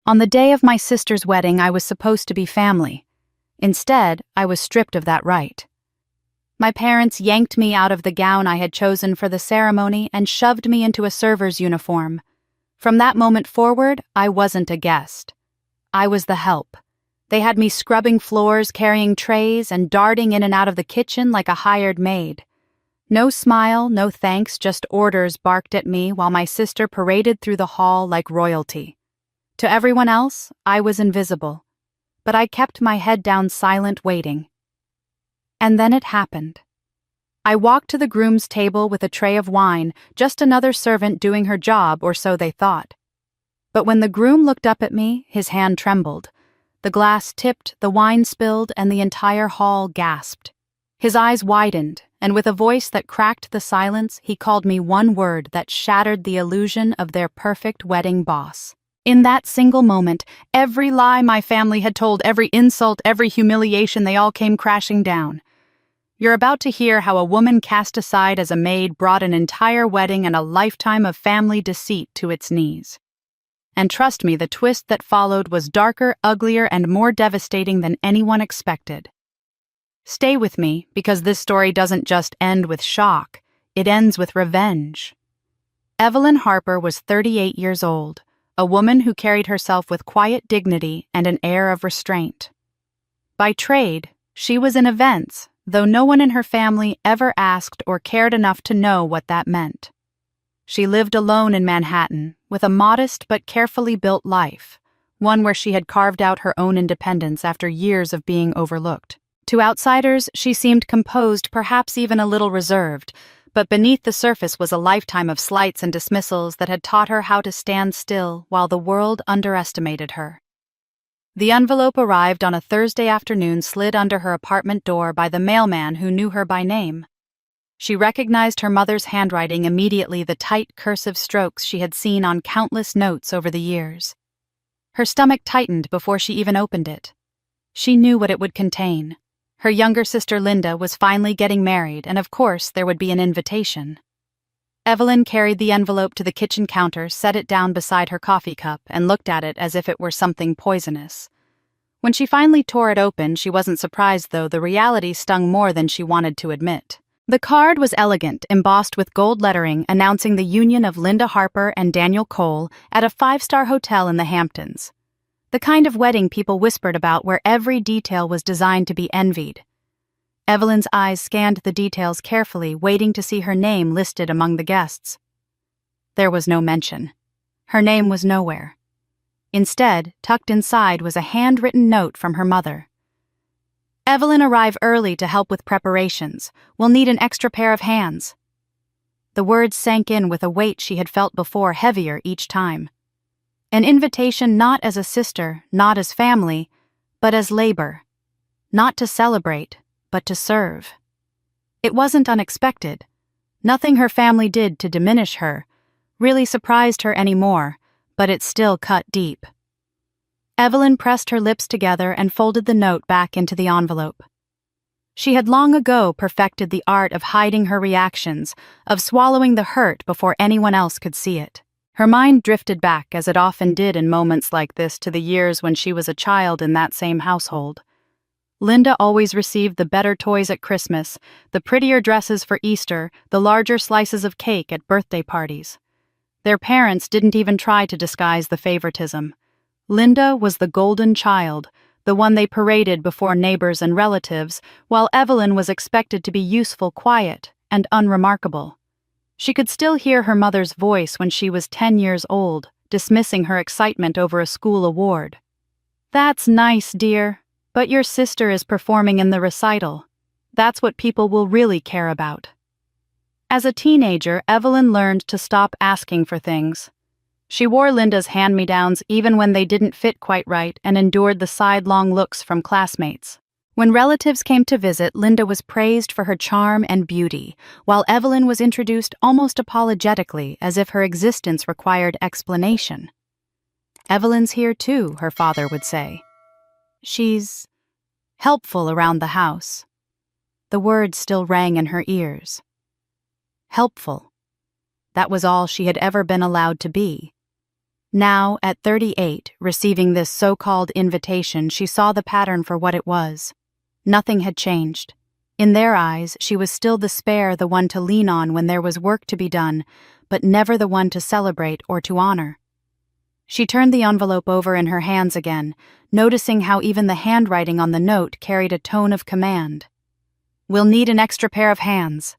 On the day of my sister's wedding, I was supposed to be family. Instead, I was stripped of that right. My parents yanked me out of the gown I had chosen for the ceremony and shoved me into a server's uniform. From that moment forward, I wasn't a guest. I was the help. They had me scrubbing floors, carrying trays, and darting in and out of the kitchen like a hired maid. No smile, no thanks, just orders barked at me while my sister paraded through the hall like royalty. To everyone else, I was invisible, but I kept my head down, silent, waiting. And then it happened. I walked to the groom's table with a tray of wine, just another servant doing her job, or so they thought. But when the groom looked up at me, his hand trembled. The glass tipped, the wine spilled, and the entire hall gasped. His eyes widened, and with a voice that cracked the silence, he called me one word that shattered the illusion of their perfect wedding boss. In that single moment, every lie my family had told, every insult, every humiliation, they all came crashing down. You're about to hear how a woman cast aside as a maid brought an entire wedding and a lifetime of family deceit to its knees. And trust me, the twist that followed was darker, uglier, and more devastating than anyone expected. Stay with me, because this story doesn't just end with shock, it ends with revenge. Evelyn Harper was 38 years old, a woman who carried herself with quiet dignity and an air of restraint. By trade, she was in events, though no one in her family ever asked or cared enough to know what that meant. She lived alone in Manhattan, with a modest but carefully built life, one where she had carved out her own independence after years of being overlooked. To outsiders, she seemed composed, perhaps even a little reserved, but beneath the surface was a lifetime of slights and dismissals that had taught her how to stand still while the world underestimated her. The envelope arrived on a Thursday afternoon, slid under her apartment door by the mailman who knew her by name. She recognized her mother's handwriting immediately, the tight cursive strokes she had seen on countless notes over the years. Her stomach tightened before she even opened it. She knew what it would contain. Her younger sister Linda was finally getting married, and of course there would be an invitation. Evelyn carried the envelope to the kitchen counter, set it down beside her coffee cup, and looked at it as if it were something poisonous. When she finally tore it open, she wasn't surprised, though the reality stung more than she wanted to admit. The card was elegant, embossed with gold lettering announcing the union of Linda Harper and Daniel Cole at a 5-star hotel in the Hamptons. The kind of wedding people whispered about, where every detail was designed to be envied. Evelyn's eyes scanned the details carefully, waiting to see her name listed among the guests. There was no mention. Her name was nowhere. Instead, tucked inside was a handwritten note from her mother. Evelyn, arrive early to help with preparations. We'll need an extra pair of hands. The words sank in with a weight she had felt before, heavier each time. An invitation not as a sister, not as family, but as labor. Not to celebrate, but to serve. It wasn't unexpected. Nothing her family did to diminish her really surprised her anymore, but it still cut deep. Evelyn pressed her lips together and folded the note back into the envelope. She had long ago perfected the art of hiding her reactions, of swallowing the hurt before anyone else could see it. Her mind drifted back, as it often did in moments like this, to the years when she was a child in that same household. Linda always received the better toys at Christmas, the prettier dresses for Easter, the larger slices of cake at birthday parties. Their parents didn't even try to disguise the favoritism. Linda was the golden child, the one they paraded before neighbors and relatives, while Evelyn was expected to be useful, quiet, and unremarkable. She could still hear her mother's voice when she was 10 years old, dismissing her excitement over a school award. "That's nice, dear, but your sister is performing in the recital. That's what people will really care about." As a teenager, Evelyn learned to stop asking for things. She wore Linda's hand-me-downs even when they didn't fit quite right, and endured the sidelong looks from classmates. When relatives came to visit, Linda was praised for her charm and beauty, while Evelyn was introduced almost apologetically, as if her existence required explanation. "Evelyn's here too," her father would say. "She's helpful around the house." The words still rang in her ears. Helpful. That was all she had ever been allowed to be. Now, at 38, receiving this so-called invitation, she saw the pattern for what it was. Nothing had changed. In their eyes, she was still the spare, the one to lean on when there was work to be done, but never the one to celebrate or to honor. She turned the envelope over in her hands again, noticing how even the handwriting on the note carried a tone of command. "We'll need an extra pair of hands."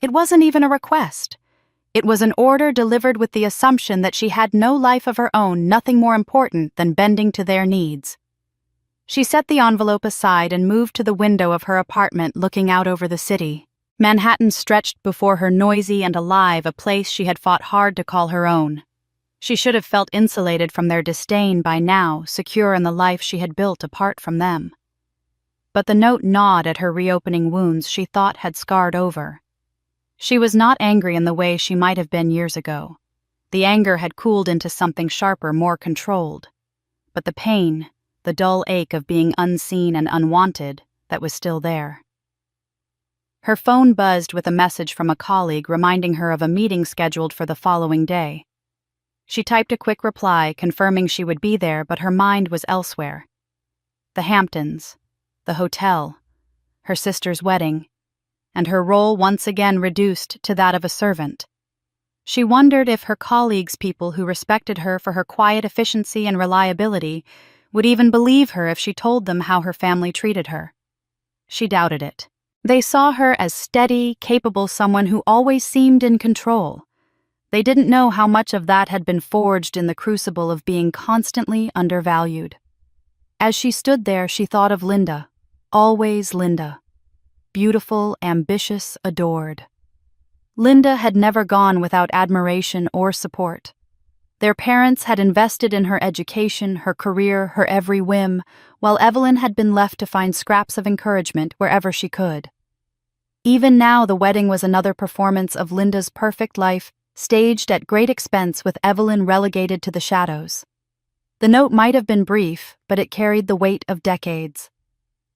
It wasn't even a request. It was an order delivered with the assumption that she had no life of her own, nothing more important than bending to their needs. She set the envelope aside and moved to the window of her apartment, looking out over the city. Manhattan stretched before her, noisy and alive, a place she had fought hard to call her own. She should have felt insulated from their disdain by now, secure in the life she had built apart from them. But the note gnawed at her reopening wounds she thought had scarred over. She was not angry in the way she might have been years ago. The anger had cooled into something sharper, more controlled. But the pain, the dull ache of being unseen and unwanted, that was still there. Her phone buzzed with a message from a colleague reminding her of a meeting scheduled for the following day. She typed a quick reply confirming she would be there, but her mind was elsewhere. The Hamptons, the hotel, her sister's wedding, and her role once again reduced to that of a servant. She wondered if her colleagues, people who respected her for her quiet efficiency and reliability, would even believe her if she told them how her family treated her. She doubted it. They saw her as steady, capable someone who always seemed in control. They didn't know how much of that had been forged in the crucible of being constantly undervalued. As she stood there, she thought of Linda, always Linda. Beautiful, ambitious, adored. Linda had never gone without admiration or support. Their parents had invested in her education, her career, her every whim, while Evelyn had been left to find scraps of encouragement wherever she could. Even now, the wedding was another performance of Linda's perfect life, staged at great expense with Evelyn relegated to the shadows. The note might have been brief, but it carried the weight of decades.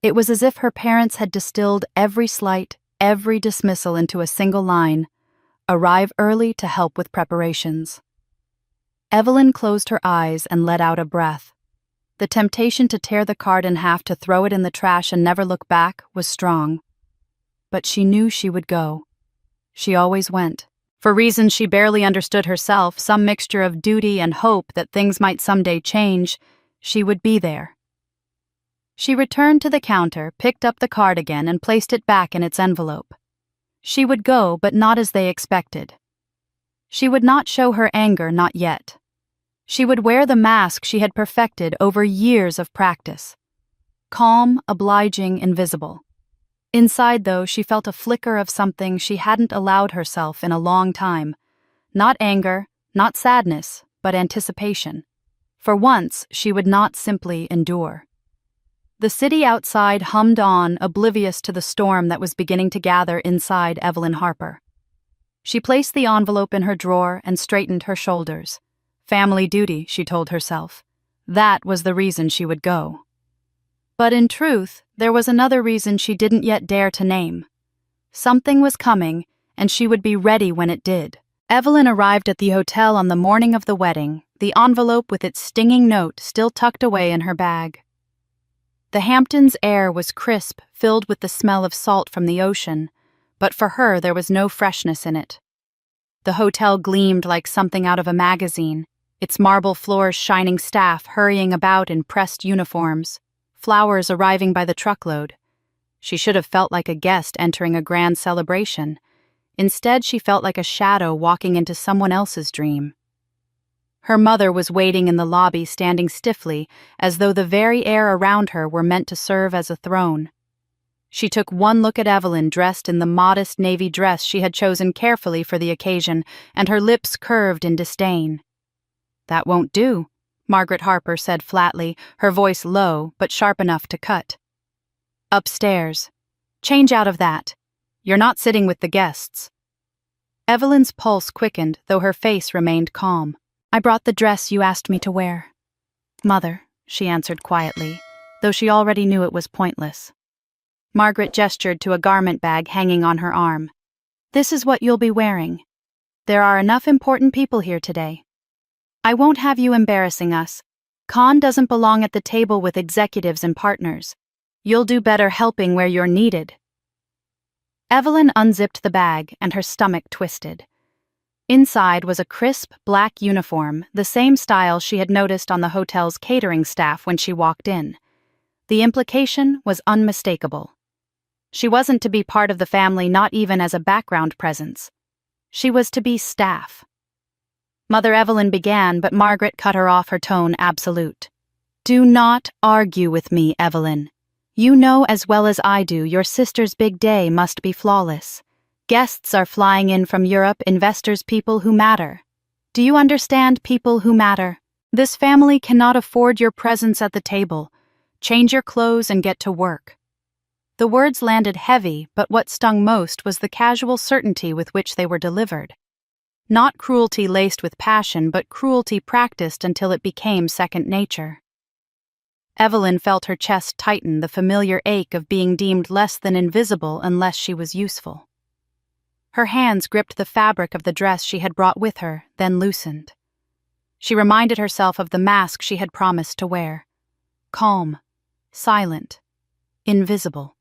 It was as if her parents had distilled every slight, every dismissal into a single line: "Arrive early to help with preparations." Evelyn closed her eyes and let out a breath. The temptation to tear the card in half, to throw it in the trash and never look back, was strong. But she knew she would go. She always went. For reasons she barely understood herself, some mixture of duty and hope that things might someday change, she would be there. She returned to the counter, picked up the card again, and placed it back in its envelope. She would go, but not as they expected. She would not show her anger, not yet. She would wear the mask she had perfected over years of practice. Calm, obliging, invisible. Inside, though, she felt a flicker of something she hadn't allowed herself in a long time. Not anger, not sadness, but anticipation. For once, she would not simply endure. The city outside hummed on, oblivious to the storm that was beginning to gather inside Evelyn Harper. She placed the envelope in her drawer and straightened her shoulders. Family duty, she told herself. That was the reason she would go. But in truth, there was another reason she didn't yet dare to name. Something was coming, and she would be ready when it did. Evelyn arrived at the hotel on the morning of the wedding, the envelope with its stinging note still tucked away in her bag. The Hamptons' air was crisp, filled with the smell of salt from the ocean, but for her there was no freshness in it. The hotel gleamed like something out of a magazine, its marble floors shining staff hurrying about in pressed uniforms, flowers arriving by the truckload. She should have felt like a guest entering a grand celebration. Instead, she felt like a shadow walking into someone else's dream. Her mother was waiting in the lobby, standing stiffly, as though the very air around her were meant to serve as a throne. She took one look at Evelyn, dressed in the modest navy dress she had chosen carefully for the occasion, and her lips curved in disdain. "That won't do," Margaret Harper said flatly, her voice low but sharp enough to cut. "Upstairs. Change out of that. You're not sitting with the guests." Evelyn's pulse quickened, though her face remained calm. "I brought the dress you asked me to wear." "Mother," she answered quietly, though she already knew it was pointless. Margaret gestured to a garment bag hanging on her arm. "This is what you'll be wearing. There are enough important people here today." I won't have you embarrassing us. Khan doesn't belong at the table with executives and partners. You'll do better helping where you're needed." Evelyn unzipped the bag and her stomach twisted. Inside was a crisp, black uniform, the same style she had noticed on the hotel's catering staff when she walked in. The implication was unmistakable. She wasn't to be part of the family, not even as a background presence. She was to be staff. Mother Evelyn began, but Margaret cut her off, her tone absolute. "Do not argue with me, Evelyn. You know as well as I do your sister's big day must be flawless. Guests are flying in from Europe, investors, people who matter. Do you understand, people who matter? This family cannot afford your presence at the table. Change your clothes and get to work." The words landed heavy, but what stung most was the casual certainty with which they were delivered. Not cruelty laced with passion, but cruelty practiced until it became second nature. Evelyn felt her chest tighten, the familiar ache of being deemed less than invisible unless she was useful. Her hands gripped the fabric of the dress she had brought with her, then loosened. She reminded herself of the mask she had promised to wear. Calm, silent, invisible.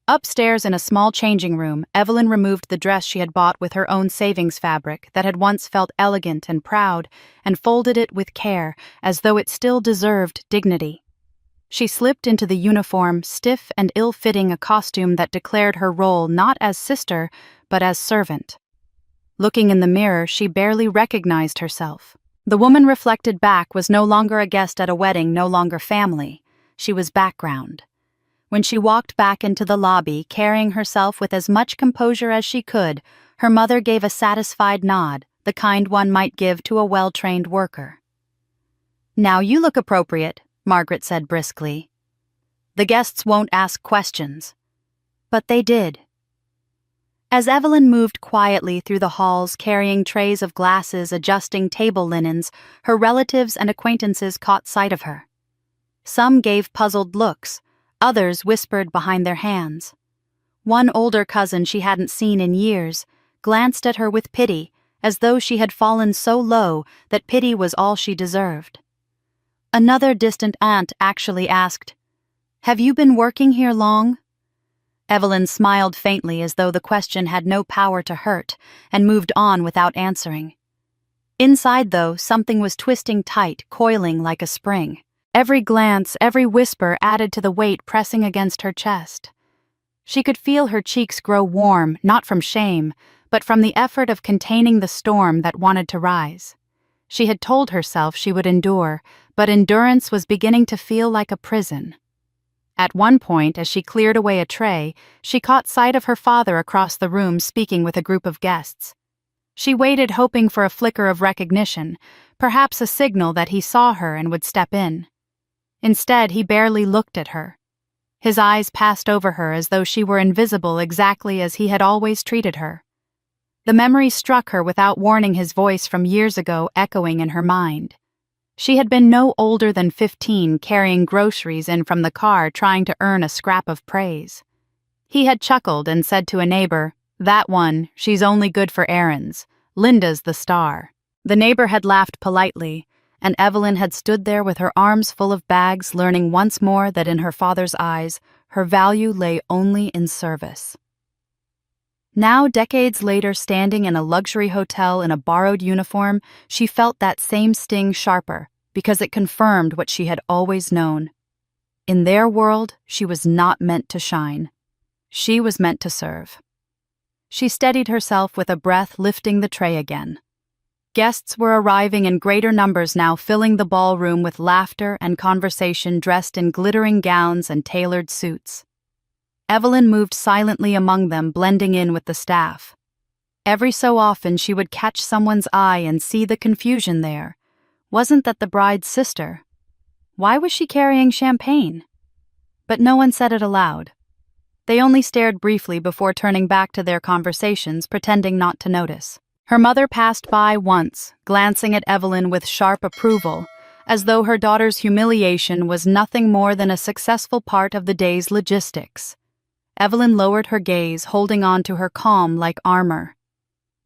Upstairs in a small changing room, Evelyn removed the dress she had bought with her own savings fabric that had once felt elegant and proud, and folded it with care, as though it still deserved dignity. She slipped into the uniform, stiff and ill-fitting, a costume that declared her role not as sister, but as servant. Looking in the mirror, she barely recognized herself. The woman reflected back was no longer a guest at a wedding, no longer family. She was background. When she walked back into the lobby, carrying herself with as much composure as she could, her mother gave a satisfied nod, the kind one might give to a well-trained worker. "Now you look appropriate," Margaret said briskly. "The guests won't ask questions." But they did. As Evelyn moved quietly through the halls, carrying trays of glasses, adjusting table linens, her relatives and acquaintances caught sight of her. Some gave puzzled looks. Others whispered behind their hands. One older cousin she hadn't seen in years glanced at her with pity, as though she had fallen so low that pity was all she deserved. Another distant aunt actually asked, "Have you been working here long?" Evelyn smiled faintly as though the question had no power to hurt, and moved on without answering. Inside, though, something was twisting tight, coiling like a spring. Every glance, every whisper added to the weight pressing against her chest. She could feel her cheeks grow warm, not from shame, but from the effort of containing the storm that wanted to rise. She had told herself she would endure, but endurance was beginning to feel like a prison. At one point, as she cleared away a tray, she caught sight of her father across the room speaking with a group of guests. She waited, hoping for a flicker of recognition, perhaps a signal that he saw her and would step in. Instead, he barely looked at her. His eyes passed over her as though she were invisible, exactly as he had always treated her. The memory struck her without warning, his voice from years ago echoing in her mind. She had been no older than 15, carrying groceries in from the car, trying to earn a scrap of praise. He had chuckled and said to a neighbor, "That one, she's only good for errands. Linda's the star." The neighbor had laughed politely, and Evelyn had stood there with her arms full of bags, learning once more that in her father's eyes, her value lay only in service. Now, decades later, standing in a luxury hotel in a borrowed uniform, she felt that same sting sharper, because it confirmed what she had always known. In their world, she was not meant to shine. She was meant to serve. She steadied herself with a breath, lifting the tray again. Guests were arriving in greater numbers now, filling the ballroom with laughter and conversation, dressed in glittering gowns and tailored suits. Evelyn moved silently among them, blending in with the staff. Every so often she would catch someone's eye and see the confusion there. Wasn't that the bride's sister? Why was she carrying champagne? But no one said it aloud. They only stared briefly before turning back to their conversations, pretending not to notice. Her mother passed by once, glancing at Evelyn with sharp approval, as though her daughter's humiliation was nothing more than a successful part of the day's logistics. Evelyn lowered her gaze, holding on to her calm like armor.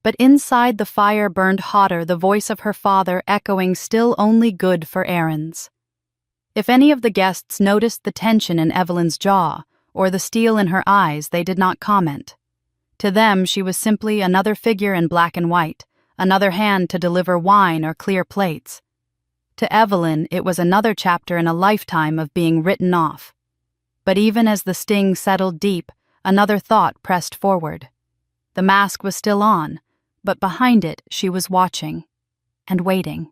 But inside the fire burned hotter, the voice of her father echoing still only good for errands. If any of the guests noticed the tension in Evelyn's jaw or the steel in her eyes, they did not comment. To them, she was simply another figure in black and white, another hand to deliver wine or clear plates. To Evelyn, it was another chapter in a lifetime of being written off. But even as the sting settled deep, another thought pressed forward. The mask was still on, but behind it she was watching and waiting.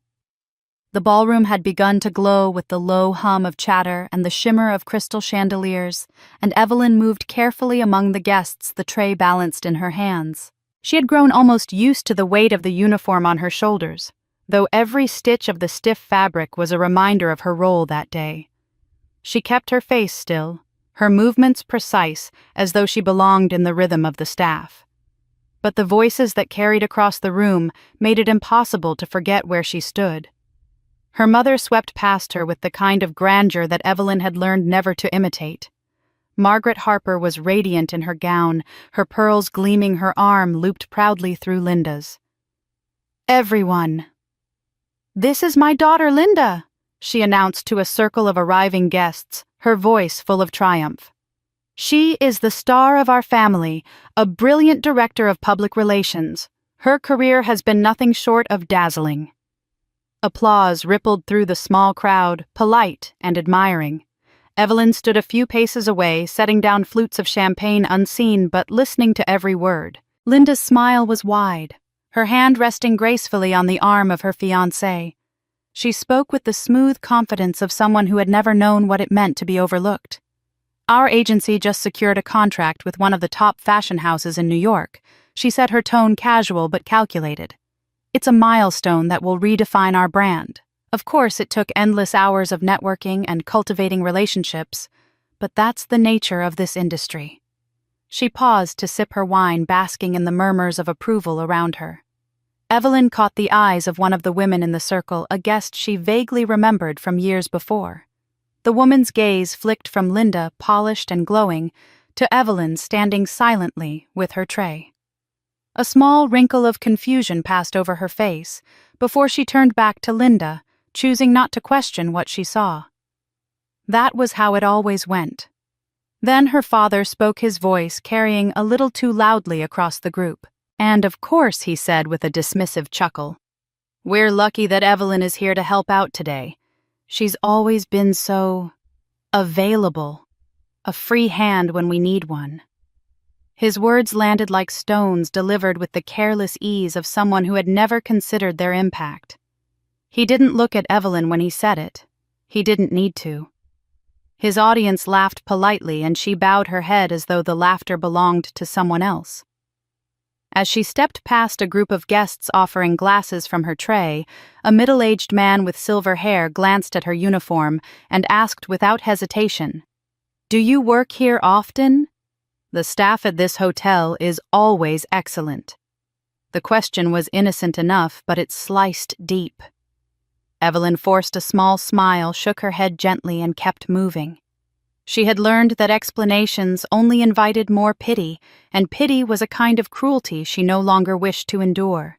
The ballroom had begun to glow with the low hum of chatter and the shimmer of crystal chandeliers, and Evelyn moved carefully among the guests, the tray balanced in her hands. She had grown almost used to the weight of the uniform on her shoulders, though every stitch of the stiff fabric was a reminder of her role that day. She kept her face still, her movements precise, as though she belonged in the rhythm of the staff. But the voices that carried across the room made it impossible to forget where she stood. Her mother swept past her with the kind of grandeur that Evelyn had learned never to imitate. Margaret Harper was radiant in her gown, her pearls gleaming, her arm looped proudly through Linda's. "Everyone. This is my daughter Linda," she announced to a circle of arriving guests, her voice full of triumph. "She is the star of our family, a brilliant director of public relations. Her career has been nothing short of dazzling." Applause rippled through the small crowd, polite and admiring. Evelyn stood a few paces away, setting down flutes of champagne unseen but listening to every word. Linda's smile was wide, her hand resting gracefully on the arm of her fiancé. She spoke with the smooth confidence of someone who had never known what it meant to be overlooked. "Our agency just secured a contract with one of the top fashion houses in New York," she said, her tone casual but calculated. "It's a milestone that will redefine our brand. Of course, it took endless hours of networking and cultivating relationships, but that's the nature of this industry." She paused to sip her wine, basking in the murmurs of approval around her. Evelyn caught the eyes of one of the women in the circle, a guest she vaguely remembered from years before. The woman's gaze flicked from Linda, polished and glowing, to Evelyn standing silently with her tray. A small wrinkle of confusion passed over her face before she turned back to Linda, choosing not to question what she saw. That was how it always went. Then her father spoke, his voice carrying a little too loudly across the group. "And of course," he said with a dismissive chuckle, "we're lucky that Evelyn is here to help out today. She's always been so available, a free hand when we need one." His words landed like stones delivered with the careless ease of someone who had never considered their impact. He didn't look at Evelyn when he said it. He didn't need to. His audience laughed politely, and she bowed her head as though the laughter belonged to someone else. As she stepped past a group of guests offering glasses from her tray, a middle-aged man with silver hair glanced at her uniform and asked without hesitation, "Do you work here often?" "The staff at this hotel is always excellent." The question was innocent enough, but it sliced deep. Evelyn forced a small smile, shook her head gently, and kept moving. She had learned that explanations only invited more pity, and pity was a kind of cruelty she no longer wished to endure.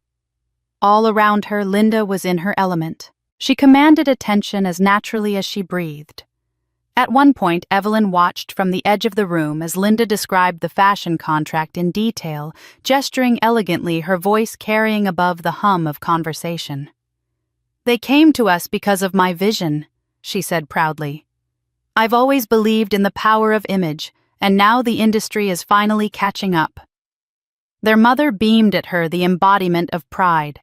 All around her, Linda was in her element. She commanded attention as naturally as she breathed. At one point, Evelyn watched from the edge of the room as Linda described the fashion contract in detail, gesturing elegantly, her voice carrying above the hum of conversation. "They came to us because of my vision," she said proudly. "I've always believed in the power of image, and now the industry is finally catching up." Their mother beamed at her, the embodiment of pride.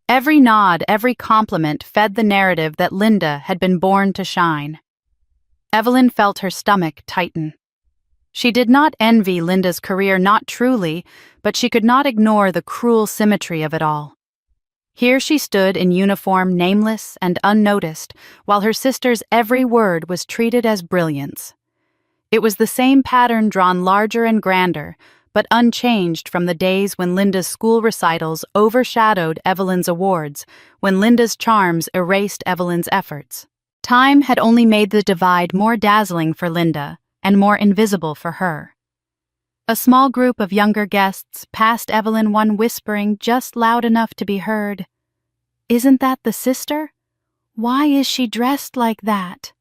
Every nod, every compliment fed the narrative that Linda had been born to shine. Evelyn felt her stomach tighten. She did not envy Linda's career, not truly, but she could not ignore the cruel symmetry of it all. Here she stood in uniform, nameless and unnoticed, while her sister's every word was treated as brilliance. It was the same pattern drawn larger and grander, but unchanged from the days when Linda's school recitals overshadowed Evelyn's awards, when Linda's charms erased Evelyn's efforts. Time had only made the divide more dazzling for Linda and more invisible for her. A small group of younger guests passed Evelyn, one whispering just loud enough to be heard. "Isn't that the sister? Why is she dressed like that?"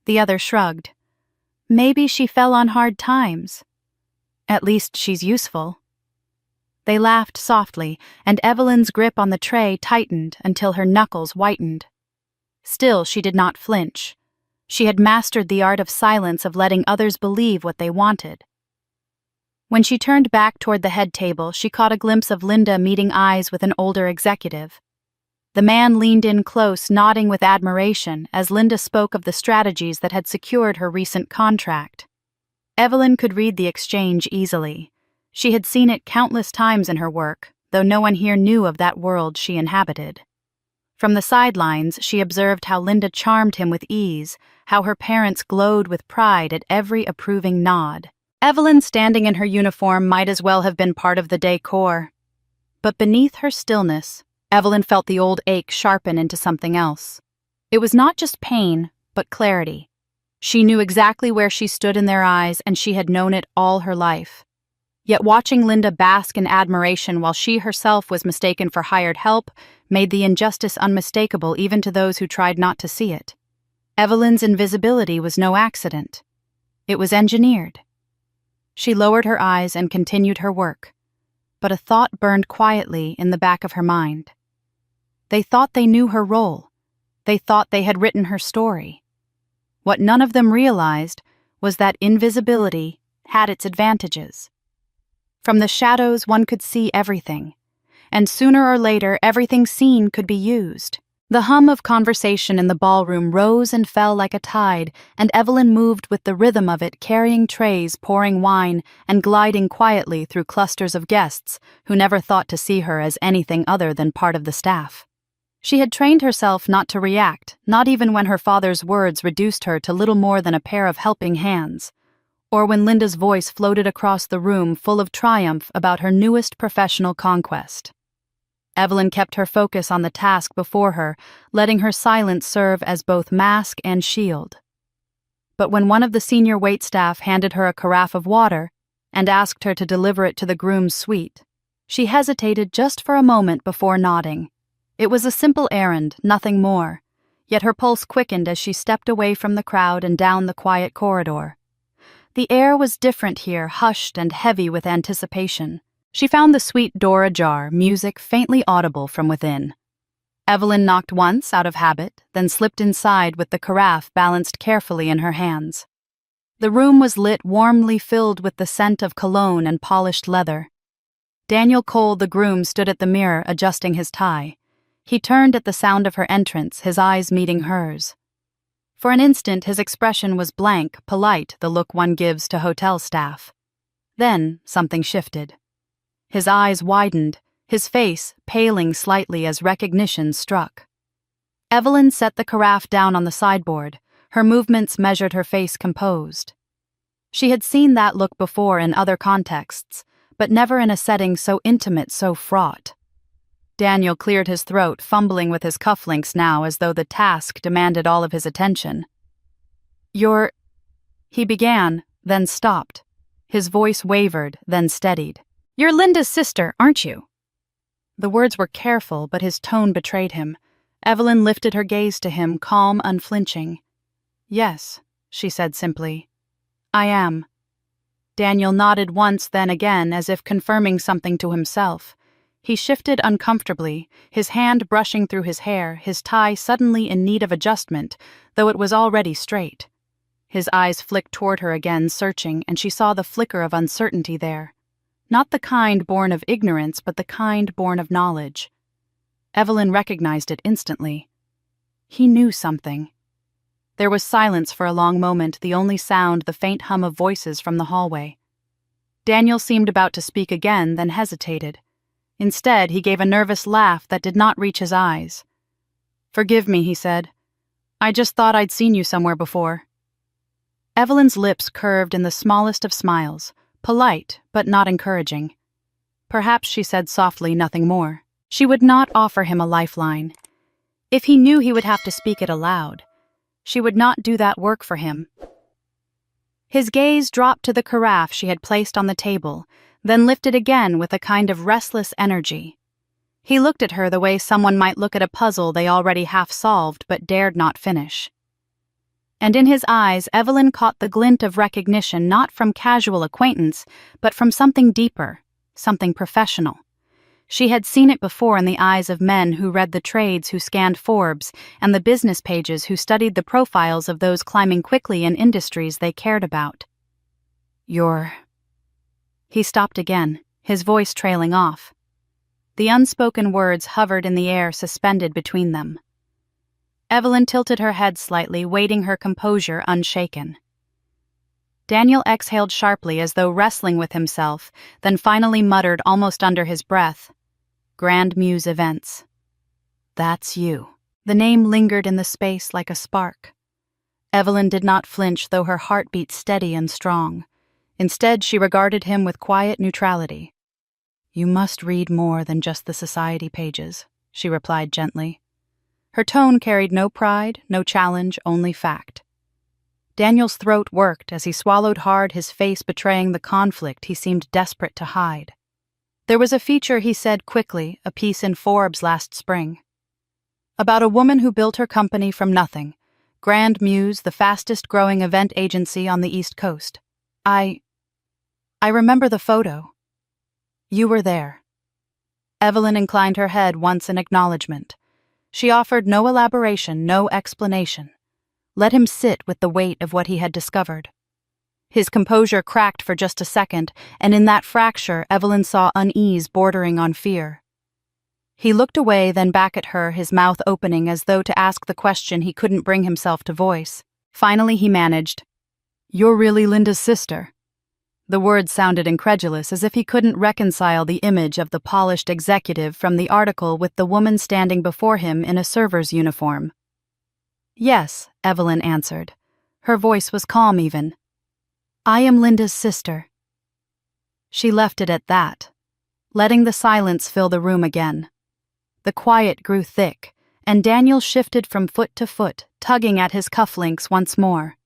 The other shrugged. "Maybe she fell on hard times. At least she's useful." They laughed softly, and Evelyn's grip on the tray tightened until her knuckles whitened. Still, she did not flinch. She had mastered the art of silence, of letting others believe what they wanted. When she turned back toward the head table, she caught a glimpse of Linda meeting eyes with an older executive. The man leaned in close, nodding with admiration as Linda spoke of the strategies that had secured her recent contract. Evelyn could read the exchange easily. She had seen it countless times in her work, though no one here knew of that world she inhabited. From the sidelines, she observed how Linda charmed him with ease, how her parents glowed with pride at every approving nod. Evelyn, standing in her uniform, might as well have been part of the decor. But beneath her stillness, Evelyn felt the old ache sharpen into something else. It was not just pain, but clarity. She knew exactly where she stood in their eyes, and she had known it all her life. Yet watching Linda bask in admiration while she herself was mistaken for hired help made the injustice unmistakable even to those who tried not to see it. Evelyn's invisibility was no accident. It was engineered. She lowered her eyes and continued her work, but a thought burned quietly in the back of her mind. They thought they knew her role. They thought they had written her story. What none of them realized was that invisibility had its advantages. From the shadows one could see everything, and sooner or later everything seen could be used. The hum of conversation in the ballroom rose and fell like a tide, and Evelyn moved with the rhythm of it, carrying trays, pouring wine, and gliding quietly through clusters of guests who never thought to see her as anything other than part of the staff. She had trained herself not to react, not even when her father's words reduced her to little more than a pair of helping hands, or when Linda's voice floated across the room full of triumph about her newest professional conquest. Evelyn kept her focus on the task before her, letting her silence serve as both mask and shield. But when one of the senior waitstaff handed her a carafe of water and asked her to deliver it to the groom's suite, she hesitated just for a moment before nodding. It was a simple errand, nothing more, yet her pulse quickened as she stepped away from the crowd and down the quiet corridor. The air was different here, hushed and heavy with anticipation. She found the suite door ajar, music faintly audible from within. Evelyn knocked once out of habit, then slipped inside with the carafe balanced carefully in her hands. The room was lit, warmly filled with the scent of cologne and polished leather. Daniel Cole, the groom, stood at the mirror adjusting his tie. He turned at the sound of her entrance, his eyes meeting hers. For an instant his expression was blank, polite, the look one gives to hotel staff. Then something shifted. His eyes widened, his face paling slightly as recognition struck. Evelyn set the carafe down on the sideboard. Her movements measured, her face composed. She had seen that look before in other contexts, but never in a setting so intimate, so fraught. Daniel cleared his throat, fumbling with his cufflinks now as though the task demanded all of his attention. "You're—" he began, then stopped. His voice wavered, then steadied. "You're Linda's sister, aren't you?" The words were careful, but his tone betrayed him. Evelyn lifted her gaze to him, calm, unflinching. "Yes," she said simply. "I am." Daniel nodded once, then again, as if confirming something to himself. He shifted uncomfortably, his hand brushing through his hair, his tie suddenly in need of adjustment, though it was already straight. His eyes flicked toward her again, searching, and she saw the flicker of uncertainty there. Not the kind born of ignorance, but the kind born of knowledge. Evelyn recognized it instantly. He knew something. There was silence for a long moment, the only sound the faint hum of voices from the hallway. Daniel seemed about to speak again, then hesitated. Instead, he gave a nervous laugh that did not reach his eyes. "Forgive me," he said. "I just thought I'd seen you somewhere before." Evelyn's lips curved in the smallest of smiles, polite but not encouraging. Perhaps, she said softly, nothing more. She would not offer him a lifeline. If he knew, he would have to speak it aloud. She would not do that work for him. His gaze dropped to the carafe she had placed on the table, then lifted again with a kind of restless energy. He looked at her the way someone might look at a puzzle they already half solved but dared not finish. And in his eyes, Evelyn caught the glint of recognition not from casual acquaintance, but from something deeper, something professional. She had seen it before in the eyes of men who read the trades, who scanned Forbes, and the business pages who studied the profiles of those climbing quickly in industries they cared about. He stopped again, his voice trailing off. The unspoken words hovered in the air, suspended between them. Evelyn tilted her head slightly, waiting her composure unshaken. Daniel exhaled sharply as though wrestling with himself, then finally muttered almost under his breath, "Grand Muse Events. That's you." The name lingered in the space like a spark. Evelyn did not flinch, though her heart beat steady and strong. Instead, she regarded him with quiet neutrality. "You must read more than just the society pages," she replied gently. Her tone carried no pride, no challenge, only fact. Daniel's throat worked as he swallowed hard, his face betraying the conflict he seemed desperate to hide. There was a feature, he said quickly, a piece in Forbes last spring. About a woman who built her company from nothing. Grand Muse, the fastest-growing event agency on the East Coast. I remember the photo. You were there." Evelyn inclined her head once in acknowledgement. She offered no elaboration, no explanation. Let him sit with the weight of what he had discovered. His composure cracked for just a second, and in that fracture Evelyn saw unease bordering on fear. He looked away, then back at her, his mouth opening as though to ask the question he couldn't bring himself to voice. Finally he managed, "You're really Linda's sister?" The words sounded incredulous, as if he couldn't reconcile the image of the polished executive from the article with the woman standing before him in a server's uniform. "Yes," Evelyn answered. Her voice was calm even. "I am Linda's sister." She left it at that, letting the silence fill the room again. The quiet grew thick, and Daniel shifted from foot to foot, tugging at his cufflinks once more.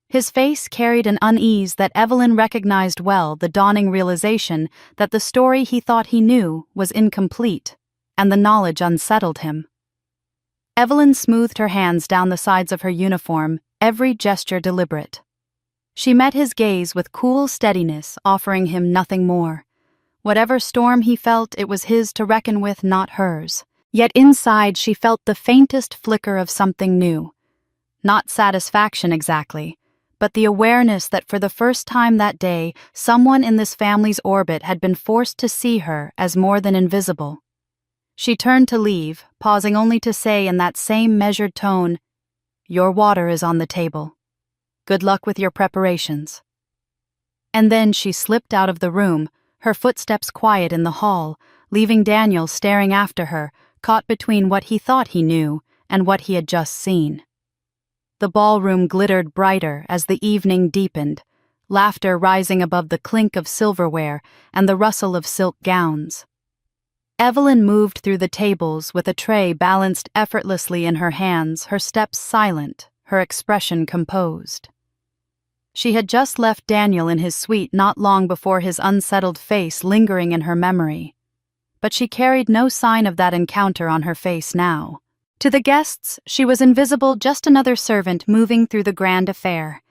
His face carried an unease that Evelyn recognized well, the dawning realization that the story he thought he knew was incomplete, and the knowledge unsettled him. Evelyn smoothed her hands down the sides of her uniform, every gesture deliberate. She met his gaze with cool steadiness, offering him nothing more. Whatever storm he felt, it was his to reckon with, not hers. Yet inside she felt the faintest flicker of something new. Not satisfaction exactly, but the awareness that for the first time that day, someone in this family's orbit had been forced to see her as more than invisible. She turned to leave, pausing only to say in that same measured tone, "Your water is on the table. Good luck with your preparations." And then she slipped out of the room, her footsteps quiet in the hall, leaving Daniel staring after her, caught between what he thought he knew and what he had just seen. The ballroom glittered brighter as the evening deepened, laughter rising above the clink of silverware and the rustle of silk gowns. Evelyn moved through the tables with a tray balanced effortlessly in her hands, her steps silent, her expression composed. She had just left Daniel in his suite not long before, his unsettled face lingering in her memory. But she carried no sign of that encounter on her face now. To the guests, she was invisible, just another servant moving through the grand affair.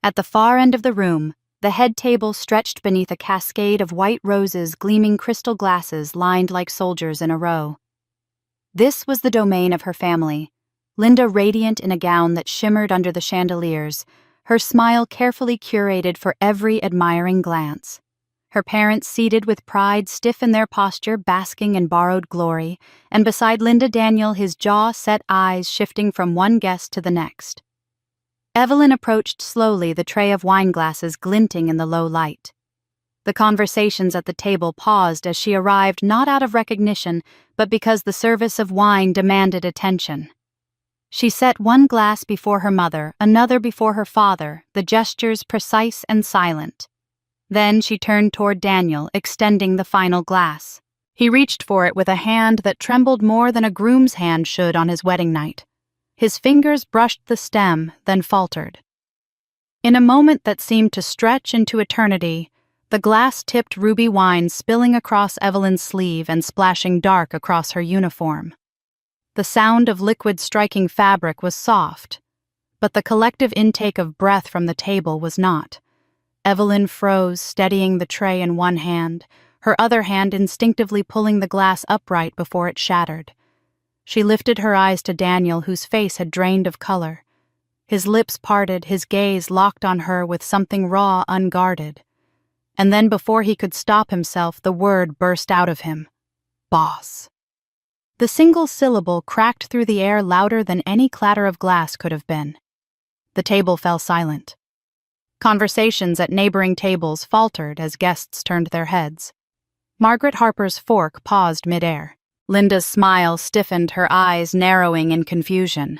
At the far end of the room, the head table stretched beneath a cascade of white roses, gleaming crystal glasses lined like soldiers in a row. This was the domain of her family, Linda radiant in a gown that shimmered under the chandeliers, her smile carefully curated for every admiring glance. Her parents seated with pride, stiff in their posture, basking in borrowed glory, and beside Linda, Daniel, his jaw-set eyes shifting from one guest to the next. Evelyn approached slowly, the tray of wineglasses glinting in the low light. The conversations at the table paused as she arrived, not out of recognition, but because the service of wine demanded attention. She set one glass before her mother, another before her father, the gestures precise and silent. Then she turned toward Daniel, extending the final glass. He reached for it with a hand that trembled more than a groom's hand should on his wedding night. His fingers brushed the stem, then faltered. In a moment that seemed to stretch into eternity, the glass-tipped ruby wine spilling across Evelyn's sleeve and splashing dark across her uniform. The sound of liquid striking fabric was soft, but the collective intake of breath from the table was not. Evelyn froze, steadying the tray in one hand, her other hand instinctively pulling the glass upright before it shattered. She lifted her eyes to Daniel, whose face had drained of color. His lips parted, his gaze locked on her with something raw, unguarded. And then before he could stop himself, the word burst out of him. Boss. The single syllable cracked through the air louder than any clatter of glass could have been. The table fell silent. Conversations at neighboring tables faltered as guests turned their heads. Margaret Harper's fork paused midair. Linda's smile stiffened, her eyes narrowing in confusion.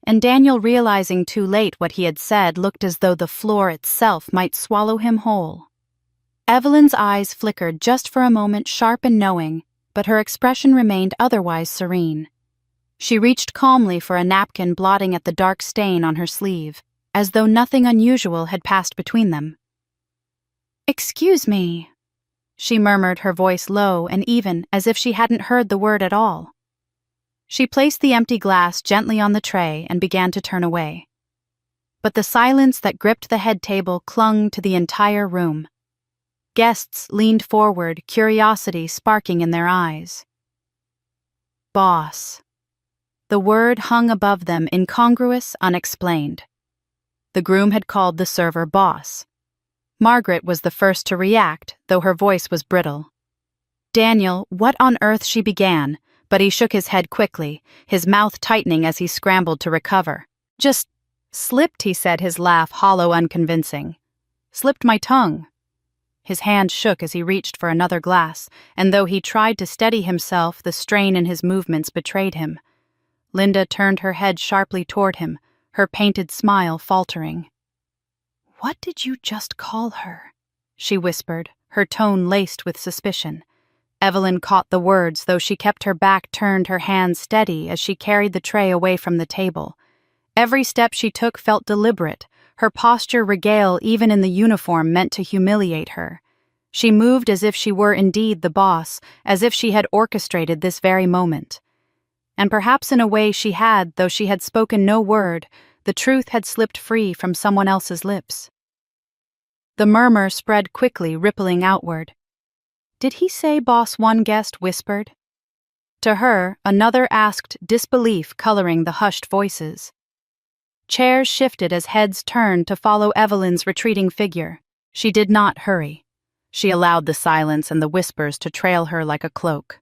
And Daniel, realizing too late what he had said, looked as though the floor itself might swallow him whole. Evelyn's eyes flickered just for a moment, sharp and knowing, but her expression remained otherwise serene. She reached calmly for a napkin, blotting at the dark stain on her sleeve, as though nothing unusual had passed between them. "Excuse me," she murmured, her voice low and even, as if she hadn't heard the word at all. She placed the empty glass gently on the tray and began to turn away. But the silence that gripped the head table clung to the entire room. Guests leaned forward, curiosity sparking in their eyes. Boss. The word hung above them, incongruous, unexplained. The groom had called the server boss. Margaret was the first to react, though her voice was brittle. Daniel, what on earth, she began, but he shook his head quickly, his mouth tightening as he scrambled to recover. Just slipped, he said, his laugh hollow, unconvincing. Slipped my tongue. His hand shook as he reached for another glass, and though he tried to steady himself, the strain in his movements betrayed him. Linda turned her head sharply toward him, her painted smile faltering. "What did you just call her?" she whispered, her tone laced with suspicion. Evelyn caught the words, though she kept her back turned, her hands steady as she carried the tray away from the table. Every step she took felt deliberate, her posture regale even in the uniform meant to humiliate her. She moved as if she were indeed the boss, as if she had orchestrated this very moment. And perhaps in a way she had, though she had spoken no word, the truth had slipped free from someone else's lips. The murmur spread quickly, rippling outward. "Did he say boss?" one guest whispered. To her, another asked, disbelief coloring the hushed voices. Chairs shifted as heads turned to follow Evelyn's retreating figure. She did not hurry. She allowed the silence and the whispers to trail her like a cloak.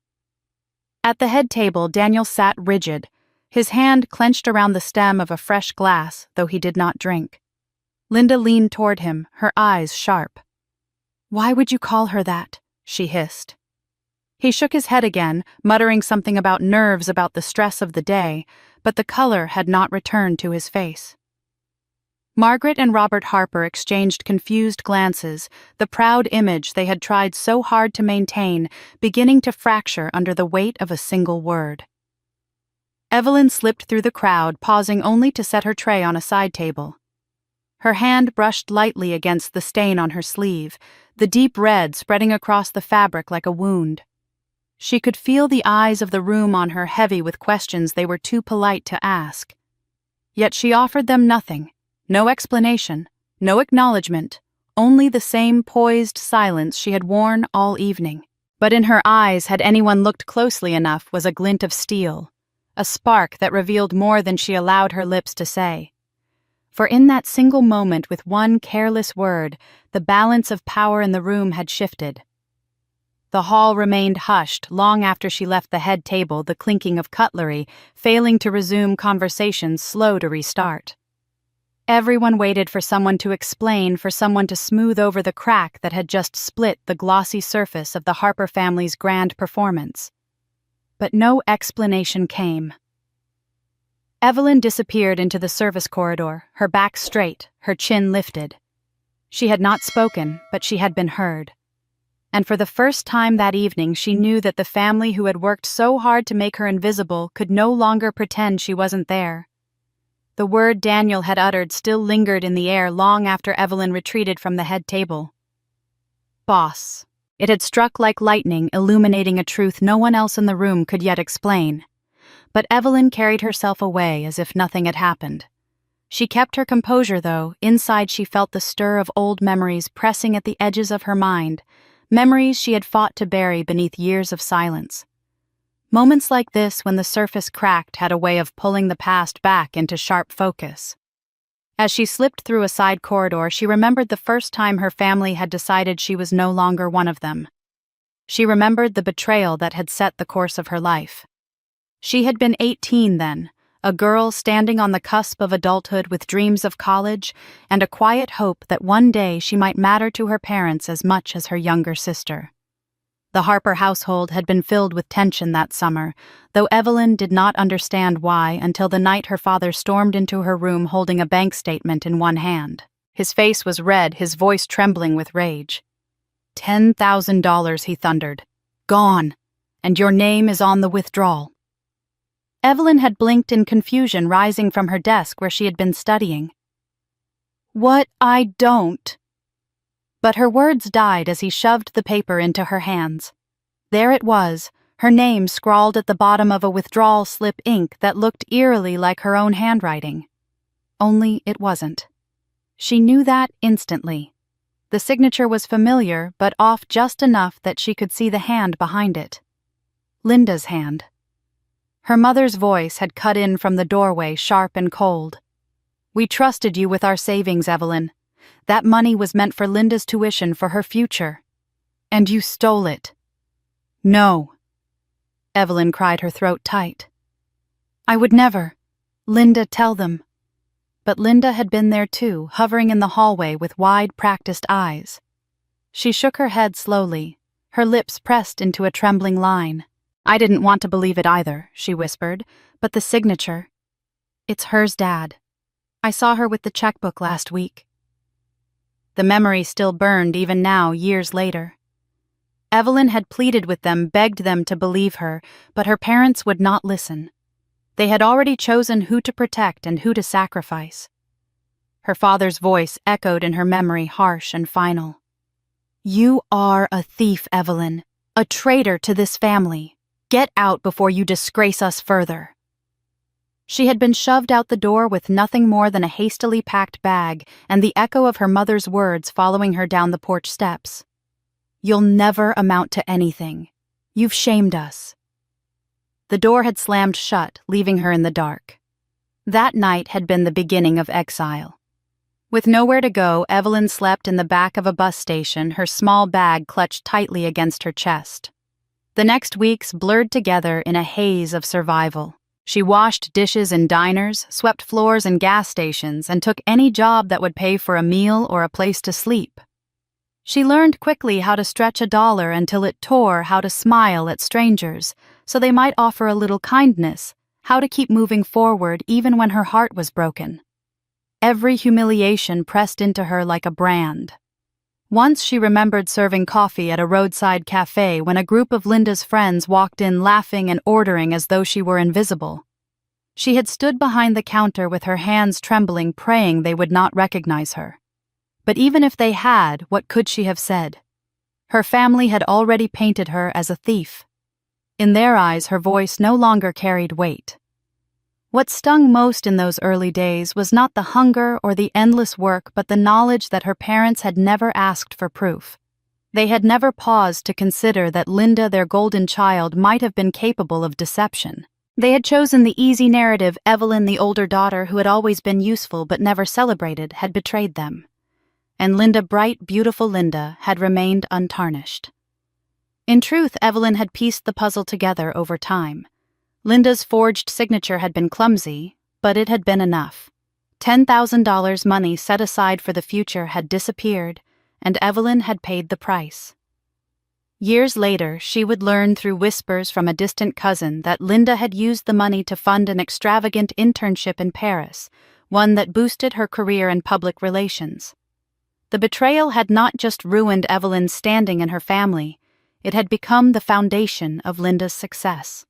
At the head table, Daniel sat rigid, his hand clenched around the stem of a fresh glass, though he did not drink. Linda leaned toward him, her eyes sharp. "Why would you call her that?" she hissed. He shook his head again, muttering something about nerves, about the stress of the day, but the color had not returned to his face. Margaret and Robert Harper exchanged confused glances, the proud image they had tried so hard to maintain beginning to fracture under the weight of a single word. Evelyn slipped through the crowd, pausing only to set her tray on a side table. Her hand brushed lightly against the stain on her sleeve, the deep red spreading across the fabric like a wound. She could feel the eyes of the room on her, heavy with questions they were too polite to ask. Yet she offered them nothing, no explanation, no acknowledgement, only the same poised silence she had worn all evening. But in her eyes, had anyone looked closely enough, was a glint of steel, a spark that revealed more than she allowed her lips to say. For in that single moment, with one careless word, the balance of power in the room had shifted. The hall remained hushed long after she left the head table, the clinking of cutlery, failing to resume conversations, slow to restart. Everyone waited for someone to explain, for someone to smooth over the crack that had just split the glossy surface of the Harper family's grand performance. But no explanation came. Evelyn disappeared into the service corridor, her back straight, her chin lifted. She had not spoken, but she had been heard. And for the first time that evening, she knew that the family who had worked so hard to make her invisible could no longer pretend she wasn't there. The word Daniel had uttered still lingered in the air long after Evelyn retreated from the head table. Boss. It had struck like lightning, illuminating a truth no one else in the room could yet explain. But Evelyn carried herself away as if nothing had happened. She kept her composure, though. Inside she felt the stir of old memories pressing at the edges of her mind, memories she had fought to bury beneath years of silence. Moments like this, when the surface cracked, had a way of pulling the past back into sharp focus. As she slipped through a side corridor, she remembered the first time her family had decided she was no longer one of them. She remembered the betrayal that had set the course of her life. She had been 18 then, a girl standing on the cusp of adulthood with dreams of college and a quiet hope that one day she might matter to her parents as much as her younger sister. The Harper household had been filled with tension that summer, though Evelyn did not understand why until the night her father stormed into her room holding a bank statement in one hand. His face was red, his voice trembling with rage. $10,000, he thundered. Gone. And your name is on the withdrawal. Evelyn had blinked in confusion, rising from her desk where she had been studying. What? I don't. But her words died as he shoved the paper into her hands. There it was, her name scrawled at the bottom of a withdrawal slip ink that looked eerily like her own handwriting. Only it wasn't. She knew that instantly. The signature was familiar, but off just enough that she could see the hand behind it. Linda's hand. Her mother's voice had cut in from the doorway, sharp and cold. We trusted you with our savings, Evelyn. That money was meant for Linda's tuition for her future. And you stole it. No. Evelyn cried, her throat tight. I would never. Linda, tell them. But Linda had been there too, hovering in the hallway with wide, practiced eyes. She shook her head slowly, her lips pressed into a trembling line. I didn't want to believe it either, she whispered, but the signature. It's hers, Dad. I saw her with the checkbook last week. The memory still burned even now, years later. Evelyn had pleaded with them, begged them to believe her, but her parents would not listen. They had already chosen who to protect and who to sacrifice. Her father's voice echoed in her memory, harsh and final. You are a thief, Evelyn, a traitor to this family. Get out before you disgrace us further. She had been shoved out the door with nothing more than a hastily packed bag and the echo of her mother's words following her down the porch steps. You'll never amount to anything. You've shamed us. The door had slammed shut, leaving her in the dark. That night had been the beginning of exile. With nowhere to go, Evelyn slept in the back of a bus station, her small bag clutched tightly against her chest. The next weeks blurred together in a haze of survival. She washed dishes in diners, swept floors in gas stations, and took any job that would pay for a meal or a place to sleep. She learned quickly how to stretch $1 until it tore, how to smile at strangers, so they might offer a little kindness, how to keep moving forward even when her heart was broken. Every humiliation pressed into her like a brand. Once she remembered serving coffee at a roadside cafe when a group of Linda's friends walked in laughing and ordering as though she were invisible. She had stood behind the counter with her hands trembling, praying they would not recognize her. But even if they had, what could she have said? Her family had already painted her as a thief. In their eyes, her voice no longer carried weight. What stung most in those early days was not the hunger or the endless work, but the knowledge that her parents had never asked for proof. They had never paused to consider that Linda, their golden child, might have been capable of deception. They had chosen the easy narrative. Evelyn, the older daughter who had always been useful but never celebrated, had betrayed them. And Linda, bright, beautiful Linda, had remained untarnished. In truth, Evelyn had pieced the puzzle together over time. Linda's forged signature had been clumsy, but it had been enough. $10,000 money set aside for the future had disappeared, and Evelyn had paid the price. Years later, she would learn through whispers from a distant cousin that Linda had used the money to fund an extravagant internship in Paris, one that boosted her career in public relations. The betrayal had not just ruined Evelyn's standing in her family, it had become the foundation of Linda's success.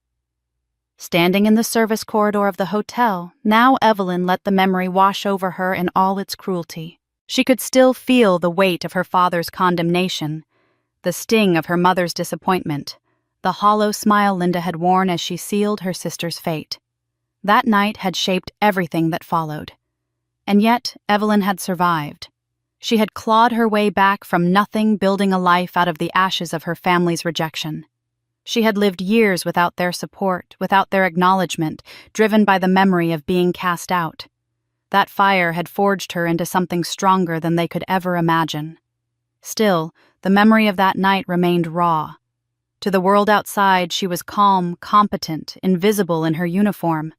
Standing in the service corridor of the hotel, now Evelyn let the memory wash over her in all its cruelty. She could still feel the weight of her father's condemnation, the sting of her mother's disappointment, the hollow smile Linda had worn as she sealed her sister's fate. That night had shaped everything that followed. And yet, Evelyn had survived. She had clawed her way back from nothing, building a life out of the ashes of her family's rejection. She had lived years without their support, without their acknowledgement, driven by the memory of being cast out. That fire had forged her into something stronger than they could ever imagine. Still, the memory of that night remained raw. To the world outside, she was calm, competent, invisible in her uniform.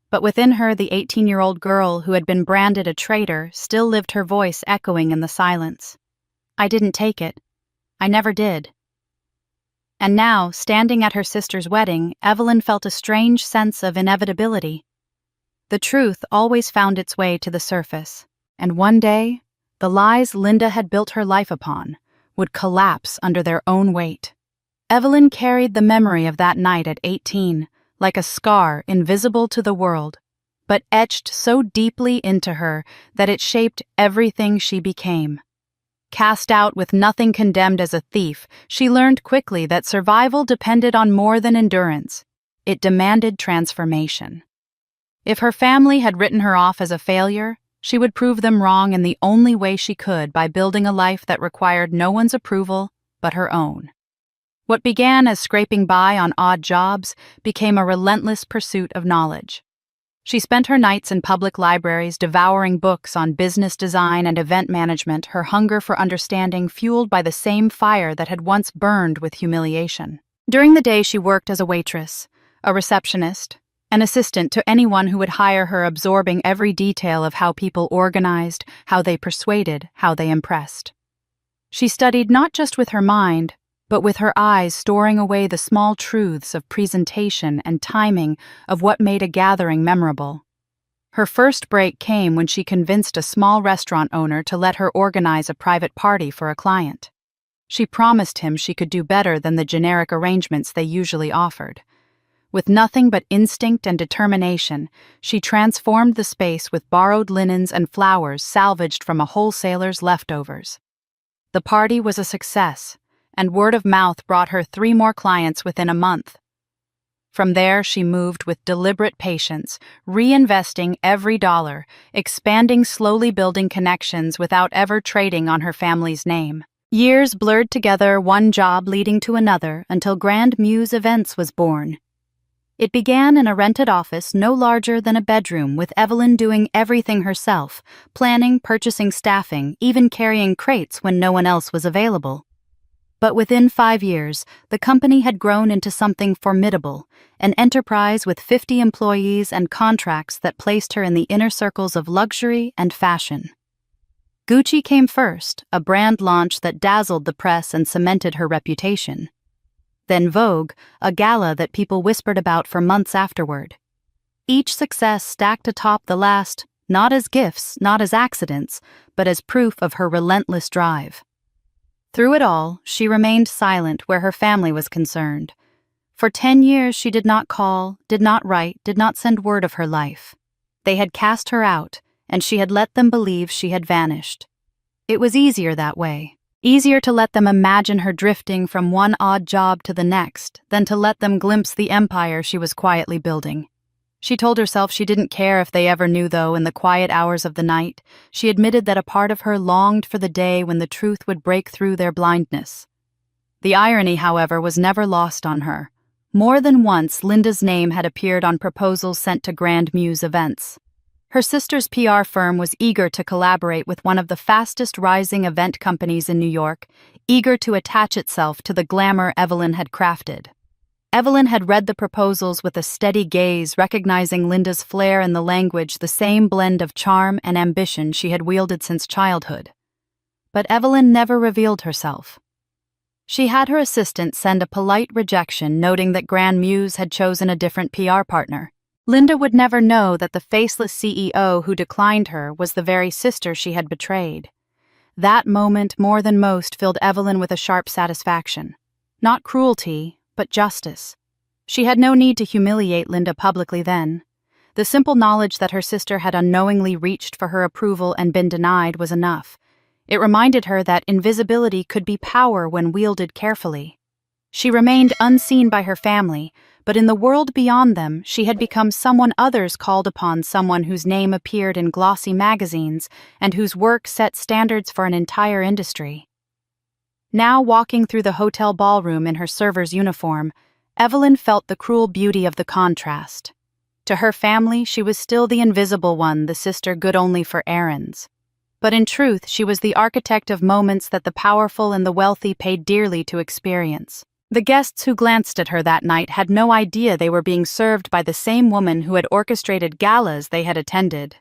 But within her, the 18-year-old girl who had been branded a traitor still lived, her voice echoing in the silence. I didn't take it. I never did. And now, standing at her sister's wedding, Evelyn felt a strange sense of inevitability. The truth always found its way to the surface, and one day, the lies Linda had built her life upon would collapse under their own weight. Evelyn carried the memory of that night at 18, like a scar invisible to the world, but etched so deeply into her that it shaped everything she became. Cast out with nothing condemned as a thief, she learned quickly that survival depended on more than endurance. It demanded transformation. If her family had written her off as a failure, she would prove them wrong in the only way she could, by building a life that required no one's approval but her own. What began as scraping by on odd jobs became a relentless pursuit of knowledge. She spent her nights in public libraries devouring books on business design and event management, her hunger for understanding fueled by the same fire that had once burned with humiliation. During the day, she worked as a waitress, a receptionist, an assistant to anyone who would hire her, absorbing every detail of how people organized, how they persuaded, how they impressed. She studied not just with her mind, but with her eyes, storing away the small truths of presentation and timing of what made a gathering memorable. Her first break came when she convinced a small restaurant owner to let her organize a private party for a client. She promised him she could do better than the generic arrangements they usually offered. With nothing but instinct and determination, she transformed the space with borrowed linens and flowers salvaged from a wholesaler's leftovers. The party was a success, and word of mouth brought her 3 more clients within a month. From there, she moved with deliberate patience, reinvesting every dollar, expanding, slowly building connections without ever trading on her family's name. Years blurred together, one job leading to another, until Grand Muse Events was born. It began in a rented office no larger than a bedroom, with Evelyn doing everything herself, planning, purchasing, staffing, even carrying crates when no one else was available. But within 5 years, the company had grown into something formidable, an enterprise with 50 employees and contracts that placed her in the inner circles of luxury and fashion. Gucci came first, a brand launch that dazzled the press and cemented her reputation. Then Vogue, a gala that people whispered about for months afterward. Each success stacked atop the last, not as gifts, not as accidents, but as proof of her relentless drive. Through it all, she remained silent where her family was concerned. For 10 years she did not call, did not write, did not send word of her life. They had cast her out, and she had let them believe she had vanished. It was easier that way. Easier to let them imagine her drifting from one odd job to the next than to let them glimpse the empire she was quietly building. She told herself she didn't care if they ever knew, though. In the quiet hours of the night, she admitted that a part of her longed for the day when the truth would break through their blindness. The irony, however, was never lost on her. More than once, Linda's name had appeared on proposals sent to Grand Muse Events. Her sister's PR firm was eager to collaborate with one of the fastest-rising event companies in New York, eager to attach itself to the glamour Evelyn had crafted. Evelyn had read the proposals with a steady gaze, recognizing Linda's flair and the language, the same blend of charm and ambition she had wielded since childhood. But Evelyn never revealed herself. She had her assistant send a polite rejection, noting that Grand Muse had chosen a different PR partner. Linda would never know that the faceless CEO who declined her was the very sister she had betrayed. That moment, more than most, filled Evelyn with a sharp satisfaction. Not cruelty, but justice. She had no need to humiliate Linda publicly then. The simple knowledge that her sister had unknowingly reached for her approval and been denied was enough. It reminded her that invisibility could be power when wielded carefully. She remained unseen by her family, but in the world beyond them, she had become someone others called upon, someone whose name appeared in glossy magazines and whose work set standards for an entire industry. Now walking through the hotel ballroom in her server's uniform, Evelyn felt the cruel beauty of the contrast. To her family, she was still the invisible one, the sister good only for errands. But in truth, she was the architect of moments that the powerful and the wealthy paid dearly to experience. The guests who glanced at her that night had no idea they were being served by the same woman who had orchestrated galas they had attended,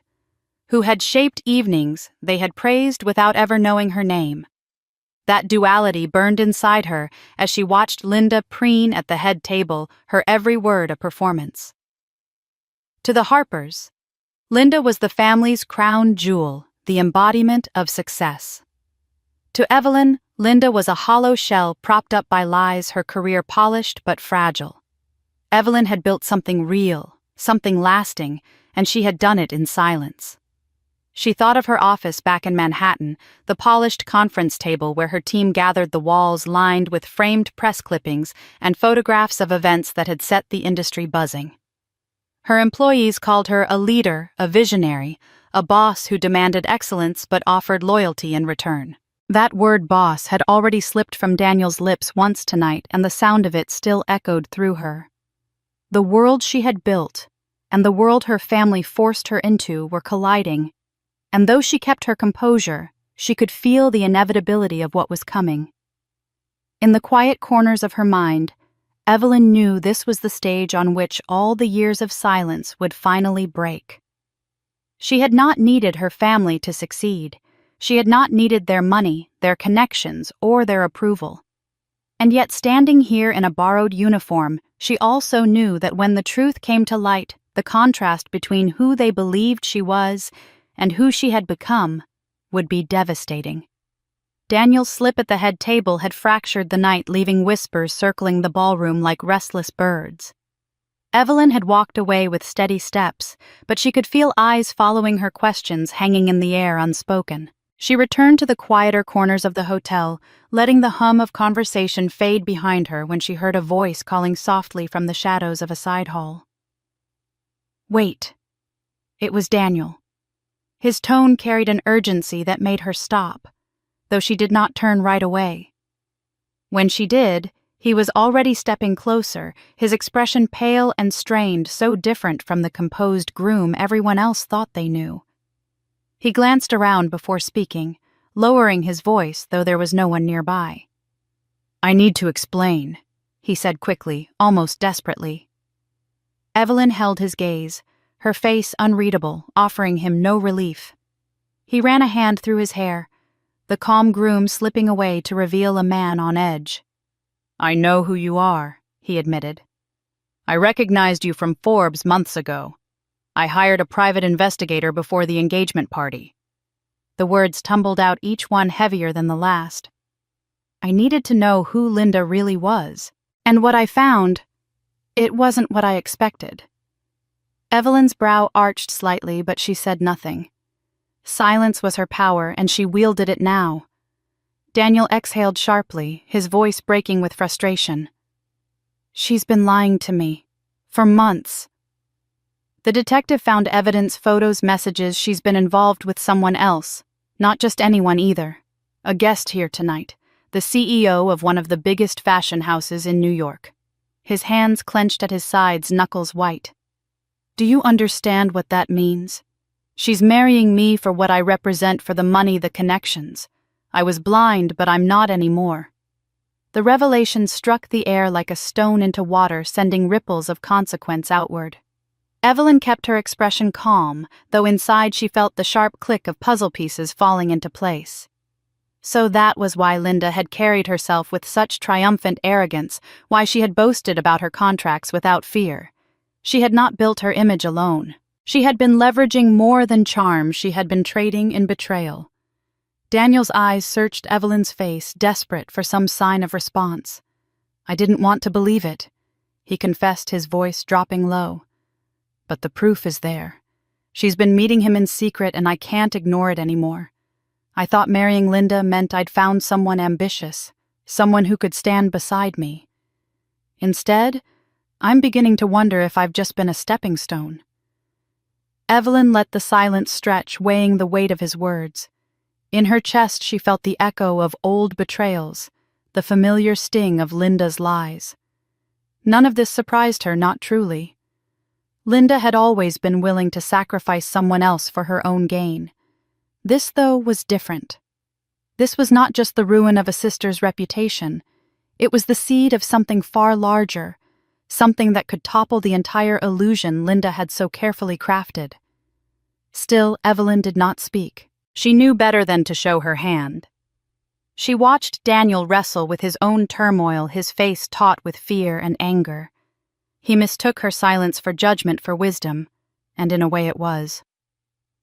who had shaped evenings they had praised without ever knowing her name. That duality burned inside her as she watched Linda preen at the head table, her every word a performance. To the Harpers, Linda was the family's crown jewel, the embodiment of success. To Evelyn, Linda was a hollow shell propped up by lies, her career polished but fragile. Evelyn had built something real, something lasting, and she had done it in silence. She thought of her office back in Manhattan, the polished conference table where her team gathered, the walls lined with framed press clippings and photographs of events that had set the industry buzzing. Her employees called her a leader, a visionary, a boss who demanded excellence but offered loyalty in return. That word boss had already slipped from Daniel's lips once tonight, and the sound of it still echoed through her. The world she had built and the world her family forced her into were colliding, and though she kept her composure, she could feel the inevitability of what was coming. In the quiet corners of her mind, Evelyn knew this was the stage on which all the years of silence would finally break. She had not needed her family to succeed. She had not needed their money, their connections, or their approval. And yet, standing here in a borrowed uniform, she also knew that when the truth came to light, the contrast between who they believed she was and who she had become would be devastating. Daniel's slip at the head table had fractured the night, leaving whispers circling the ballroom like restless birds. Evelyn had walked away with steady steps, but she could feel eyes following her, questions hanging in the air unspoken. She returned to the quieter corners of the hotel, letting the hum of conversation fade behind her when she heard a voice calling softly from the shadows of a side hall. "Wait." It was Daniel. His tone carried an urgency that made her stop, though she did not turn right away. When she did, he was already stepping closer, his expression pale and strained, so different from the composed Groom everyone else thought they knew. He glanced around before speaking, lowering his voice, though there was no one nearby. "I need to explain," he said quickly, almost desperately. Evelyn held his gaze, her face unreadable, offering him no relief. He ran a hand through his hair, the calm Groom slipping away to reveal a man on edge. "I know who you are," he admitted. "I recognized you from Forbes months ago. I hired a private investigator before the engagement party." The words tumbled out, each one heavier than the last. "I needed to know who Linda really was, and what I found, it wasn't what I expected." Evelyn's brow arched slightly, but she said nothing. Silence was her power, and she wielded it now. Daniel exhaled sharply, his voice breaking with frustration. "She's been lying to me. For months." The detective found evidence, photos, messages. She's been involved with someone else. Not just anyone either. A guest here tonight, the CEO of one of the biggest fashion houses in New York. His hands clenched at his sides, knuckles white. "Do you understand what that means? She's marrying me for what I represent, for the money, the connections. I was blind, but I'm not anymore." The revelation struck the air like a stone into water, sending ripples of consequence outward. Evelyn kept her expression calm, though inside she felt the sharp click of puzzle pieces falling into place. So that was why Linda had carried herself with such triumphant arrogance, why she had boasted about her contracts without fear. She had not built her image alone. She had been leveraging more than charm, she had been trading in betrayal. Daniel's eyes searched Evelyn's face, desperate for some sign of response. "I didn't want to believe it." he confessed, his voice dropping low. "But the proof is there. She's been meeting him in secret and I can't ignore it anymore. I thought marrying Linda meant I'd found someone ambitious, someone who could stand beside me. Instead, I'm beginning to wonder if I've just been a stepping stone." Evelyn let the silence stretch, weighing the weight of his words. In her chest she felt the echo of old betrayals, the familiar sting of Linda's lies. None of this surprised her, not truly. Linda had always been willing to sacrifice someone else for her own gain. This, though, was different. This was not just the ruin of a sister's reputation. It was the seed of something far larger, something that could topple the entire illusion Linda had so carefully crafted. Still, Evelyn did not speak. She knew better than to show her hand. She watched Daniel wrestle with his own turmoil, his face taut with fear and anger. He mistook her silence for judgment for wisdom, and in a way it was.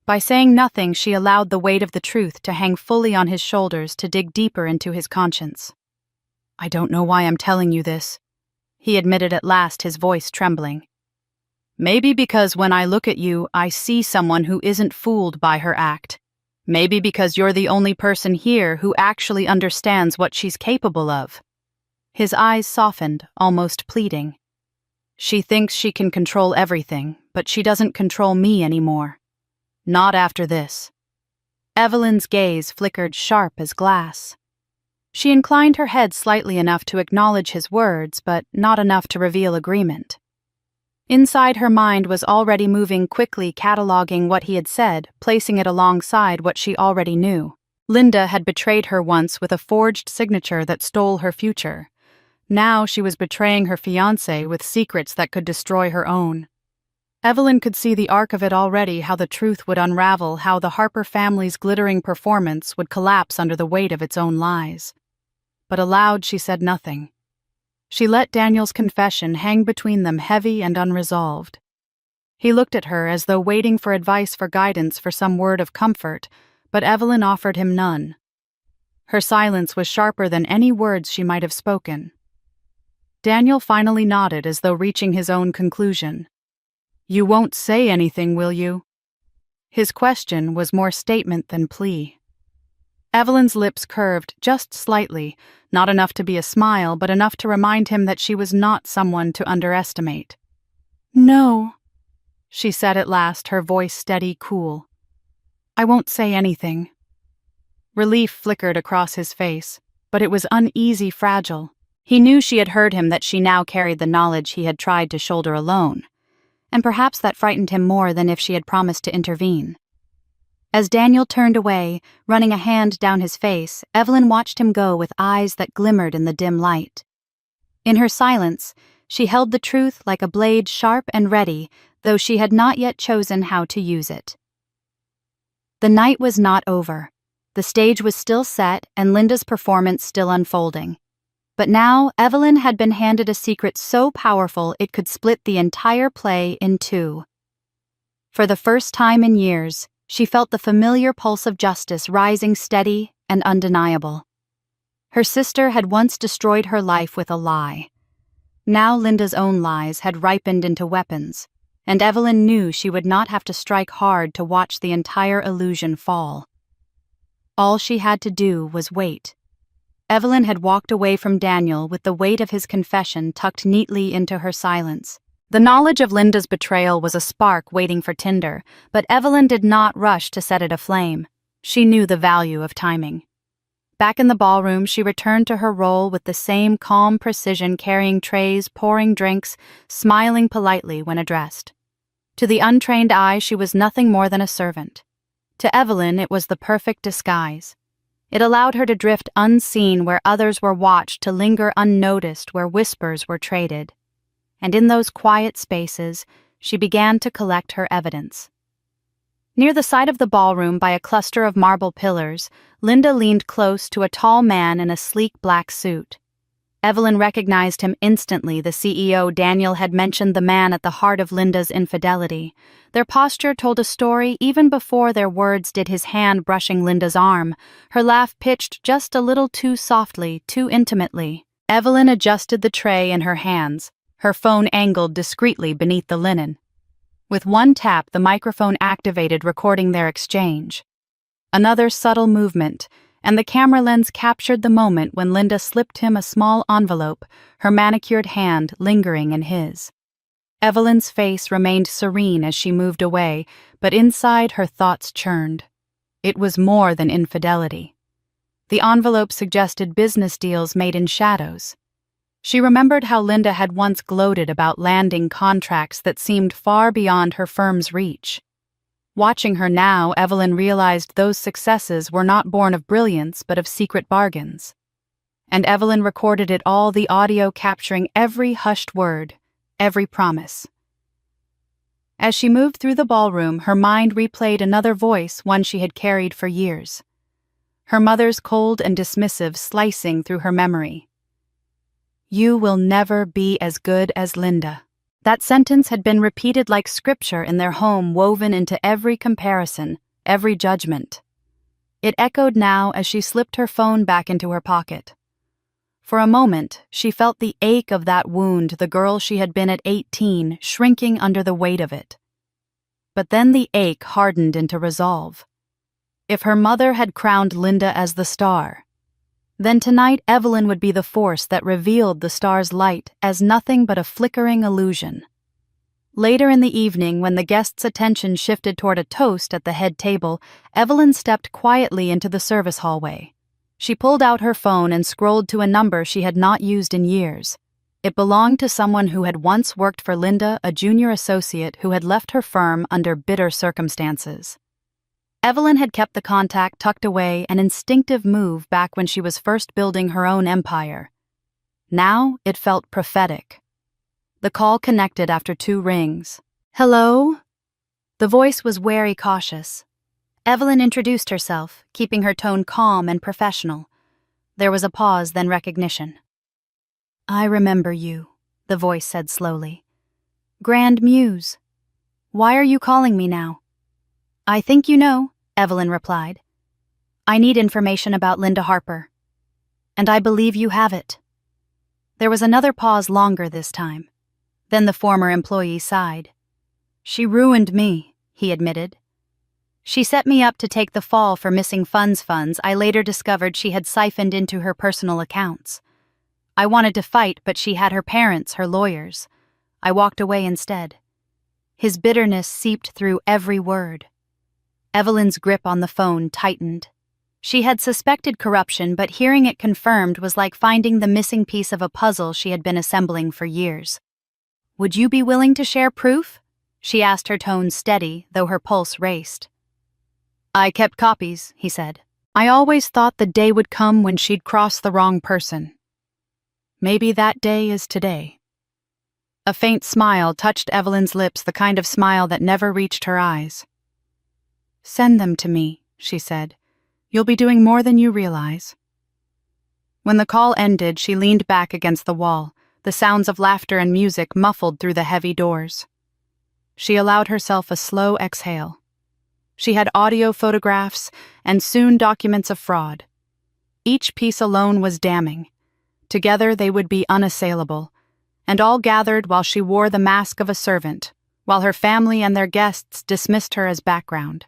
By saying nothing, she allowed the weight of the truth to hang fully on his shoulders, to dig deeper into his conscience. "I don't know why I'm telling you this," he admitted at last, his voice trembling. "Maybe because when I look at you, I see someone who isn't fooled by her act. Maybe because you're the only person here who actually understands what she's capable of." His eyes softened, almost pleading. "She thinks she can control everything, but she doesn't control me anymore. Not after this." Evelyn's gaze flickered sharp as glass. She inclined her head slightly enough to acknowledge his words, but not enough to reveal agreement. Inside, her mind was already moving quickly, cataloging what he had said, placing it alongside what she already knew. Linda had betrayed her once with a forged signature that stole her future. Now she was betraying her fiancé with secrets that could destroy her own. Evelyn could see the arc of it already, how the truth would unravel, how the Harper family's glittering performance would collapse under the weight of its own lies. But aloud she said nothing. She let Daniel's confession hang between them, heavy and unresolved. He looked at her as though waiting for advice, for guidance, for some word of comfort, but Evelyn offered him none. Her silence was sharper than any words she might have spoken. Daniel finally nodded, as though reaching his own conclusion. "You won't say anything, will you?" His question was more statement than plea. Evelyn's lips curved just slightly, not enough to be a smile, but enough to remind him that she was not someone to underestimate. "No," she said at last, her voice steady, cool. "I won't say anything." Relief flickered across his face, but it was uneasy, fragile. He knew she had heard him, that she now carried the knowledge he had tried to shoulder alone, and perhaps that frightened him more than if she had promised to intervene. As Daniel turned away, running a hand down his face, Evelyn watched him go with eyes that glimmered in the dim light. In her silence, she held the truth like a blade, sharp and ready, though she had not yet chosen how to use it. The night was not over. The stage was still set and Linda's performance still unfolding. But now Evelyn had been handed a secret so powerful it could split the entire play in two. For the first time in years, she felt the familiar pulse of justice rising steady and undeniable. Her sister had once destroyed her life with a lie. Now Linda's own lies had ripened into weapons, and Evelyn knew she would not have to strike hard to watch the entire illusion fall. All she had to do was wait. Evelyn had walked away from Daniel with the weight of his confession tucked neatly into her silence. The knowledge of Linda's betrayal was a spark waiting for tinder, but Evelyn did not rush to set it aflame. She knew the value of timing. Back in the ballroom, she returned to her role with the same calm precision, carrying trays, pouring drinks, smiling politely when addressed. To the untrained eye, she was nothing more than a servant. To Evelyn, it was the perfect disguise. It allowed her to drift unseen where others were watched, to linger unnoticed where whispers were traded. And in those quiet spaces, she began to collect her evidence. Near the side of the ballroom, by a cluster of marble pillars, Linda leaned close to a tall man in a sleek black suit. Evelyn recognized him instantly. The CEO Daniel had mentioned the man at the heart of Linda's infidelity. Their posture told a story even before their words did. His hand brushing Linda's arm, her laugh pitched just a little too softly, too intimately. Evelyn adjusted the tray in her hands, her phone angled discreetly beneath the linen. With one tap, the microphone activated, recording their exchange. Another subtle movement, and the camera lens captured the moment when Linda slipped him a small envelope, her manicured hand lingering in his. Evelyn's face remained serene as she moved away, but inside her thoughts churned. It was more than infidelity. The envelope suggested business deals made in shadows. She remembered how Linda had once gloated about landing contracts that seemed far beyond her firm's reach. Watching her now, Evelyn realized those successes were not born of brilliance but of secret bargains. And Evelyn recorded it all, the audio capturing every hushed word, every promise. As she moved through the ballroom, her mind replayed another voice, one she had carried for years. Her mother's cold and dismissive slicing through her memory. "You will never be as good as Linda." That sentence had been repeated like scripture in their home, woven into every comparison, every judgment. It echoed now as she slipped her phone back into her pocket. For a moment, she felt the ache of that wound, the girl she had been at 18, shrinking under the weight of it. But then the ache hardened into resolve. If her mother had crowned Linda as the star, then tonight Evelyn would be the force that revealed the star's light as nothing but a flickering illusion. Later in the evening, when the guests' attention shifted toward a toast at the head table, Evelyn stepped quietly into the service hallway. She pulled out her phone and scrolled to a number she had not used in years. It belonged to someone who had once worked for Linda, a junior associate who had left her firm under bitter circumstances. Evelyn had kept the contact tucked away, an instinctive move back when she was first building her own empire. Now it felt prophetic. The call connected after 2 rings. "Hello?" The voice was wary, cautious. Evelyn introduced herself, keeping her tone calm and professional. There was a pause, then recognition. "I remember you," the voice said slowly. "Grand Muse. Why are you calling me now?" "I think you know," Evelyn replied. "I need information about Linda Harper. And I believe you have it." There was another pause, longer this time. Then the former employee sighed. "She ruined me," he admitted. "She set me up to take the fall for missing funds I later discovered she had siphoned into her personal accounts. I wanted to fight, but she had her parents, her lawyers. I walked away instead." His bitterness seeped through every word. Evelyn's grip on the phone tightened. She had suspected corruption, but hearing it confirmed was like finding the missing piece of a puzzle she had been assembling for years. "Would you be willing to share proof?" she asked, her tone steady, though her pulse raced. "I kept copies," he said. "I always thought the day would come when she'd cross the wrong person. Maybe that day is today." A faint smile touched Evelyn's lips, the kind of smile that never reached her eyes. "Send them to me," she said. "You'll be doing more than you realize." When the call ended, she leaned back against the wall, the sounds of laughter and music muffled through the heavy doors. She allowed herself a slow exhale. She had audio photographs and soon documents of fraud. Each piece alone was damning. Together they would be unassailable, and all gathered while she wore the mask of a servant, while her family and their guests dismissed her as background.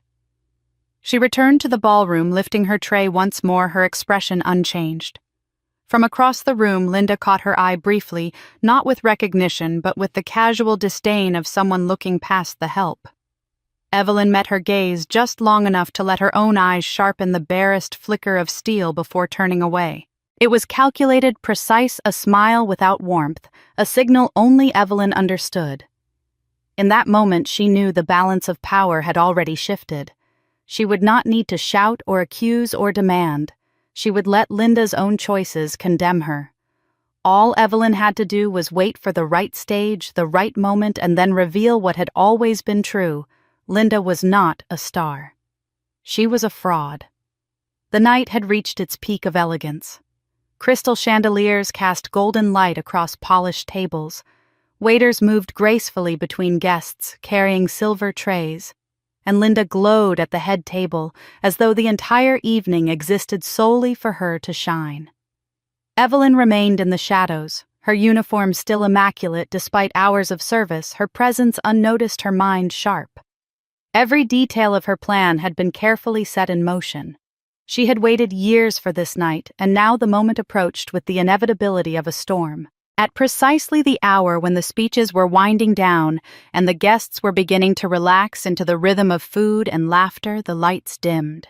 She returned to the ballroom, lifting her tray once more, her expression unchanged. From across the room, Linda caught her eye briefly, not with recognition, but with the casual disdain of someone looking past the help. Evelyn met her gaze just long enough to let her own eyes sharpen the barest flicker of steel before turning away. It was calculated, precise, a smile without warmth, a signal only Evelyn understood. In that moment, she knew the balance of power had already shifted. She would not need to shout or accuse or demand. She would let Linda's own choices condemn her. All Evelyn had to do was wait for the right stage, the right moment, and then reveal what had always been true. Linda was not a star. She was a fraud. The night had reached its peak of elegance. Crystal chandeliers cast golden light across polished tables. Waiters moved gracefully between guests, carrying silver trays. And Linda glowed at the head table, as though the entire evening existed solely for her to shine. Evelyn remained in the shadows, Her uniform still immaculate despite hours of service, her presence unnoticed, her mind sharp. Every detail of her plan had been carefully set in motion. She had waited years for this night, and now the moment approached with the inevitability of a storm. At precisely the hour when the speeches were winding down and the guests were beginning to relax into the rhythm of food and laughter, the lights dimmed.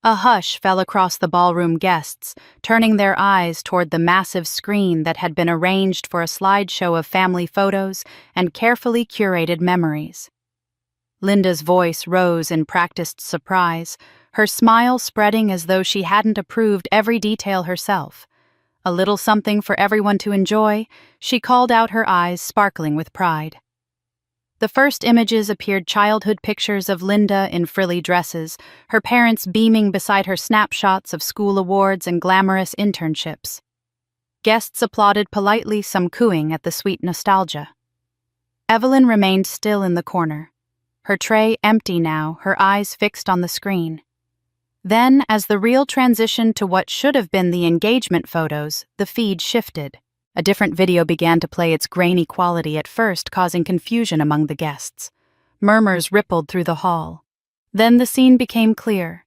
A hush fell across the ballroom guests, turning their eyes toward the massive screen that had been arranged for a slideshow of family photos and carefully curated memories. Linda's voice rose in practiced surprise, her smile spreading as though she hadn't approved every detail herself. A little something for everyone to enjoy, she called out, her eyes sparkling with pride. The first images appeared, childhood pictures of Linda in frilly dresses, her parents beaming beside her, snapshots of school awards and glamorous internships. Guests applauded politely, some cooing at the sweet nostalgia. Evelyn remained still in the corner, her tray empty now, her eyes fixed on the screen. Then, as the reel transitioned to what should have been the engagement photos, the feed shifted. A different video began to play, its grainy quality at first causing confusion among the guests. Murmurs rippled through the hall. Then the scene became clear.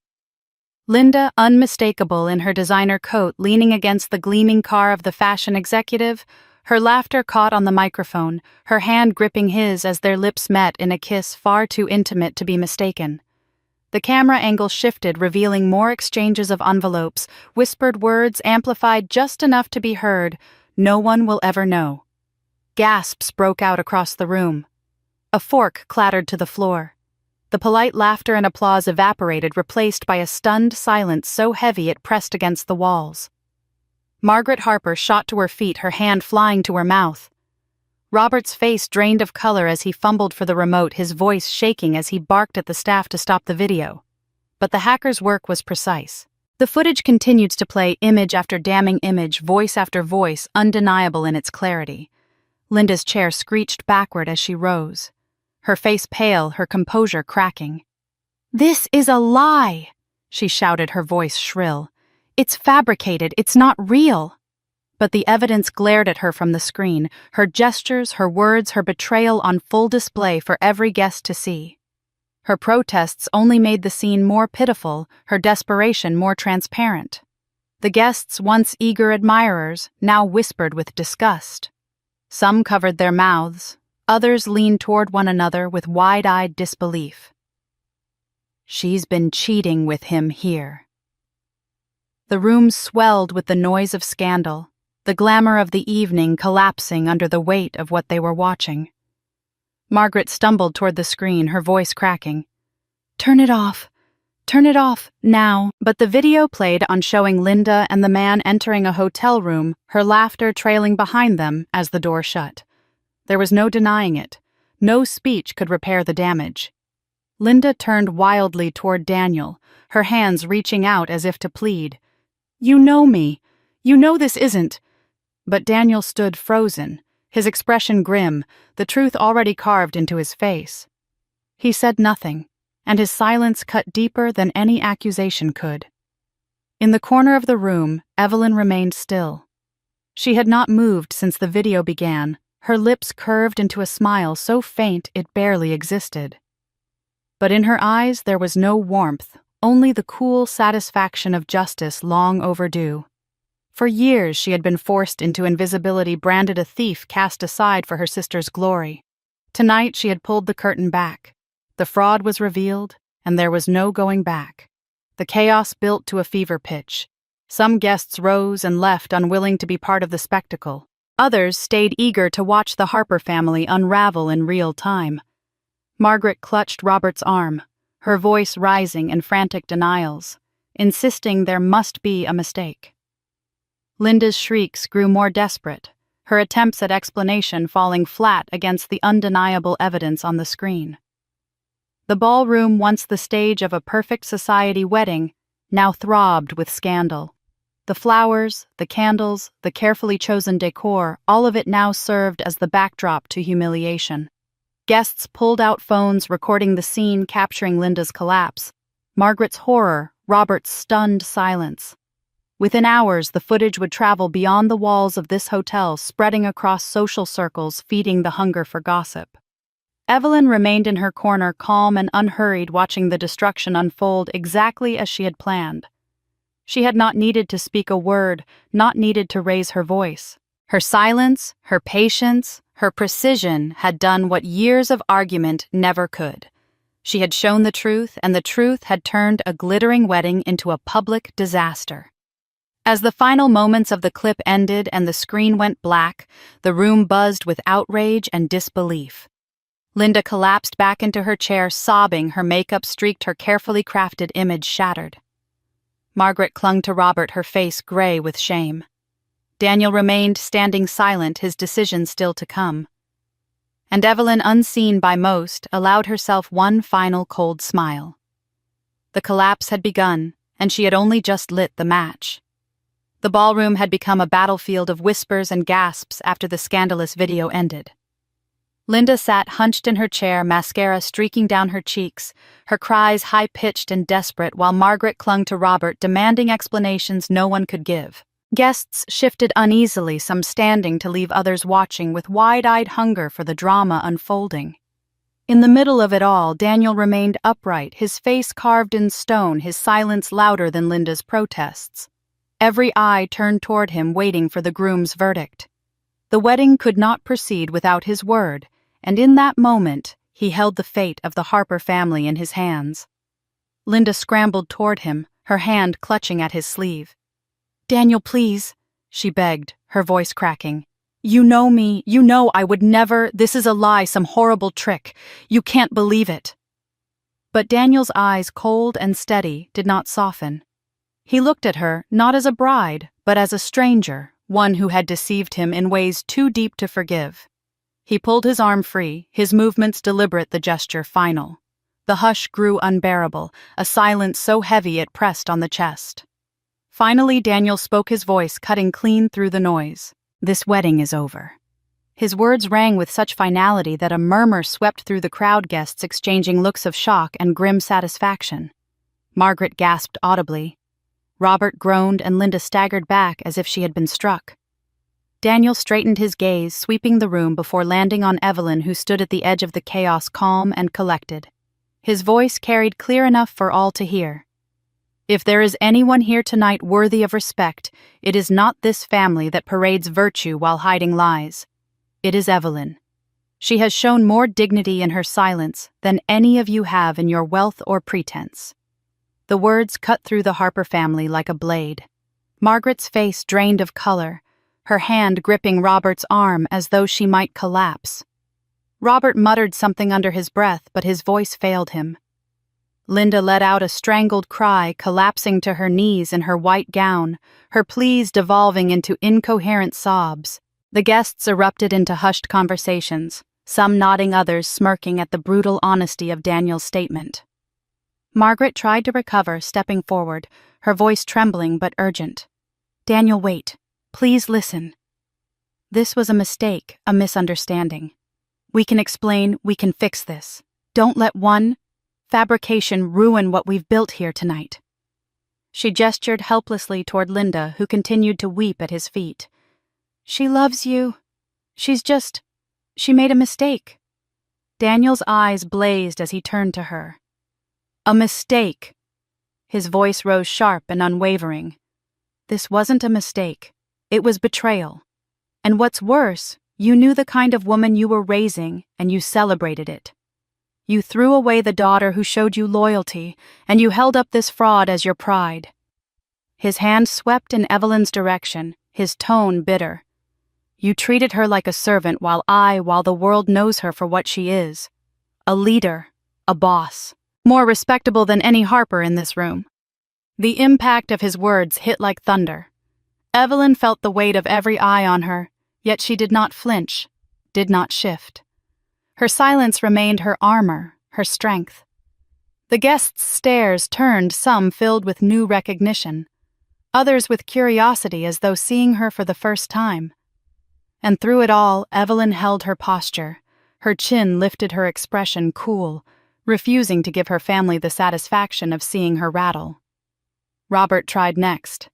Linda, unmistakable in her designer coat, leaning against the gleaming car of the fashion executive, her laughter caught on the microphone, her hand gripping his as their lips met in a kiss far too intimate to be mistaken. The camera angle shifted, revealing more exchanges of envelopes, whispered words amplified just enough to be heard. "No one will ever know." Gasps broke out across the room. A fork clattered to the floor. The polite laughter and applause evaporated, replaced by a stunned silence so heavy it pressed against the walls. Margaret Harper shot to her feet, her hand flying to her mouth. Robert's face drained of color as he fumbled for the remote, his voice shaking as he barked at the staff to stop the video. But the hacker's work was precise. The footage continued to play, image after damning image, voice after voice, undeniable in its clarity. Linda's chair screeched backward as she rose, her face pale, her composure cracking. "This is a lie!" she shouted, her voice shrill. "It's fabricated, it's not real!" But the evidence glared at her from the screen, her gestures, her words, her betrayal on full display for every guest to see. Her protests only made the scene more pitiful, her desperation more transparent. The guests, once eager admirers, now whispered with disgust. Some covered their mouths, others leaned toward one another with wide-eyed disbelief. "She's been cheating with him here." The room swelled with the noise of scandal, the glamour of the evening collapsing under the weight of what they were watching. Margaret stumbled toward the screen, her voice cracking. "Turn it off. Turn it off, now." But the video played on, showing Linda and the man entering a hotel room, her laughter trailing behind them as the door shut. There was no denying it. No speech could repair the damage. Linda turned wildly toward Daniel, her hands reaching out as if to plead. "You know me. You know this isn't." But Daniel stood frozen, his expression grim, the truth already carved into his face. He said nothing, and his silence cut deeper than any accusation could. In the corner of the room, Evelyn remained still. She had not moved since the video began, her lips curved into a smile so faint it barely existed. But in her eyes there was no warmth, only the cool satisfaction of justice long overdue. For years she had been forced into invisibility, branded a thief cast aside for her sister's glory. Tonight she had pulled the curtain back. The fraud was revealed, and there was no going back. The chaos built to a fever pitch. Some guests rose and left, unwilling to be part of the spectacle. Others stayed eager to watch the Harper family unravel in real time. Margaret clutched Robert's arm, her voice rising in frantic denials, insisting there must be a mistake. Linda's shrieks grew more desperate, her attempts at explanation falling flat against the undeniable evidence on the screen. The ballroom, once the stage of a perfect society wedding, now throbbed with scandal. The flowers, the candles, the carefully chosen decor, all of it now served as the backdrop to humiliation. Guests pulled out phones, recording the scene, capturing Linda's collapse, Margaret's horror, Robert's stunned silence. Within hours, the footage would travel beyond the walls of this hotel, spreading across social circles, feeding the hunger for gossip. Evelyn remained in her corner, calm and unhurried, watching the destruction unfold exactly as she had planned. She had not needed to speak a word, not needed to raise her voice. Her silence, her patience, her precision had done what years of argument never could. She had shown the truth, and the truth had turned a glittering wedding into a public disaster. As the final moments of the clip ended and the screen went black, the room buzzed with outrage and disbelief. Linda collapsed back into her chair, sobbing, her makeup streaked, her carefully crafted image shattered. Margaret clung to Robert, her face gray with shame. Daniel remained standing silent, his decision still to come. And Evelyn, unseen by most, allowed herself one final cold smile. The collapse had begun, and she had only just lit the match. The ballroom had become a battlefield of whispers and gasps after the scandalous video ended. Linda sat hunched in her chair, mascara streaking down her cheeks, her cries high-pitched and desperate, while Margaret clung to Robert, demanding explanations no one could give. Guests shifted uneasily, some standing to leave others watching with wide-eyed hunger for the drama unfolding. In the middle of it all, Daniel remained upright, his face carved in stone, his silence louder than Linda's protests. Every eye turned toward him, waiting for the groom's verdict. The wedding could not proceed without his word, and in that moment, he held the fate of the Harper family in his hands. Linda scrambled toward him, her hand clutching at his sleeve. "Daniel, please," she begged, her voice cracking. "You know me, you know I would never, this is a lie, some horrible trick. You can't believe it." But Daniel's eyes, cold and steady, did not soften. He looked at her, not as a bride, but as a stranger, one who had deceived him in ways too deep to forgive. He pulled his arm free, his movements deliberate, the gesture final. The hush grew unbearable, a silence so heavy it pressed on the chest. Finally, Daniel spoke, his voice cutting clean through the noise. "This wedding is over." His words rang with such finality that a murmur swept through the crowd, guests exchanging looks of shock and grim satisfaction. Margaret gasped audibly. Robert groaned, and Linda staggered back as if she had been struck. Daniel straightened his gaze, sweeping the room before landing on Evelyn, who stood at the edge of the chaos, calm and collected. His voice carried clear enough for all to hear. "If there is anyone here tonight worthy of respect, it is not this family that parades virtue while hiding lies. It is Evelyn. She has shown more dignity in her silence than any of you have in your wealth or pretense." The words cut through the Harper family like a blade. Margaret's face drained of color, her hand gripping Robert's arm as though she might collapse. Robert muttered something under his breath, but his voice failed him. Linda let out a strangled cry, collapsing to her knees in her white gown, her pleas devolving into incoherent sobs. The guests erupted into hushed conversations, some nodding, others smirking at the brutal honesty of Daniel's statement. Margaret tried to recover, stepping forward, her voice trembling but urgent. "Daniel, wait. Please listen. This was a mistake, a misunderstanding. We can explain, we can fix this. Don't let one fabrication ruin what we've built here tonight." She gestured helplessly toward Linda, who continued to weep at his feet. "She loves you. She made a mistake." Daniel's eyes blazed as he turned to her. "A mistake." His voice rose sharp and unwavering. "This wasn't a mistake. It was betrayal. And what's worse, you knew the kind of woman you were raising, and you celebrated it. You threw away the daughter who showed you loyalty, and you held up this fraud as your pride." His hand swept in Evelyn's direction, his tone bitter. "You treated her like a servant while the world knows her for what she is. A leader, a boss. More respectable than any Harper in this room." The impact of his words hit like thunder. Evelyn felt the weight of every eye on her, yet she did not flinch, did not shift. Her silence remained her armor, her strength. The guests' stares turned, some filled with new recognition, others with curiosity as though seeing her for the first time. And through it all, Evelyn held her posture, her chin lifted, her expression cool, refusing to give her family the satisfaction of seeing her rattle. Robert tried next.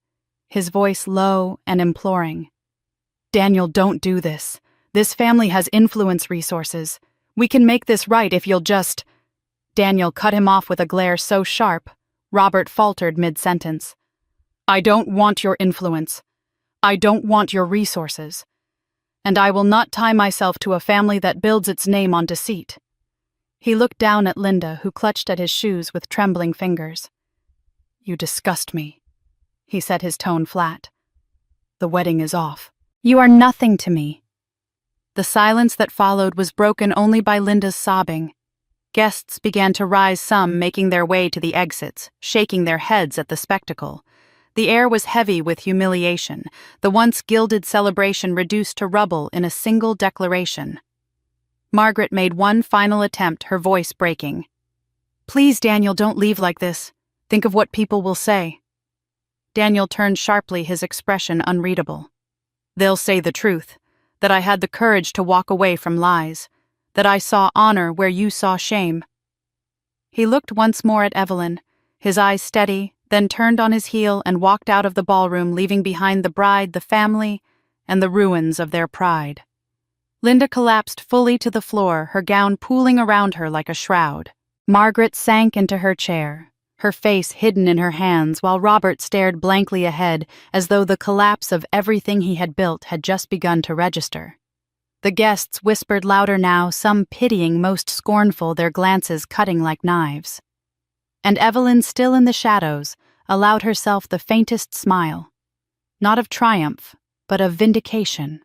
his voice low and imploring. "Daniel, don't do this. This family has influence resources. We can make this right if you'll just—" Daniel cut him off with a glare so sharp, Robert faltered mid-sentence. "I don't want your influence. I don't want your resources. And I will not tie myself to a family that builds its name on deceit." He looked down at Linda, who clutched at his shoes with trembling fingers. "You disgust me," he said, his tone flat. "The wedding is off." "You are nothing to me." The silence that followed was broken only by Linda's sobbing. Guests began to rise, some making their way to the exits, shaking their heads at the spectacle. The air was heavy with humiliation, the once gilded celebration reduced to rubble in a single declaration. Margaret made one final attempt, her voice breaking. "Please, Daniel, don't leave like this. Think of what people will say." Daniel turned sharply, his expression unreadable. "They'll say the truth, that I had the courage to walk away from lies, that I saw honor where you saw shame." He looked once more at Evelyn, his eyes steady, then turned on his heel and walked out of the ballroom, leaving behind the bride, the family, and the ruins of their pride. Linda collapsed fully to the floor, her gown pooling around her like a shroud. Margaret sank into her chair, her face hidden in her hands, while Robert stared blankly ahead, as though the collapse of everything he had built had just begun to register. The guests whispered louder now, some pitying, most scornful, their glances cutting like knives. And Evelyn, still in the shadows, allowed herself the faintest smile, not of triumph, but of vindication.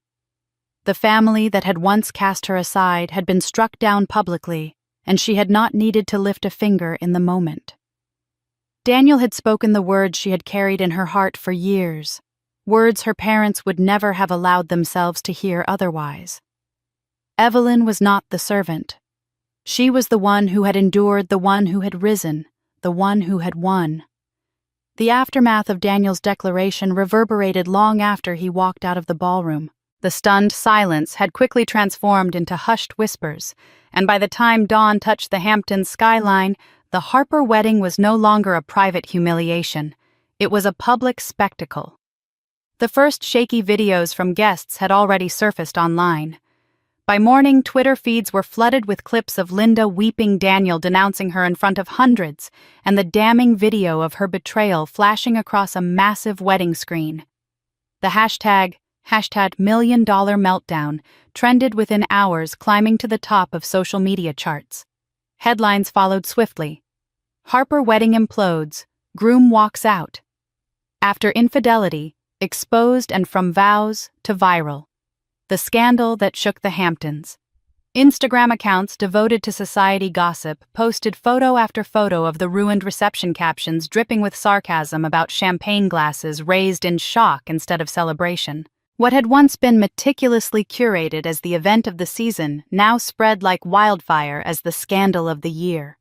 The family that had once cast her aside had been struck down publicly, and she had not needed to lift a finger in the moment. Daniel had spoken the words she had carried in her heart for years, words her parents would never have allowed themselves to hear otherwise. Evelyn was not the servant. She was the one who had endured, the one who had risen, the one who had won. The aftermath of Daniel's declaration reverberated long after he walked out of the ballroom. The stunned silence had quickly transformed into hushed whispers, and by the time dawn touched the Hamptons skyline, the Harper wedding was no longer a private humiliation. It was a public spectacle. The first shaky videos from guests had already surfaced online. By morning, Twitter feeds were flooded with clips of Linda weeping, Daniel denouncing her in front of hundreds, and the damning video of her betrayal flashing across a massive wedding screen. The hashtag #$1,000,000 meltdown trended within hours, climbing to the top of social media charts. Headlines followed swiftly. Harper wedding implodes, groom walks out. After infidelity, exposed and from vows to viral. The scandal that shook the Hamptons. Instagram accounts devoted to society gossip posted photo after photo of the ruined reception, captions dripping with sarcasm about champagne glasses raised in shock instead of celebration. What had once been meticulously curated as the event of the season now spread like wildfire as the scandal of the year.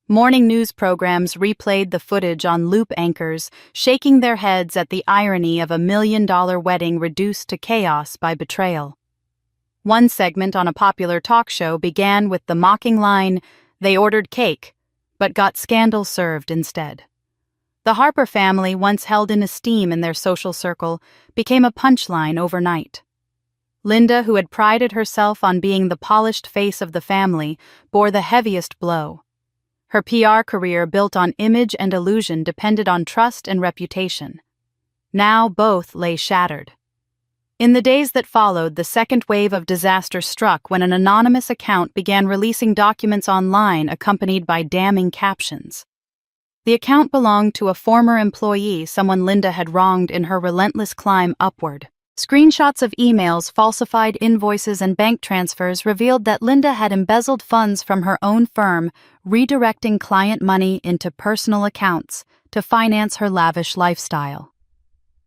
Morning news programs replayed the footage on loop anchors, shaking their heads at the irony of $1,000,000 wedding reduced to chaos by betrayal. One segment on a popular talk show began with the mocking line, "They ordered cake, but got scandal served instead." The Harper family, once held in esteem in their social circle, became a punchline overnight. Linda, who had prided herself on being the polished face of the family, bore the heaviest blow. Her PR career, built on image and illusion, depended on trust and reputation. Now both lay shattered. In the days that followed, the second wave of disaster struck when an anonymous account began releasing documents online accompanied by damning captions. The account belonged to a former employee, someone Linda had wronged in her relentless climb upward. Screenshots of emails, falsified invoices, and bank transfers revealed that Linda had embezzled funds from her own firm, redirecting client money into personal accounts to finance her lavish lifestyle.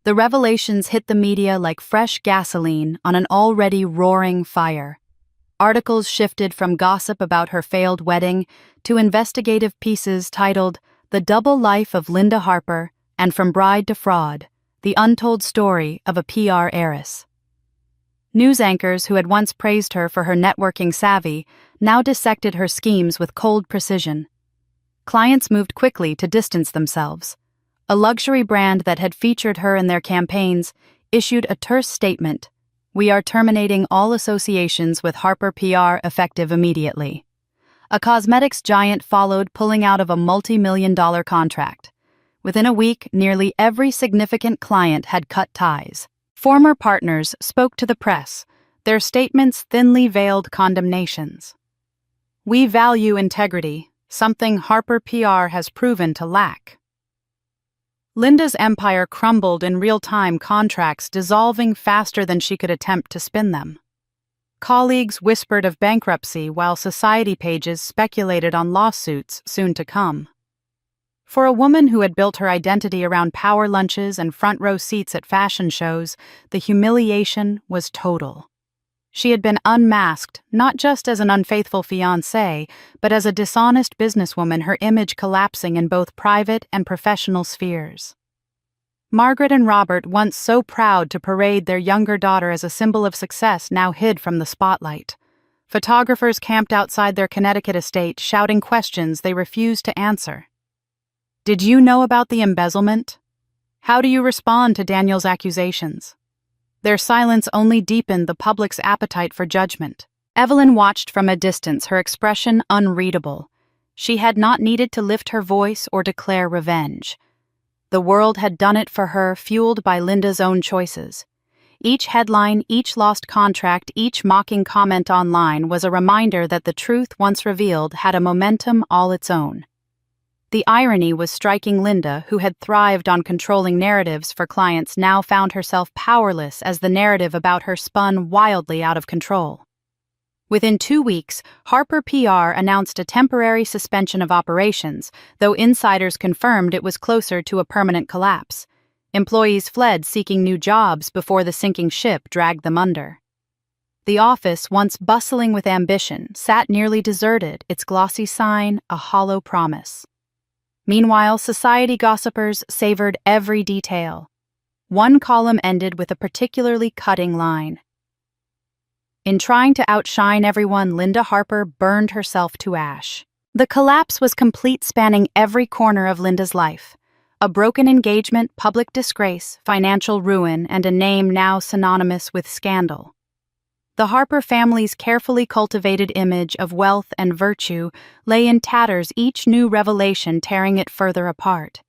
The revelations hit the media like fresh gasoline on an already roaring fire. Articles shifted from gossip about her failed wedding to investigative pieces titled "The Double Life of Linda Harper" and "From Bride to Fraud: The Untold Story of a PR Heiress." News anchors who had once praised her for her networking savvy now dissected her schemes with cold precision. Clients moved quickly to distance themselves. A luxury brand that had featured her in their campaigns issued a terse statement: "We are terminating all associations with Harper PR effective immediately." A cosmetics giant followed, pulling out of a multi-million-dollar contract. Within a week, nearly every significant client had cut ties. Former partners spoke to the press, their statements thinly veiled condemnations. "We value integrity, something Harper PR has proven to lack." Linda's empire crumbled in real-time, contracts dissolving faster than she could attempt to spin them. Colleagues whispered of bankruptcy while society pages speculated on lawsuits soon to come. For a woman who had built her identity around power lunches and front-row seats at fashion shows, the humiliation was total. She had been unmasked, not just as an unfaithful fiancée, but as a dishonest businesswoman, her image collapsing in both private and professional spheres. Margaret and Robert, once so proud to parade their younger daughter as a symbol of success, now hid from the spotlight. Photographers camped outside their Connecticut estate, shouting questions they refused to answer. "Did you know about the embezzlement? How do you respond to Daniel's accusations?" Their silence only deepened the public's appetite for judgment. Evelyn watched from a distance, her expression unreadable. She had not needed to lift her voice or declare revenge. The world had done it for her, fueled by Linda's own choices. Each headline, each lost contract, each mocking comment online was a reminder that the truth, once revealed, had a momentum all its own. The irony was striking. Linda, who had thrived on controlling narratives for clients, now found herself powerless as the narrative about her spun wildly out of control. Within 2 weeks, Harper PR announced a temporary suspension of operations, though insiders confirmed it was closer to a permanent collapse. Employees fled, seeking new jobs before the sinking ship dragged them under. The office, once bustling with ambition, sat nearly deserted, its glossy sign a hollow promise. Meanwhile, society gossipers savored every detail. One column ended with a particularly cutting line: "In trying to outshine everyone, Linda Harper burned herself to ash." The collapse was complete, spanning every corner of Linda's life. A broken engagement, public disgrace, financial ruin, and a name now synonymous with scandal. The Harper family's carefully cultivated image of wealth and virtue lay in tatters, each new revelation tearing it further apart.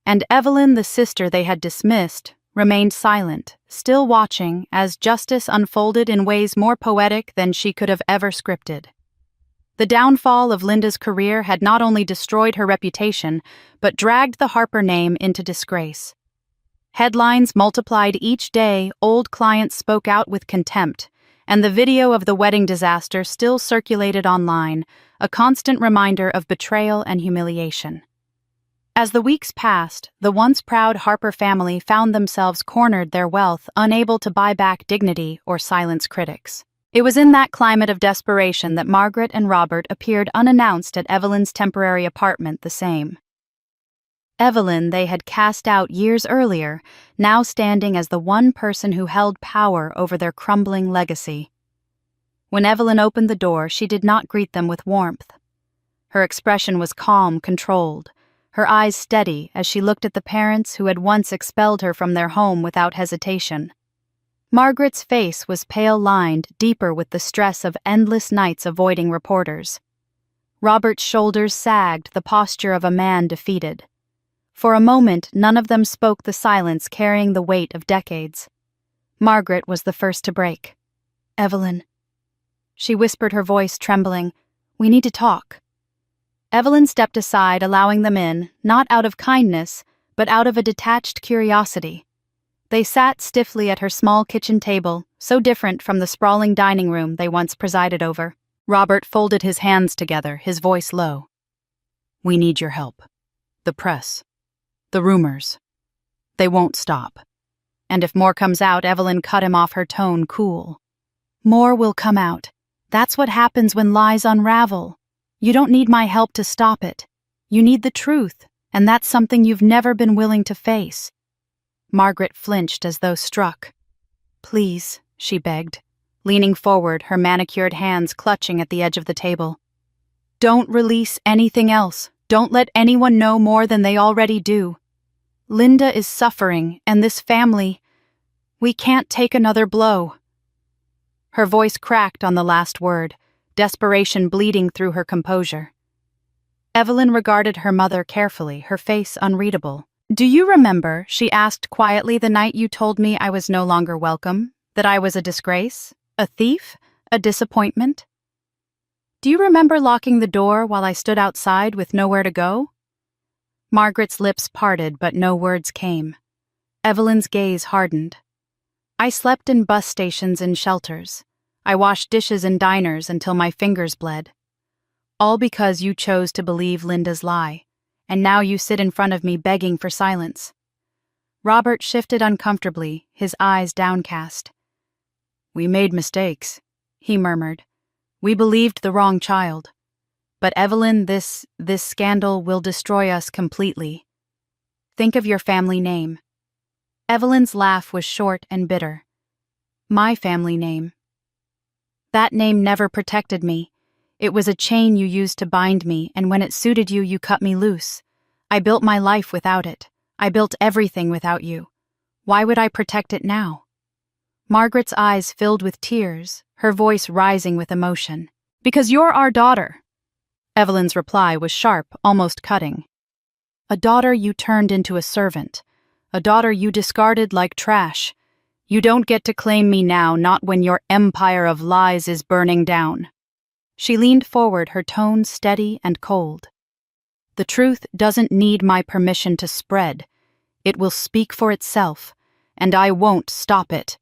And Evelyn, the sister they had dismissed, remained silent, still watching as justice unfolded in ways more poetic than she could have ever scripted. The downfall of Linda's career had not only destroyed her reputation, but dragged the Harper name into disgrace. Headlines multiplied each day, old clients spoke out with contempt, and the video of the wedding disaster still circulated online, a constant reminder of betrayal and humiliation. As the weeks passed, the once proud Harper family found themselves cornered, their wealth unable to buy back dignity or silence critics. It was in that climate of desperation that Margaret and Robert appeared unannounced at Evelyn's temporary apartment, the same. Evelyn they had cast out years earlier, now standing as the one person who held power over their crumbling legacy. When Evelyn opened the door, she did not greet them with warmth. Her expression was calm, controlled, her eyes steady as she looked at the parents who had once expelled her from their home without hesitation. Margaret's face was pale-lined, deeper with the stress of endless nights avoiding reporters. Robert's shoulders sagged, the posture of a man defeated. For a moment, none of them spoke, the silence carrying the weight of decades. Margaret was the first to break. "Evelyn," she whispered, her voice trembling, "we need to talk." Evelyn stepped aside, allowing them in, not out of kindness, but out of a detached curiosity. They sat stiffly at her small kitchen table, so different from the sprawling dining room they once presided over. Robert folded his hands together, his voice low. "We need your help. The press. The rumors. They won't stop." And if more comes out, Evelyn cut him off, her tone cool. "More will come out. That's what happens when lies unravel. You don't need my help to stop it. You need the truth, and that's something you've never been willing to face." Margaret flinched as though struck. "Please," she begged, leaning forward, her manicured hands clutching at the edge of the table. "Don't release anything else. Don't let anyone know more than they already do." Linda is suffering, and this family, we can't take another blow." Her voice cracked on the last word, desperation bleeding through her composure. Evelyn regarded her mother carefully, her face unreadable. "Do you remember," she asked quietly, "the night you told me I was no longer welcome, that I was a disgrace, a thief, a disappointment? Do you remember locking the door while I stood outside with nowhere to go?" Margaret's lips parted, but no words came. Evelyn's gaze hardened. "I slept in bus stations and shelters. I washed dishes in diners until my fingers bled. All because you chose to believe Linda's lie, and now you sit in front of me begging for silence." Robert shifted uncomfortably, his eyes downcast. "We made mistakes," he murmured. "We believed the wrong child. But Evelyn, this scandal will destroy us completely. Think of your family name." Evelyn's laugh was short and bitter. "My family name. That name never protected me. It was a chain you used to bind me, and when it suited you, you cut me loose. I built my life without it. I built everything without you. Why would I protect it now?" Margaret's eyes filled with tears, her voice rising with emotion. "Because you're our daughter." Evelyn's reply was sharp, almost cutting. "A daughter you turned into a servant. A daughter you discarded like trash. You don't get to claim me now, not when your empire of lies is burning down." She leaned forward, her tone steady and cold. "The truth doesn't need my permission to spread. It will speak for itself, and I won't stop it."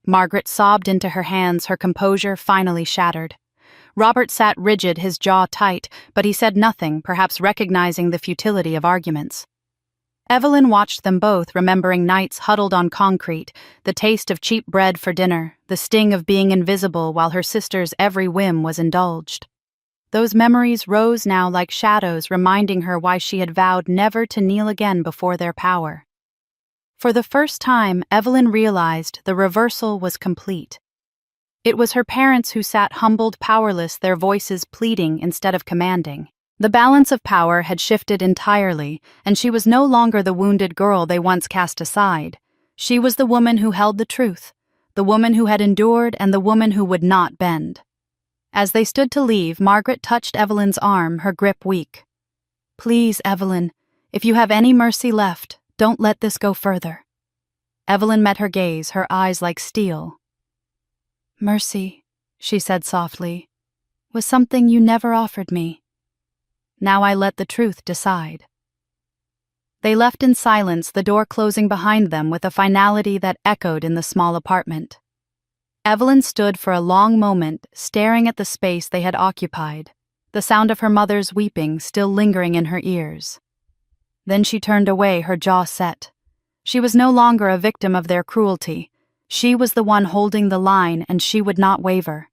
Margaret sobbed into her hands, her composure finally shattered. Robert sat rigid, his jaw tight, but he said nothing, perhaps recognizing the futility of arguments. Evelyn watched them both, remembering nights huddled on concrete, the taste of cheap bread for dinner, the sting of being invisible while her sister's every whim was indulged. Those memories rose now like shadows, reminding her why she had vowed never to kneel again before their power. For the first time, Evelyn realized the reversal was complete. It was her parents who sat humbled, powerless, their voices pleading instead of commanding. The balance of power had shifted entirely, and she was no longer the wounded girl they once cast aside. She was the woman who held the truth, the woman who had endured, and the woman who would not bend. As they stood to leave, Margaret touched Evelyn's arm, her grip weak. "Please, Evelyn, if you have any mercy left, don't let this go further." Evelyn met her gaze, her eyes like steel. "Mercy," she said softly, "was something you never offered me. Now I let the truth decide." They left in silence, the door closing behind them with a finality that echoed in the small apartment. Evelyn stood for a long moment, staring at the space they had occupied, the sound of her mother's weeping still lingering in her ears. Then she turned away, her jaw set. She was no longer a victim of their cruelty. She was the one holding the line, and she would not waver.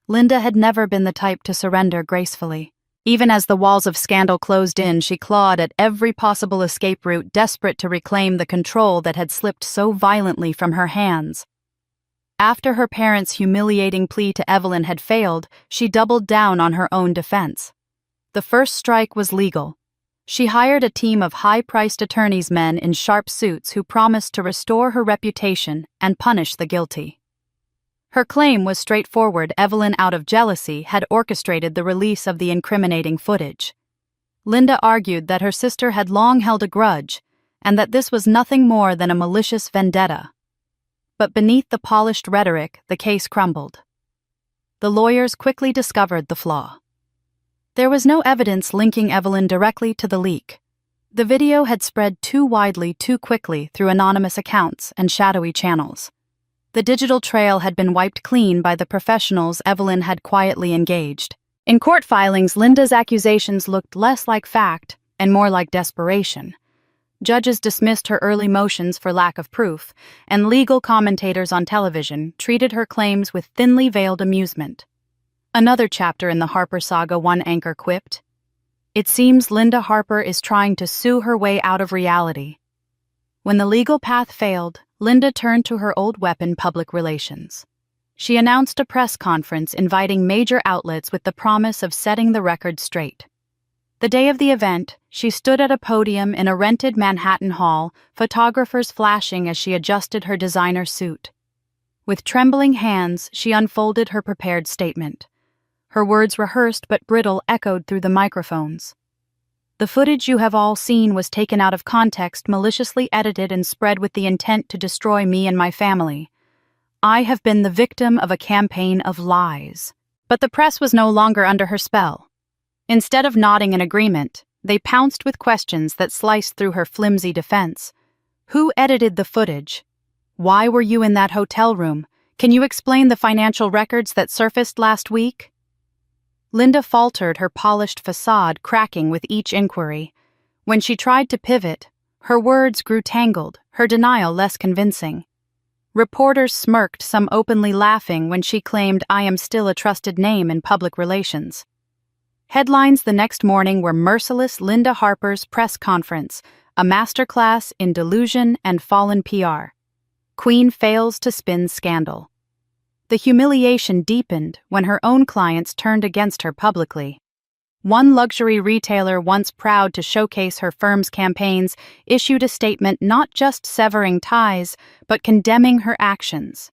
Linda had never been the type to surrender gracefully. Even as the walls of scandal closed in, she clawed at every possible escape route, desperate to reclaim the control that had slipped so violently from her hands. After her parents' humiliating plea to Evelyn had failed, she doubled down on her own defense. The first strike was legal. She hired a team of high-priced attorneys' men in sharp suits who promised to restore her reputation and punish the guilty. Her claim was straightforward. Evelyn, out of jealousy, had orchestrated the release of the incriminating footage. Linda argued that her sister had long held a grudge, and that this was nothing more than a malicious vendetta. But beneath the polished rhetoric, the case crumbled. The lawyers quickly discovered the flaw. There was no evidence linking Evelyn directly to the leak. The video had spread too widely too quickly through anonymous accounts and shadowy channels. The digital trail had been wiped clean by the professionals Evelyn had quietly engaged. In court filings, Linda's accusations looked less like fact and more like desperation. Judges dismissed her early motions for lack of proof, and legal commentators on television treated her claims with thinly veiled amusement. Another chapter in the Harper saga, one anchor quipped. "It seems Linda Harper is trying to sue her way out of reality." When the legal path failed, Linda turned to her old weapon, public relations. She announced a press conference inviting major outlets with the promise of setting the record straight. The day of the event, she stood at a podium in a rented Manhattan hall, photographers flashing as she adjusted her designer suit. With trembling hands, she unfolded her prepared statement. Her words, rehearsed but brittle, echoed through the microphones. The footage you have all seen was taken out of context, maliciously edited and spread with the intent to destroy me and my family. I have been the victim of a campaign of lies. But the press was no longer under her spell. Instead of nodding in agreement, they pounced with questions that sliced through her flimsy defense. Who edited the footage? Why were you in that hotel room? Can you explain the financial records that surfaced last week? Linda faltered, her polished facade cracking with each inquiry. When she tried to pivot, her words grew tangled, her denial less convincing. Reporters smirked, some openly laughing when she claimed, "I am still a trusted name in public relations." Headlines the next morning were "Merciless Linda Harper's Press Conference, a masterclass in delusion and fallen PR. Queen fails to spin scandal." The humiliation deepened when her own clients turned against her publicly. One luxury retailer, once proud to showcase her firm's campaigns, issued a statement not just severing ties, but condemning her actions.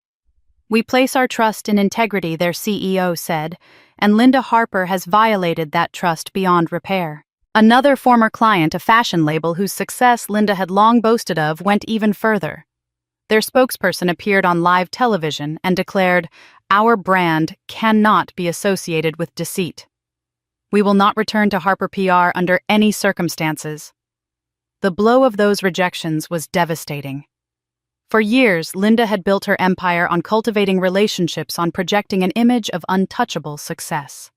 "We place our trust in integrity," their CEO said, "and Linda Harper has violated that trust beyond repair." Another former client, a fashion label whose success Linda had long boasted of, went even further. Their spokesperson appeared on live television and declared, "Our brand cannot be associated with deceit. We will not return to Harper PR under any circumstances." The blow of those rejections was devastating. For years, Linda had built her empire on cultivating relationships, on projecting an image of untouchable success.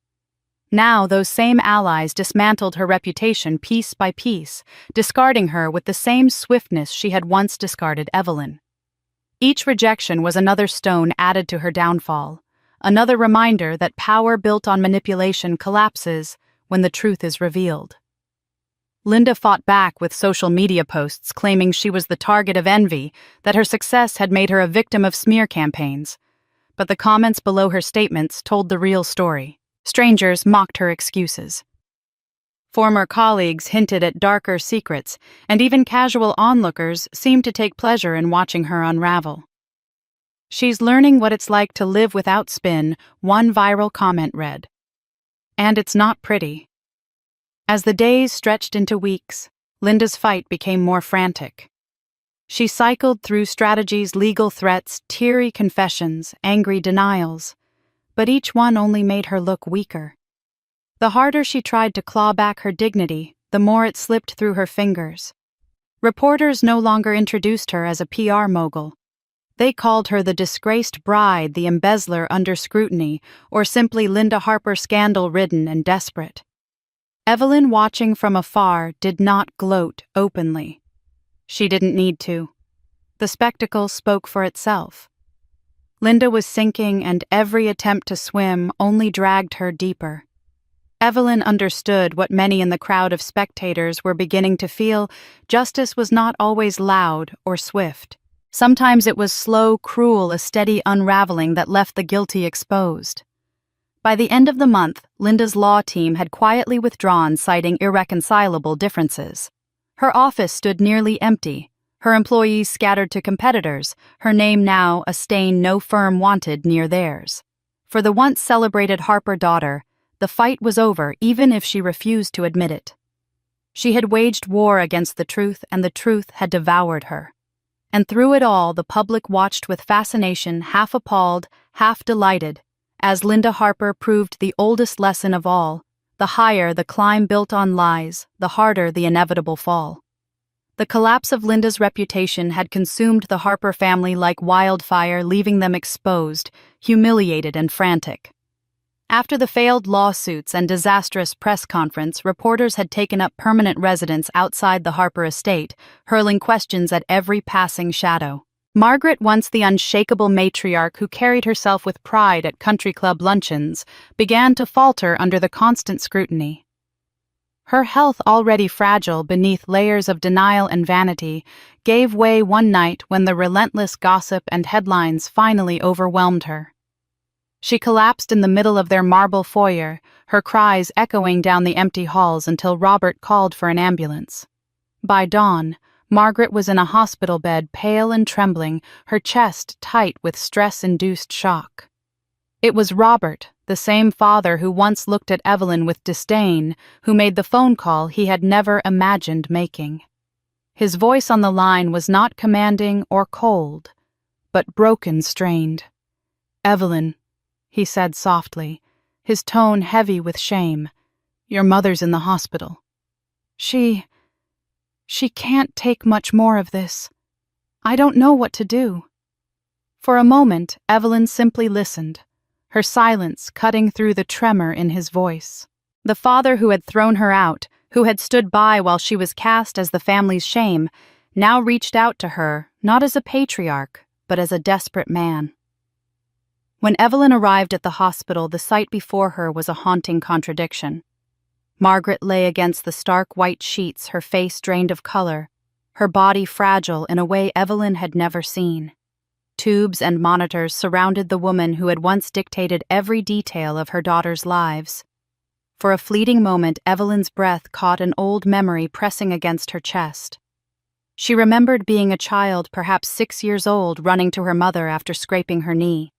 Now, those same allies dismantled her reputation piece by piece, discarding her with the same swiftness she had once discarded Evelyn. Each rejection was another stone added to her downfall, another reminder that power built on manipulation collapses when the truth is revealed. Linda fought back with social media posts claiming she was the target of envy, that her success had made her a victim of smear campaigns. But the comments below her statements told the real story. Strangers mocked her excuses. Former colleagues hinted at darker secrets, and even casual onlookers seemed to take pleasure in watching her unravel. "She's learning what it's like to live without spin," one viral comment read. "And it's not pretty." As the days stretched into weeks, Linda's fight became more frantic. She cycled through strategies, legal threats, teary confessions, angry denials, but each one only made her look weaker. The harder she tried to claw back her dignity, the more it slipped through her fingers. Reporters no longer introduced her as a PR mogul. They called her the disgraced bride, the embezzler under scrutiny, or simply Linda Harper, scandal-ridden and desperate. Evelyn, watching from afar, did not gloat openly. She didn't need to. The spectacle spoke for itself. Linda was sinking, and every attempt to swim only dragged her deeper. Evelyn understood what many in the crowd of spectators were beginning to feel. Justice was not always loud or swift. Sometimes it was slow, cruel, a steady unraveling that left the guilty exposed. By the end of the month, Linda's law team had quietly withdrawn, citing irreconcilable differences. Her office stood nearly empty, her employees scattered to competitors, her name now a stain no firm wanted near theirs. For the once celebrated Harper daughter, the fight was over, even if she refused to admit it. She had waged war against the truth, and the truth had devoured her. And through it all, the public watched with fascination, half appalled, half delighted, as Linda Harper proved the oldest lesson of all: the higher the climb built on lies, the harder the inevitable fall. The collapse of Linda's reputation had consumed the Harper family like wildfire, leaving them exposed, humiliated, and frantic. After the failed lawsuits and disastrous press conference, reporters had taken up permanent residence outside the Harper estate, hurling questions at every passing shadow. Margaret, once the unshakable matriarch who carried herself with pride at country club luncheons, began to falter under the constant scrutiny. Her health, already fragile beneath layers of denial and vanity, gave way one night when the relentless gossip and headlines finally overwhelmed her. She collapsed in the middle of their marble foyer, her cries echoing down the empty halls until Robert called for an ambulance. By dawn, Margaret was in a hospital bed, pale and trembling, her chest tight with stress-induced shock. It was Robert, the same father who once looked at Evelyn with disdain, who made the phone call he had never imagined making. His voice on the line was not commanding or cold, but broken, strained. "Evelyn," he said softly, his tone heavy with shame, "your mother's in the hospital. She can't take much more of this. I don't know what to do." For a moment, Evelyn simply listened, her silence cutting through the tremor in his voice. The father who had thrown her out, who had stood by while she was cast as the family's shame, now reached out to her, not as a patriarch, but as a desperate man. When Evelyn arrived at the hospital, the sight before her was a haunting contradiction. Margaret lay against the stark white sheets, her face drained of color, her body fragile in a way Evelyn had never seen. Tubes and monitors surrounded the woman who had once dictated every detail of her daughter's lives. For a fleeting moment, Evelyn's breath caught an old memory pressing against her chest. She remembered being a child, perhaps 6 years old, running to her mother after scraping her knee.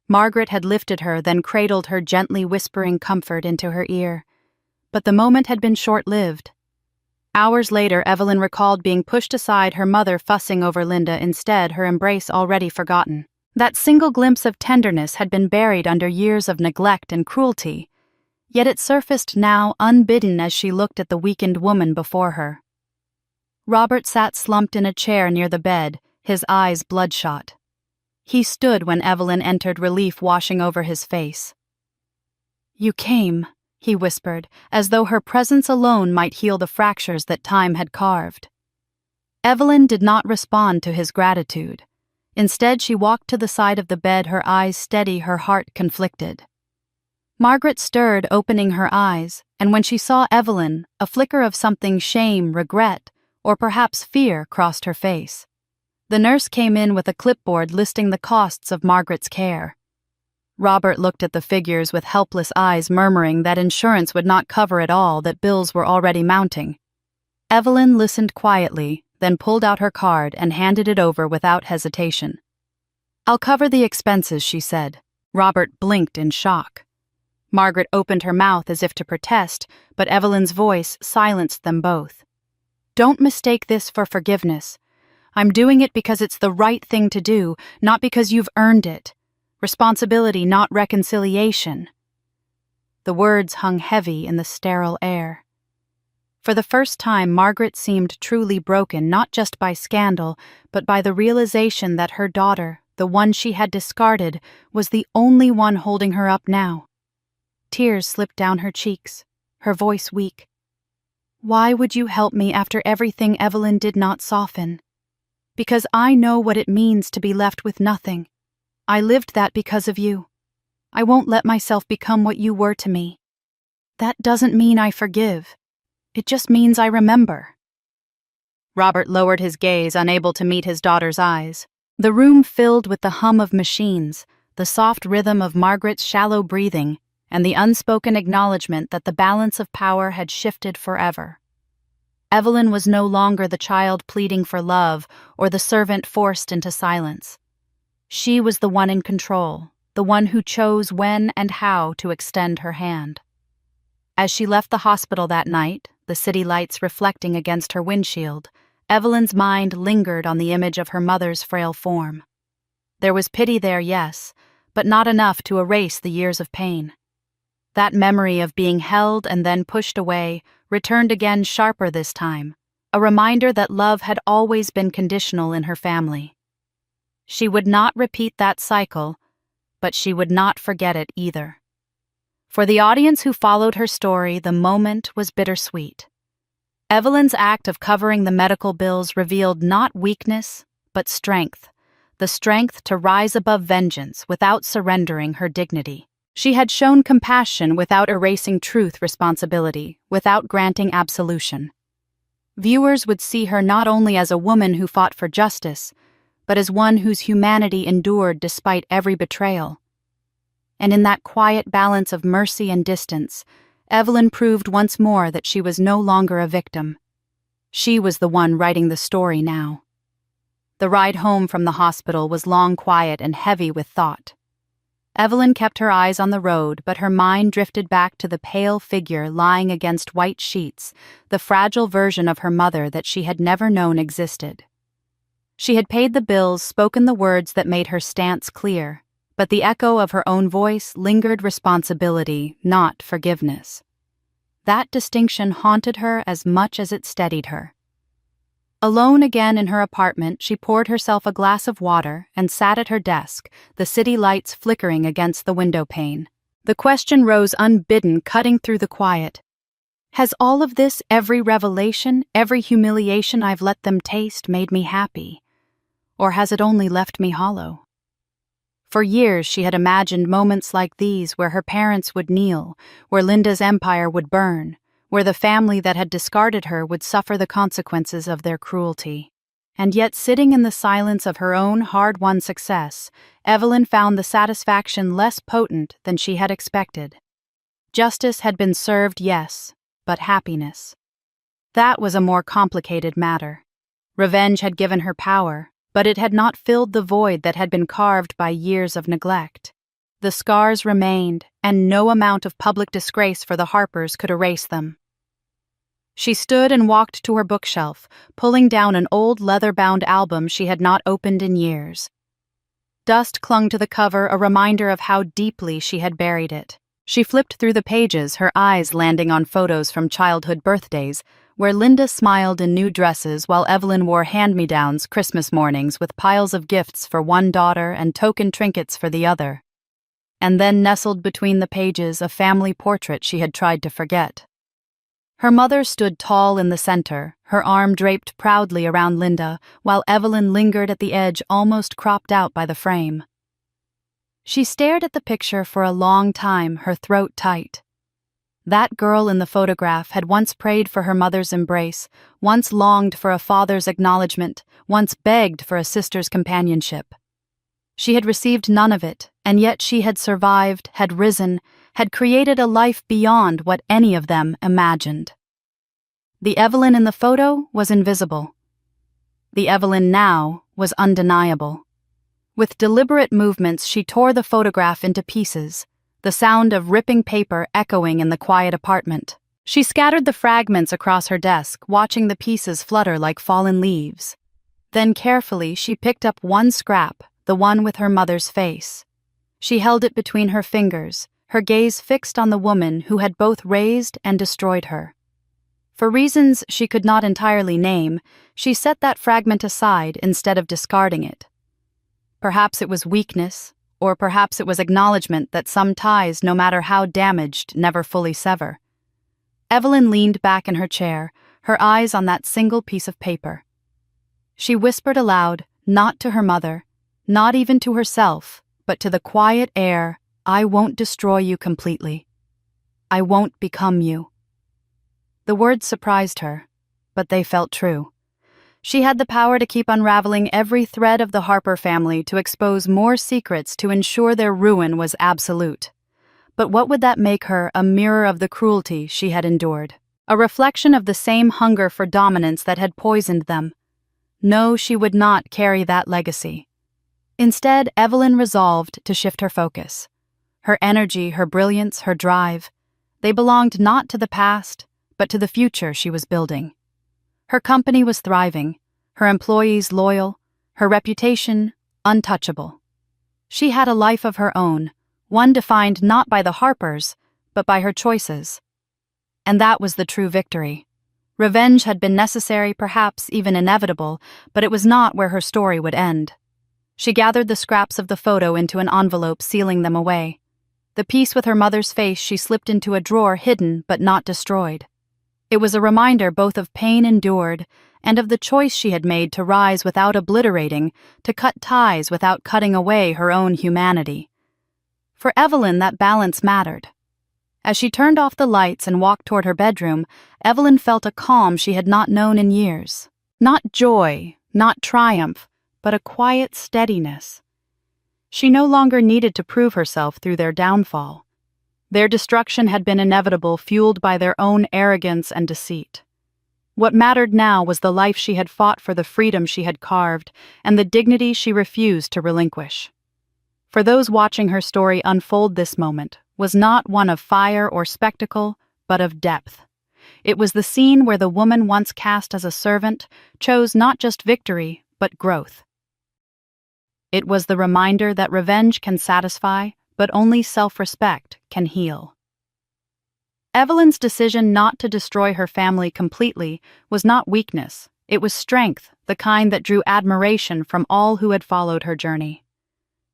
Margaret had lifted her, then cradled her, gently whispering comfort into her ear. But the moment had been short-lived. Hours later, Evelyn recalled being pushed aside, her mother fussing over Linda, instead her embrace already forgotten. That single glimpse of tenderness had been buried under years of neglect and cruelty, yet it surfaced now unbidden as she looked at the weakened woman before her. Robert sat slumped in a chair near the bed, his eyes bloodshot. He stood when Evelyn entered, relief washing over his face. "You came," he whispered, as though her presence alone might heal the fractures that time had carved. Evelyn did not respond to his gratitude. Instead, she walked to the side of the bed, her eyes steady, her heart conflicted. Margaret stirred, opening her eyes, and when she saw Evelyn, a flicker of something, shame, regret, or perhaps fear, crossed her face. The nurse came in with a clipboard listing the costs of Margaret's care. Robert looked at the figures with helpless eyes, murmuring that insurance would not cover it all, that bills were already mounting. Evelyn listened quietly, then pulled out her card and handed it over without hesitation. "I'll cover the expenses," she said. Robert blinked in shock. Margaret opened her mouth as if to protest, but Evelyn's voice silenced them both. "Don't mistake this for forgiveness. I'm doing it because it's the right thing to do, not because you've earned it. Responsibility, not reconciliation." The words hung heavy in the sterile air. For the first time, Margaret seemed truly broken, not just by scandal, but by the realization that her daughter, the one she had discarded, was the only one holding her up now. Tears slipped down her cheeks, her voice weak. "Why would you help me after everything?" Evelyn did not soften. "Because I know what it means to be left with nothing. I lived that because of you. I won't let myself become what you were to me. That doesn't mean I forgive. It just means I remember." Robert lowered his gaze, unable to meet his daughter's eyes. The room filled with the hum of machines, the soft rhythm of Margaret's shallow breathing, and the unspoken acknowledgement that the balance of power had shifted forever. Evelyn was no longer the child pleading for love or the servant forced into silence. She was the one in control, the one who chose when and how to extend her hand. As she left the hospital that night, the city lights reflecting against her windshield, Evelyn's mind lingered on the image of her mother's frail form. There was pity there, yes, but not enough to erase the years of pain. That memory of being held and then pushed away returned again, sharper this time, a reminder that love had always been conditional in her family. She would not repeat that cycle, but she would not forget it either. For the audience who followed her story, the moment was bittersweet. Evelyn's act of covering the medical bills revealed not weakness, but strength, the strength to rise above vengeance without surrendering her dignity. She had shown compassion without erasing truth, responsibility, without granting absolution. Viewers would see her not only as a woman who fought for justice, but as one whose humanity endured despite every betrayal. And in that quiet balance of mercy and distance, Evelyn proved once more that she was no longer a victim. She was the one writing the story now. The ride home from the hospital was long, quiet, and heavy with thought. Evelyn kept her eyes on the road, but her mind drifted back to the pale figure lying against white sheets, the fragile version of her mother that she had never known existed. She had paid the bills, spoken the words that made her stance clear, but the echo of her own voice lingered responsibility, not forgiveness. That distinction haunted her as much as it steadied her. Alone again in her apartment, she poured herself a glass of water and sat at her desk, the city lights flickering against the window pane. The question rose unbidden, cutting through the quiet. Has all of this, every revelation, every humiliation I've let them taste, made me happy? Or has it only left me hollow? For years she had imagined moments like these where her parents would kneel, where Linda's empire would burn, where the family that had discarded her would suffer the consequences of their cruelty. And yet, sitting in the silence of her own hard-won success, Evelyn found the satisfaction less potent than she had expected. Justice had been served, yes, but happiness. That was a more complicated matter. Revenge had given her power, but it had not filled the void that had been carved by years of neglect. The scars remained, and no amount of public disgrace for the Harpers could erase them. She stood and walked to her bookshelf, pulling down an old leather-bound album she had not opened in years. Dust clung to the cover, a reminder of how deeply she had buried it. She flipped through the pages, her eyes landing on photos from childhood birthdays, where Linda smiled in new dresses while Evelyn wore hand-me-downs Christmas mornings with piles of gifts for one daughter and token trinkets for the other. And then nestled between the pages a family portrait she had tried to forget. Her mother stood tall in the center, her arm draped proudly around Linda, while Evelyn lingered at the edge, almost cropped out by the frame. She stared at the picture for a long time, her throat tight. That girl in the photograph had once prayed for her mother's embrace, once longed for a father's acknowledgement, once begged for a sister's companionship. She had received none of it, and yet she had survived, had risen, had created a life beyond what any of them imagined. The Evelyn in the photo was invisible. The Evelyn now was undeniable. With deliberate movements, she tore the photograph into pieces, the sound of ripping paper echoing in the quiet apartment. She scattered the fragments across her desk, watching the pieces flutter like fallen leaves. Then carefully she picked up one scrap, the one with her mother's face. She held it between her fingers, her gaze fixed on the woman who had both raised and destroyed her. For reasons she could not entirely name, she set that fragment aside instead of discarding it. Perhaps it was weakness, or perhaps it was acknowledgement that some ties, no matter how damaged, never fully sever. Evelyn leaned back in her chair, her eyes on that single piece of paper. She whispered aloud, not to her mother, not even to herself, but to the quiet air, I won't destroy you completely. I won't become you. The words surprised her, but they felt true. She had the power to keep unraveling every thread of the Harper family, to expose more secrets, to ensure their ruin was absolute. But what would that make her? A mirror of the cruelty she had endured, a reflection of the same hunger for dominance that had poisoned them. No, she would not carry that legacy. Instead, Evelyn resolved to shift her focus. Her energy, her brilliance, her drive, they belonged not to the past, but to the future she was building. Her company was thriving, her employees loyal, her reputation untouchable. She had a life of her own, one defined not by the Harpers, but by her choices. And that was the true victory. Revenge had been necessary, perhaps even inevitable, but it was not where her story would end. She gathered the scraps of the photo into an envelope, sealing them away. The piece with her mother's face she slipped into a drawer, hidden but not destroyed. It was a reminder both of pain endured and of the choice she had made to rise without obliterating, to cut ties without cutting away her own humanity. For Evelyn, that balance mattered. As she turned off the lights and walked toward her bedroom, Evelyn felt a calm she had not known in years. Not joy, not triumph, but a quiet steadiness. She no longer needed to prove herself through their downfall. Their destruction had been inevitable, fueled by their own arrogance and deceit. What mattered now was the life she had fought for, the freedom she had carved, and the dignity she refused to relinquish. For those watching her story unfold, this moment was not one of fire or spectacle, but of depth. It was the scene where the woman once cast as a servant chose not just victory, but growth. It was the reminder that revenge can satisfy, but only self-respect can heal. Evelyn's decision not to destroy her family completely was not weakness, it was strength, the kind that drew admiration from all who had followed her journey.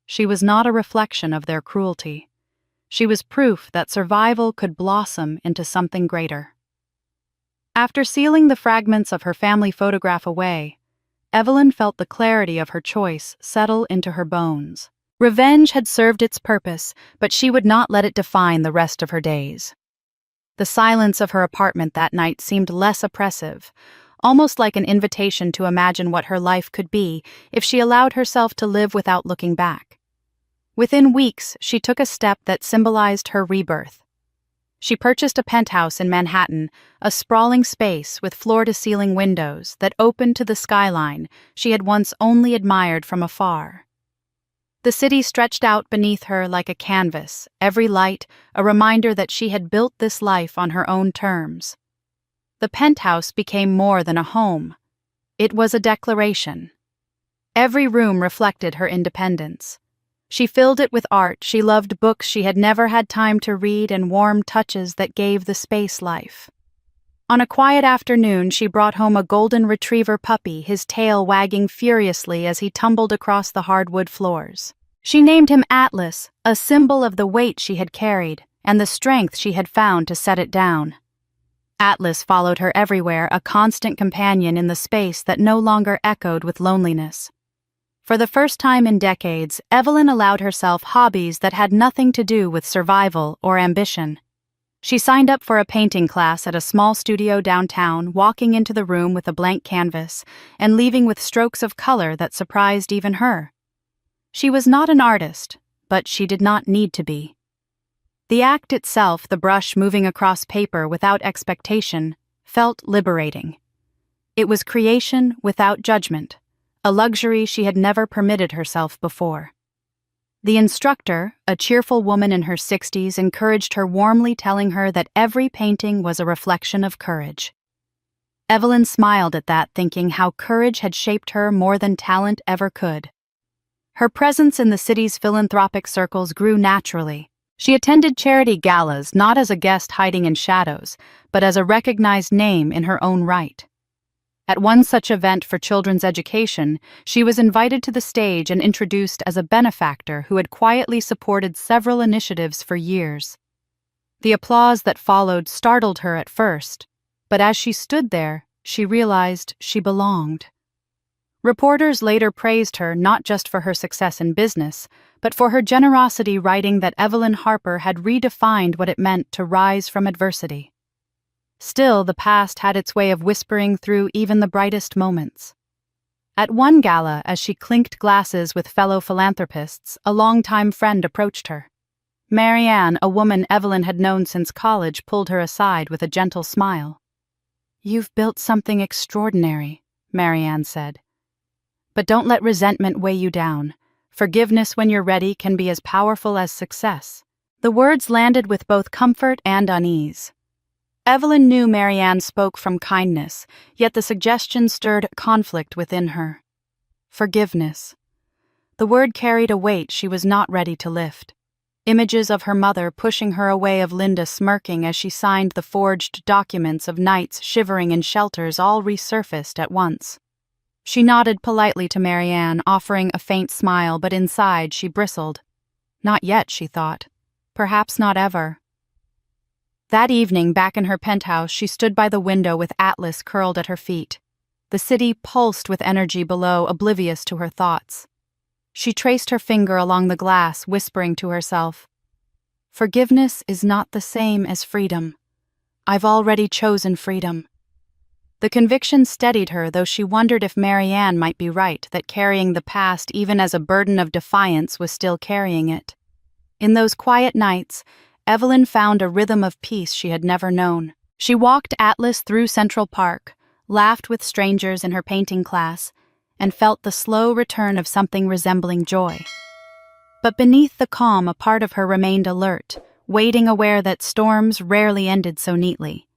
She was not a reflection of their cruelty. She was proof that survival could blossom into something greater. After sealing the fragments of her family photograph away, Evelyn felt the clarity of her choice settle into her bones. Revenge had served its purpose, but she would not let it define the rest of her days. The silence of her apartment that night seemed less oppressive, almost like an invitation to imagine what her life could be if she allowed herself to live without looking back. Within weeks, she took a step that symbolized her rebirth. She purchased a penthouse in Manhattan, a sprawling space with floor-to-ceiling windows that opened to the skyline she had once only admired from afar. The city stretched out beneath her like a canvas, every light a reminder that she had built this life on her own terms. The penthouse became more than a home. It was a declaration. Every room reflected her independence. She filled it with art, she loved books she had never had time to read, and warm touches that gave the space life. On a quiet afternoon, she brought home a golden retriever puppy, his tail wagging furiously as he tumbled across the hardwood floors. She named him Atlas, a symbol of the weight she had carried and the strength she had found to set it down. Atlas followed her everywhere, a constant companion in the space that no longer echoed with loneliness. For the first time in decades, Evelyn allowed herself hobbies that had nothing to do with survival or ambition. She signed up for a painting class at a small studio downtown, walking into the room with a blank canvas and leaving with strokes of color that surprised even her. She was not an artist, but she did not need to be. The act itself, the brush moving across paper without expectation, felt liberating. It was creation without judgment, a luxury she had never permitted herself before. The instructor, a cheerful woman in her 60s, encouraged her warmly, telling her that every painting was a reflection of courage. Evelyn smiled at that, thinking how courage had shaped her more than talent ever could. Her presence in the city's philanthropic circles grew naturally. She attended charity galas not as a guest hiding in shadows, but as a recognized name in her own right. At one such event for children's education, she was invited to the stage and introduced as a benefactor who had quietly supported several initiatives for years. The applause that followed startled her at first, but as she stood there, she realized she belonged. Reporters later praised her not just for her success in business, but for her generosity, writing that Evelyn Harper had redefined what it meant to rise from adversity. Still, the past had its way of whispering through even the brightest moments. At one gala, as she clinked glasses with fellow philanthropists, a longtime friend approached her. Marianne, a woman Evelyn had known since college, pulled her aside with a gentle smile. "You've built something extraordinary," Marianne said. "But don't let resentment weigh you down. Forgiveness when you're ready can be as powerful as success." The words landed with both comfort and unease. Evelyn knew Marianne spoke from kindness, yet the suggestion stirred conflict within her. Forgiveness. The word carried a weight she was not ready to lift. Images of her mother pushing her away, of Linda smirking as she signed the forged documents, of nights shivering in shelters, all resurfaced at once. She nodded politely to Marianne, offering a faint smile, but inside she bristled. Not yet, she thought. Perhaps not ever. That evening, back in her penthouse, she stood by the window with Atlas curled at her feet. The city pulsed with energy below, oblivious to her thoughts. She traced her finger along the glass, whispering to herself, "Forgiveness is not the same as freedom. I've already chosen freedom." The conviction steadied her, though she wondered if Marianne might be right that carrying the past even as a burden of defiance was still carrying it. In those quiet nights, Evelyn found a rhythm of peace she had never known. She walked Atlas through Central Park, laughed with strangers in her painting class, and felt the slow return of something resembling joy. But beneath the calm, a part of her remained alert, waiting, aware that storms rarely ended so neatly.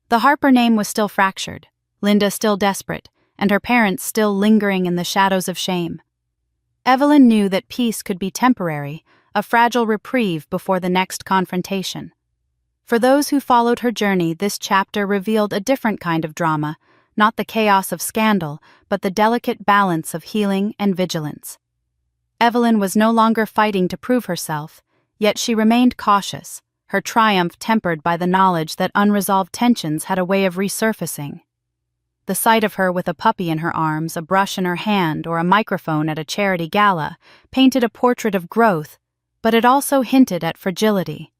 The Harper name was still fractured, Linda still desperate, and her parents still lingering in the shadows of shame. Evelyn knew that peace could be temporary, a fragile reprieve before the next confrontation. For those who followed her journey, this chapter revealed a different kind of drama, not the chaos of scandal, but the delicate balance of healing and vigilance. Evelyn was no longer fighting to prove herself, yet she remained cautious, her triumph tempered by the knowledge that unresolved tensions had a way of resurfacing. The sight of her with a puppy in her arms, a brush in her hand, or a microphone at a charity gala painted a portrait of growth, but it also hinted at fragility,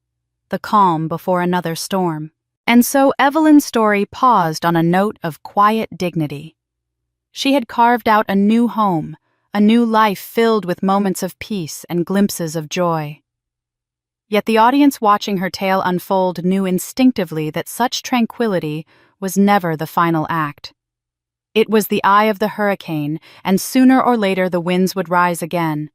the calm before another storm. And so Evelyn's story paused on a note of quiet dignity. She had carved out a new home, a new life filled with moments of peace and glimpses of joy. Yet the audience watching her tale unfold knew instinctively that such tranquility was never the final act. It was the eye of the hurricane, and sooner or later the winds would rise again.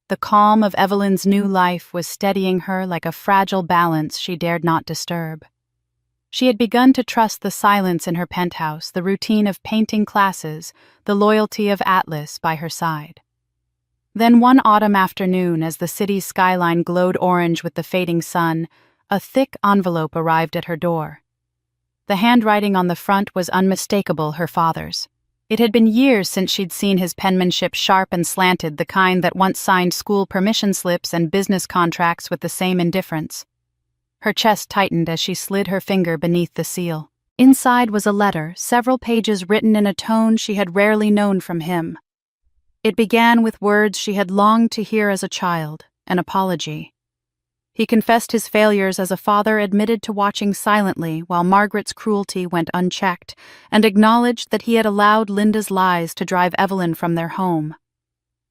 The calm of Evelyn's new life was steadying her like a fragile balance she dared not disturb. She had begun to trust the silence in her penthouse, the routine of painting classes, the loyalty of Atlas by her side. Then one autumn afternoon, as the city's skyline glowed orange with the fading sun, a thick envelope arrived at her door. The handwriting on the front was unmistakable, her father's. It had been years since she'd seen his penmanship sharp and slanted, the kind that once signed school permission slips and business contracts with the same indifference. Her chest tightened as she slid her finger beneath the seal. Inside was a letter, several pages written in a tone she had rarely known from him. It began with words she had longed to hear as a child, an apology. He confessed his failures as a father, admitted to watching silently while Margaret's cruelty went unchecked, and acknowledged that he had allowed Linda's lies to drive Evelyn from their home.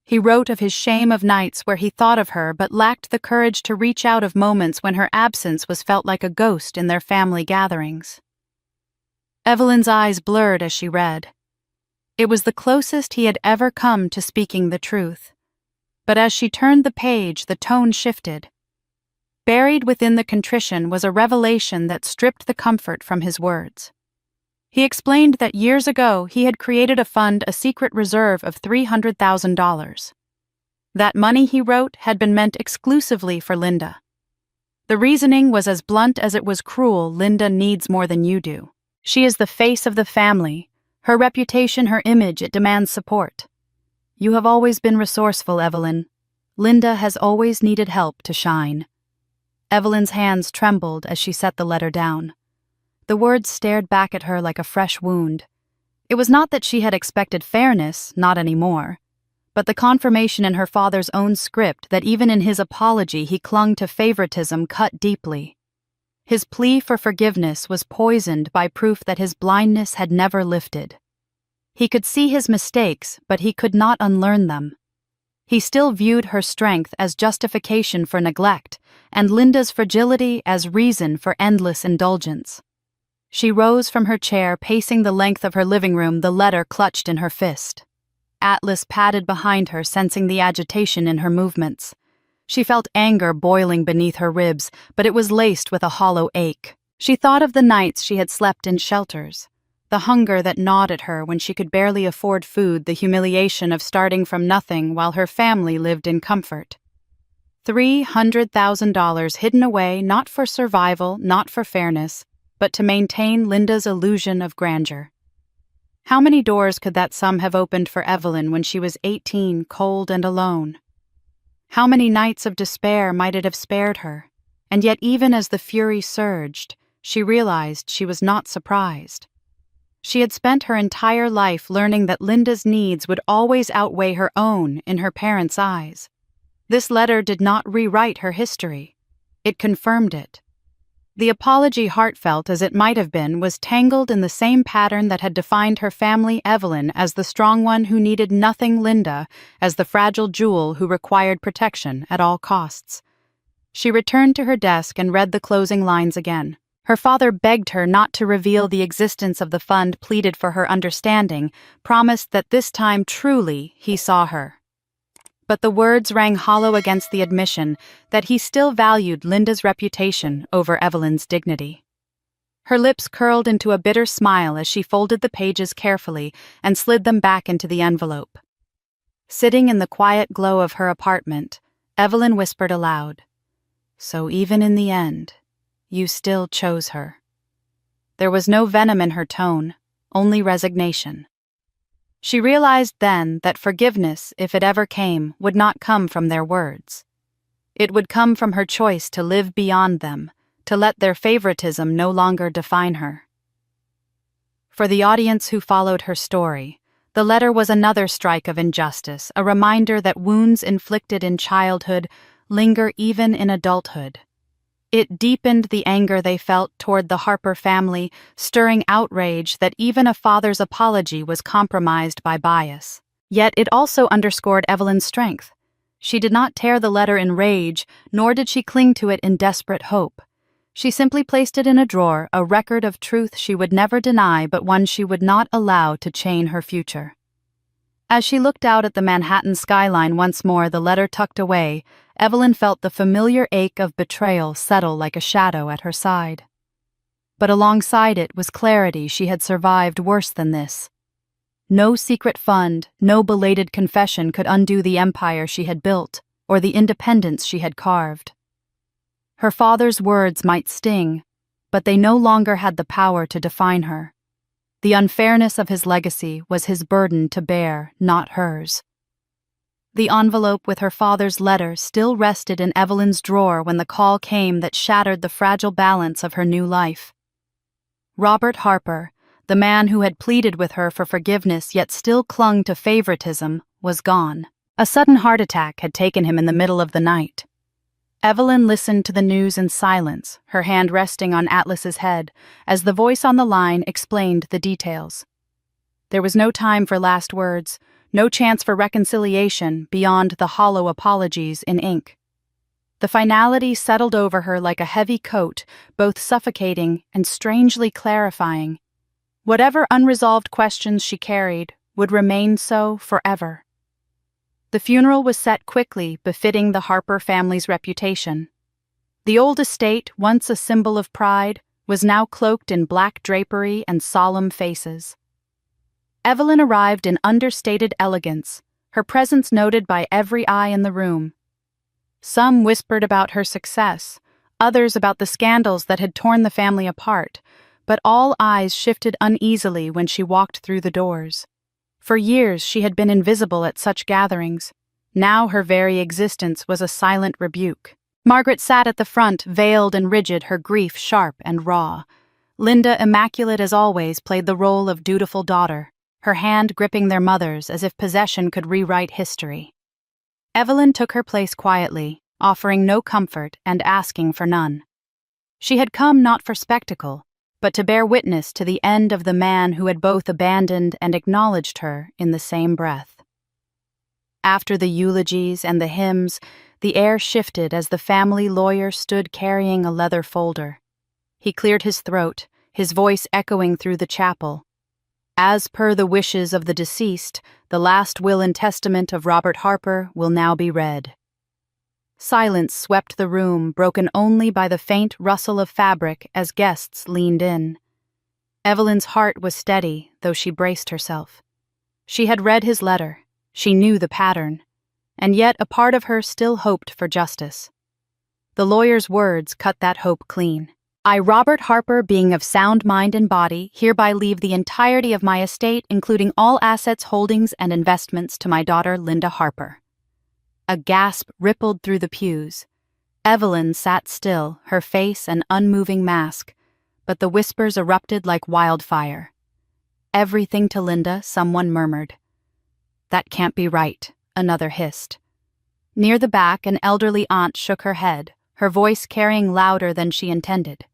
He wrote of his shame of nights where he thought of her but lacked the courage to reach out, of moments when her absence was felt like a ghost in their family gatherings. Evelyn's eyes blurred as she read. It was the closest he had ever come to speaking the truth. But as she turned the page, the tone shifted. Buried within the contrition was a revelation that stripped the comfort from his words. He explained that years ago he had created a fund, a secret reserve of $300,000. That money, he wrote, had been meant exclusively for Linda. The reasoning was as blunt as it was cruel. Linda needs more than you do. She is the face of the family. Her reputation, her image, it demands support. You have always been resourceful, Evelyn. Linda has always needed help to shine. Evelyn's hands trembled as she set the letter down. The words stared back at her like a fresh wound. It was not that she had expected fairness, not anymore, but the confirmation in her father's own script that even in his apology he clung to favoritism cut deeply. His plea for forgiveness was poisoned by proof that his blindness had never lifted. He could see his mistakes, but he could not unlearn them. He still viewed her strength as justification for neglect, and Linda's fragility as reason for endless indulgence. She rose from her chair, pacing the length of her living room, the letter clutched in her fist. Atlas padded behind her, sensing the agitation in her movements. She felt anger boiling beneath her ribs, but it was laced with a hollow ache. She thought of the nights she had slept in shelters, the hunger that gnawed at her when she could barely afford food, the humiliation of starting from nothing while her family lived in comfort. $300,000 hidden away, not for survival, not for fairness, but to maintain Linda's illusion of grandeur. How many doors could that sum have opened for Evelyn when she was 18, cold and alone? How many nights of despair might it have spared her? And yet even as the fury surged, she realized she was not surprised. She had spent her entire life learning that Linda's needs would always outweigh her own in her parents' eyes. This letter did not rewrite her history. It confirmed it. The apology, heartfelt as it might have been, was tangled in the same pattern that had defined her family, Evelyn, as the strong one who needed nothing, Linda, as the fragile jewel who required protection at all costs. She returned to her desk and read the closing lines again. Her father begged her not to reveal the existence of the fund, pleaded for her understanding, promised that this time truly he saw her. But the words rang hollow against the admission that he still valued Linda's reputation over Evelyn's dignity. Her lips curled into a bitter smile as she folded the pages carefully and slid them back into the envelope. Sitting in the quiet glow of her apartment, Evelyn whispered aloud, "So even in the end, you still chose her." There was no venom in her tone, only resignation. She realized then that forgiveness, if it ever came, would not come from their words. It would come from her choice to live beyond them, to let their favoritism no longer define her. For the audience who followed her story, the letter was another strike of injustice, a reminder that wounds inflicted in childhood linger even in adulthood. It deepened the anger they felt toward the Harper family, stirring outrage that even a father's apology was compromised by bias. Yet it also underscored Evelyn's strength. She did not tear the letter in rage, nor did she cling to it in desperate hope. She simply placed it in a drawer, a record of truth she would never deny, but one she would not allow to chain her future. As she looked out at the Manhattan skyline once more, the letter tucked away, Evelyn felt the familiar ache of betrayal settle like a shadow at her side. But alongside it was clarity she had survived worse than this. No secret fund, no belated confession could undo the empire she had built, or the independence she had carved. Her father's words might sting, but they no longer had the power to define her. The unfairness of his legacy was his burden to bear, not hers. The envelope with her father's letter still rested in Evelyn's drawer when the call came that shattered the fragile balance of her new life. Robert Harper, the man who had pleaded with her for forgiveness yet still clung to favoritism, was gone. A sudden heart attack had taken him in the middle of the night. Evelyn listened to the news in silence, her hand resting on Atlas's head, as the voice on the line explained the details. There was no time for last words, no chance for reconciliation beyond the hollow apologies in ink. The finality settled over her like a heavy coat, both suffocating and strangely clarifying. Whatever unresolved questions she carried would remain so forever. The funeral was set quickly, befitting the Harper family's reputation. The old estate, once a symbol of pride, was now cloaked in black drapery and solemn faces. Evelyn arrived in understated elegance, her presence noted by every eye in the room. Some whispered about her success, others about the scandals that had torn the family apart, but all eyes shifted uneasily when she walked through the doors. For years she had been invisible at such gatherings. Now her very existence was a silent rebuke. Margaret sat at the front, veiled and rigid, her grief sharp and raw. Linda, immaculate as always, played the role of dutiful daughter, her hand gripping their mother's as if possession could rewrite history. Evelyn took her place quietly, offering no comfort and asking for none. She had come not for spectacle, but to bear witness to the end of the man who had both abandoned and acknowledged her in the same breath. After the eulogies and the hymns, the air shifted as the family lawyer stood carrying a leather folder. He cleared his throat, his voice echoing through the chapel. As per the wishes of the deceased, the last will and testament of Robert Harper will now be read. Silence swept the room, broken only by the faint rustle of fabric as guests leaned in. Evelyn's heart was steady, though she braced herself. She had read his letter. She knew the pattern. And yet a part of her still hoped for justice. The lawyer's words cut that hope clean. I, Robert Harper, being of sound mind and body, hereby leave the entirety of my estate, including all assets, holdings, and investments, to my daughter, Linda Harper. A gasp rippled through the pews. Evelyn sat still, her face an unmoving mask, but the whispers erupted like wildfire. Everything to Linda, someone murmured. That can't be right, another hissed. Near the back, an elderly aunt shook her head, her voice carrying louder than she intended.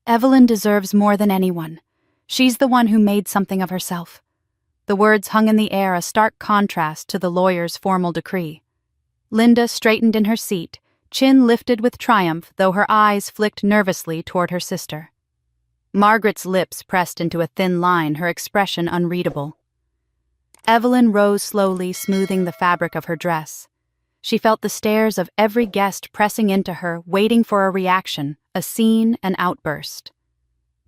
Evelyn deserves more than anyone. She's the one who made something of herself." The words hung in the air, a stark contrast to the lawyer's formal decree. Linda straightened in her seat, chin lifted with triumph, though her eyes flicked nervously toward her sister. Margaret's lips pressed into a thin line, her expression unreadable. Evelyn rose slowly, smoothing the fabric of her dress. She felt the stares of every guest pressing into her, waiting for a reaction, a scene, an outburst.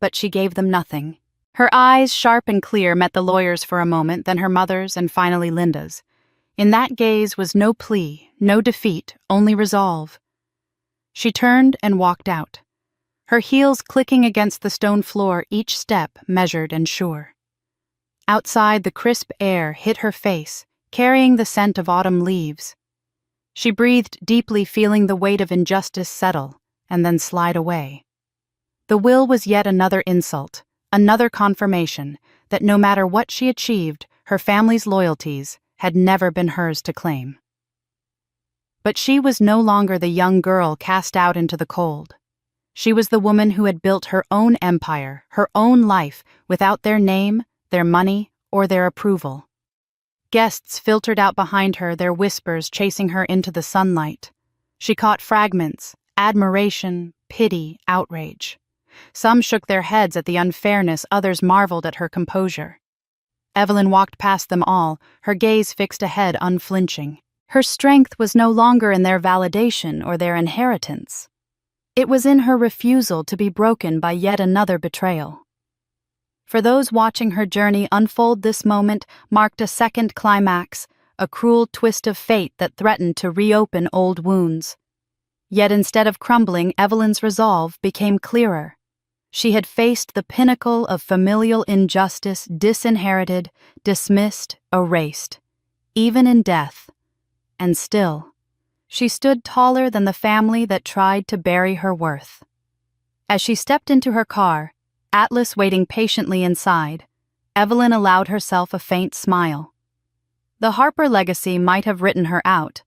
But she gave them nothing. Her eyes, sharp and clear, met the lawyer's for a moment, then her mother's, and finally Linda's. In that gaze was no plea, no defeat, only resolve. She turned and walked out, her heels clicking against the stone floor, each step measured and sure. Outside, the crisp air hit her face, carrying the scent of autumn leaves. She breathed deeply, feeling the weight of injustice settle, and then slide away. The will was yet another insult, another confirmation that no matter what she achieved, her family's loyalties had never been hers to claim. But she was no longer the young girl cast out into the cold. She was the woman who had built her own empire, her own life, without their name, their money, or their approval. Guests filtered out behind her, their whispers chasing her into the sunlight. She caught fragments, admiration, pity, outrage. Some shook their heads at the unfairness, others marveled at her composure. Evelyn walked past them all, her gaze fixed ahead, unflinching. Her strength was no longer in their validation or their inheritance. It was in her refusal to be broken by yet another betrayal. For those watching her journey unfold, this moment marked a second climax, a cruel twist of fate that threatened to reopen old wounds. Yet instead of crumbling, Evelyn's resolve became clearer. She had faced the pinnacle of familial injustice, disinherited, dismissed, erased, even in death. And still, she stood taller than the family that tried to bury her worth. As she stepped into her car, Atlas waiting patiently inside, Evelyn allowed herself a faint smile. The Harper legacy might have written her out,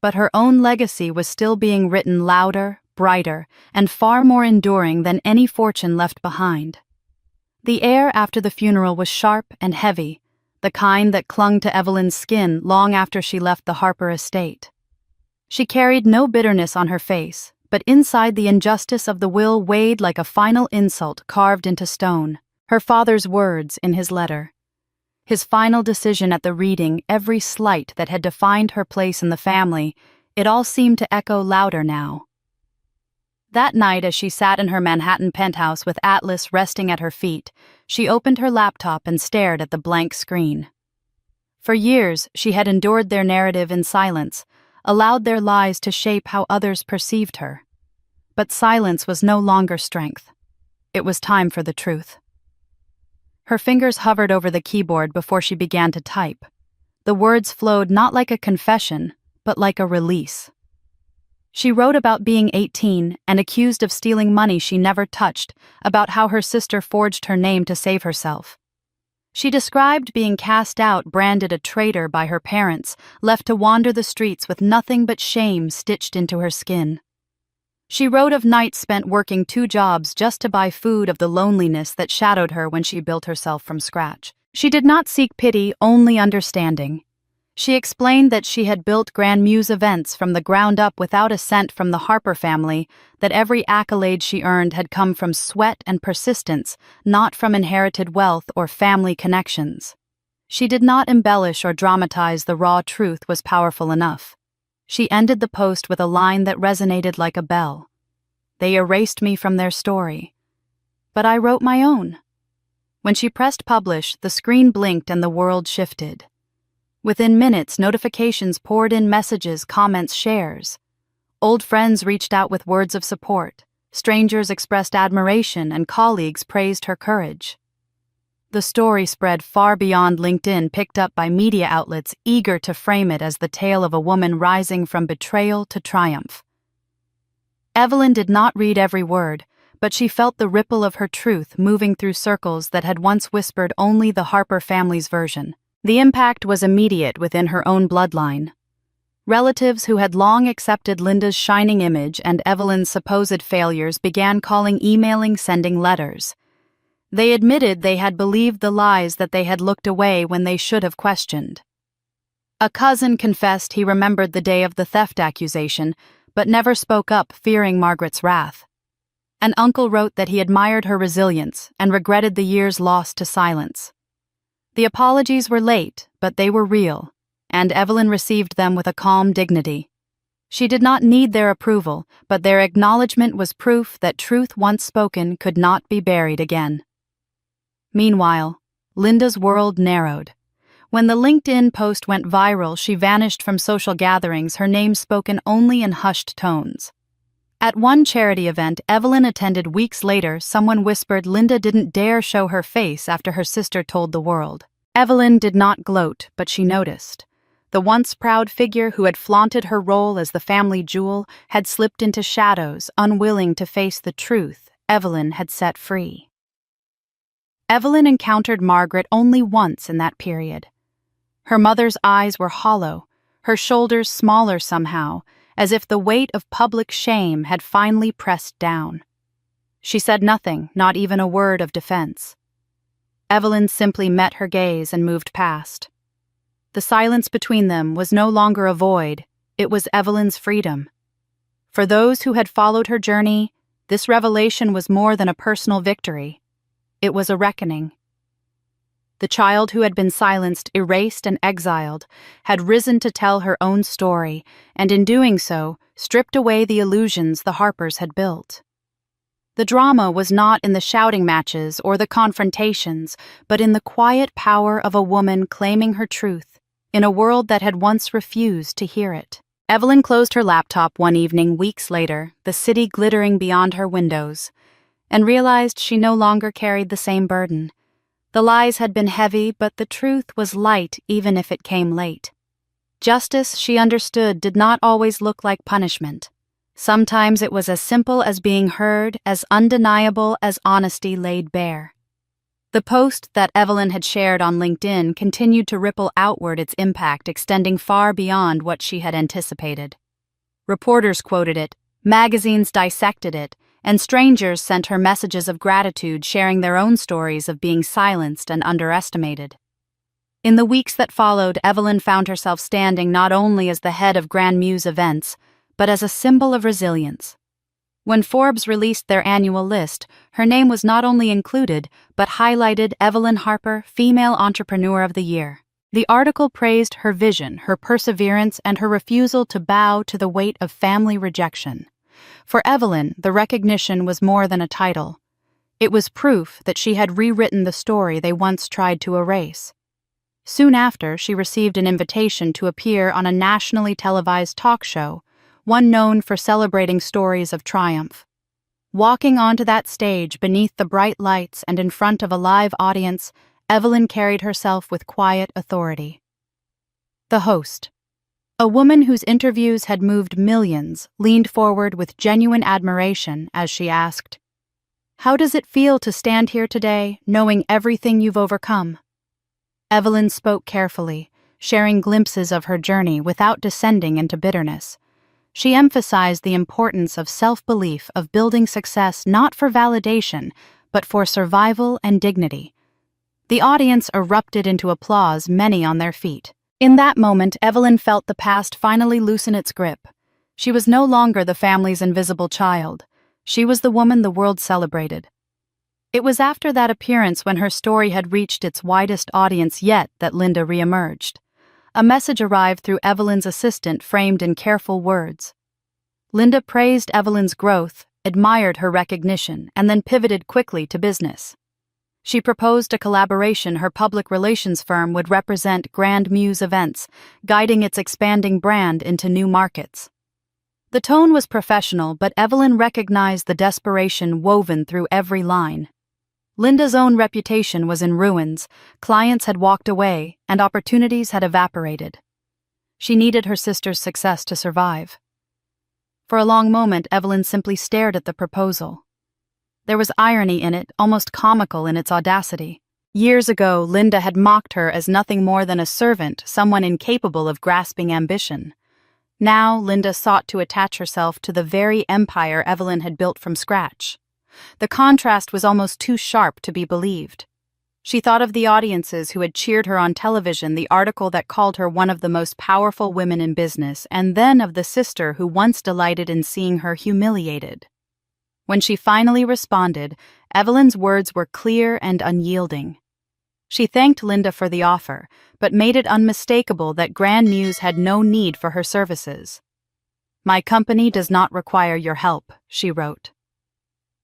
but her own legacy was still being written louder, brighter, and far more enduring than any fortune left behind. The air after the funeral was sharp and heavy, the kind that clung to Evelyn's skin long after she left the Harper estate. She carried no bitterness on her face, but inside the injustice of the will weighed like a final insult carved into stone, her father's words in his letter. His final decision at the reading, every slight that had defined her place in the family, it all seemed to echo louder now. That night, as she sat in her Manhattan penthouse with Atlas resting at her feet, she opened her laptop and stared at the blank screen. For years, she had endured their narrative in silence, allowed their lies to shape how others perceived her. But silence was no longer strength. It was time for the truth. Her fingers hovered over the keyboard before she began to type. The words flowed not like a confession, but like a release. She wrote about being 18 and accused of stealing money she never touched, about how her sister forged her name to save herself. She described being cast out, branded a traitor by her parents, left to wander the streets with nothing but shame stitched into her skin. She wrote of nights spent working 2 jobs just to buy food, of the loneliness that shadowed her when she built herself from scratch. She did not seek pity, only understanding. She explained that she had built Grand Muse events from the ground up without a cent from the Harper family, that every accolade she earned had come from sweat and persistence, not from inherited wealth or family connections. She did not embellish or dramatize. The raw truth was powerful enough. She ended the post with a line that resonated like a bell. "They erased me from their story, but I wrote my own." When she pressed publish, the screen blinked and the world shifted. Within minutes, notifications poured in, messages, comments, shares. Old friends reached out with words of support. Strangers expressed admiration, and colleagues praised her courage. The story spread far beyond LinkedIn, picked up by media outlets eager to frame it as the tale of a woman rising from betrayal to triumph. Evelyn did not read every word, but she felt the ripple of her truth moving through circles that had once whispered only the Harper family's version. The impact was immediate within her own bloodline. Relatives who had long accepted Linda's shining image and Evelyn's supposed failures began emailing, sending letters. They admitted they had believed the lies that they had looked away when they should have questioned. A cousin confessed he remembered the day of the theft accusation, but never spoke up, fearing Margaret's wrath. An uncle wrote that he admired her resilience and regretted the years lost to silence. The apologies were late, but they were real, and Evelyn received them with a calm dignity. She did not need their approval, but their acknowledgement was proof that truth once spoken could not be buried again. Meanwhile, Linda's world narrowed. When the LinkedIn post went viral, she vanished from social gatherings, her name spoken only in hushed tones. At one charity event Evelyn attended weeks later, someone whispered Linda didn't dare show her face after her sister told the world. Evelyn did not gloat, but she noticed. The once proud figure who had flaunted her role as the family jewel had slipped into shadows, unwilling to face the truth Evelyn had set free. Evelyn encountered Margaret only once in that period. Her mother's eyes were hollow, her shoulders smaller somehow, as if the weight of public shame had finally pressed down. She said nothing, not even a word of defense. Evelyn simply met her gaze and moved past. The silence between them was no longer a void, it was Evelyn's freedom. For those who had followed her journey, this revelation was more than a personal victory. It was a reckoning. The child who had been silenced, erased, and exiled had risen to tell her own story, and in doing so, stripped away the illusions the Harpers had built. The drama was not in the shouting matches or the confrontations, but in the quiet power of a woman claiming her truth, in a world that had once refused to hear it. Evelyn closed her laptop one evening weeks later, the city glittering beyond her windows, and realized she no longer carried the same burden. The lies had been heavy, but the truth was light even if it came late. Justice, she understood, did not always look like punishment. Sometimes it was as simple as being heard, as undeniable as honesty laid bare. The post that Evelyn had shared on LinkedIn continued to ripple outward, its impact extending far beyond what she had anticipated. Reporters quoted it, magazines dissected it, and strangers sent her messages of gratitude, sharing their own stories of being silenced and underestimated. In the weeks that followed, Evelyn found herself standing not only as the head of Grand Muse events, but as a symbol of resilience. When Forbes released their annual list, her name was not only included, but highlighted Evelyn Harper, Female Entrepreneur of the Year. The article praised her vision, her perseverance, and her refusal to bow to the weight of family rejection. For Evelyn, the recognition was more than a title. It was proof that she had rewritten the story they once tried to erase. Soon after, she received an invitation to appear on a nationally televised talk show, one known for celebrating stories of triumph. Walking onto that stage beneath the bright lights and in front of a live audience, Evelyn carried herself with quiet authority. The host, a woman whose interviews had moved millions, leaned forward with genuine admiration as she asked, "How does it feel to stand here today, knowing everything you've overcome?" Evelyn spoke carefully, sharing glimpses of her journey without descending into bitterness. She emphasized the importance of self-belief, of building success not for validation, but for survival and dignity. The audience erupted into applause, many on their feet. In that moment, Evelyn felt the past finally loosen its grip. She was no longer the family's invisible child. She was the woman the world celebrated. It was after that appearance, when her story had reached its widest audience yet, that Linda reemerged. A message arrived through Evelyn's assistant, framed in careful words. Linda praised Evelyn's growth, admired her recognition, and then pivoted quickly to business. She proposed a collaboration. Her public relations firm would represent Grand Muse events, guiding its expanding brand into new markets. The tone was professional, but Evelyn recognized the desperation woven through every line. Linda's own reputation was in ruins, clients had walked away, and opportunities had evaporated. She needed her sister's success to survive. For a long moment, Evelyn simply stared at the proposal. There was irony in it, almost comical in its audacity. Years ago, Linda had mocked her as nothing more than a servant, someone incapable of grasping ambition. Now, Linda sought to attach herself to the very empire Evelyn had built from scratch. The contrast was almost too sharp to be believed. She thought of the audiences who had cheered her on television, the article that called her one of the most powerful women in business, and then of the sister who once delighted in seeing her humiliated. When she finally responded, Evelyn's words were clear and unyielding. She thanked Linda for the offer, but made it unmistakable that Grand Muse had no need for her services. "My company does not require your help," she wrote.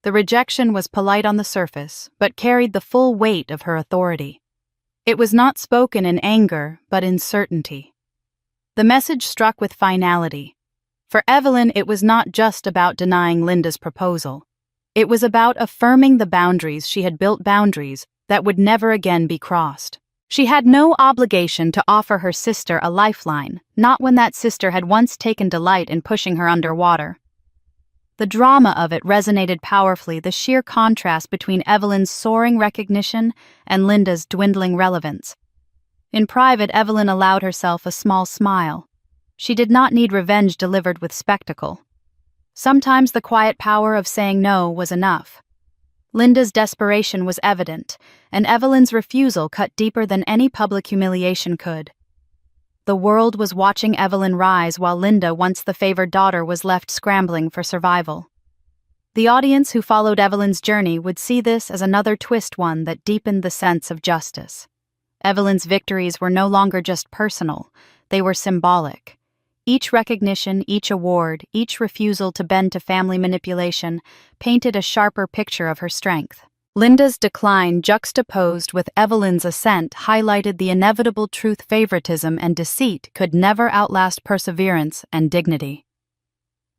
The rejection was polite on the surface, but carried the full weight of her authority. It was not spoken in anger, but in certainty. The message struck with finality. For Evelyn, it was not just about denying Linda's proposal. It was about affirming the boundaries she had built, boundaries that would never again be crossed. She had no obligation to offer her sister a lifeline, not when that sister had once taken delight in pushing her underwater. The drama of it resonated powerfully, the sheer contrast between Evelyn's soaring recognition and Linda's dwindling relevance. In private, Evelyn allowed herself a small smile. She did not need revenge delivered with spectacle. Sometimes the quiet power of saying no was enough. Linda's desperation was evident, and Evelyn's refusal cut deeper than any public humiliation could. The world was watching Evelyn rise while Linda, once the favored daughter, was left scrambling for survival. The audience who followed Evelyn's journey would see this as another twist, one that deepened the sense of justice. Evelyn's victories were no longer just personal, they were symbolic. Each recognition, each award, each refusal to bend to family manipulation painted a sharper picture of her strength. Linda's decline, juxtaposed with Evelyn's ascent, highlighted the inevitable truth: favoritism and deceit could never outlast perseverance and dignity.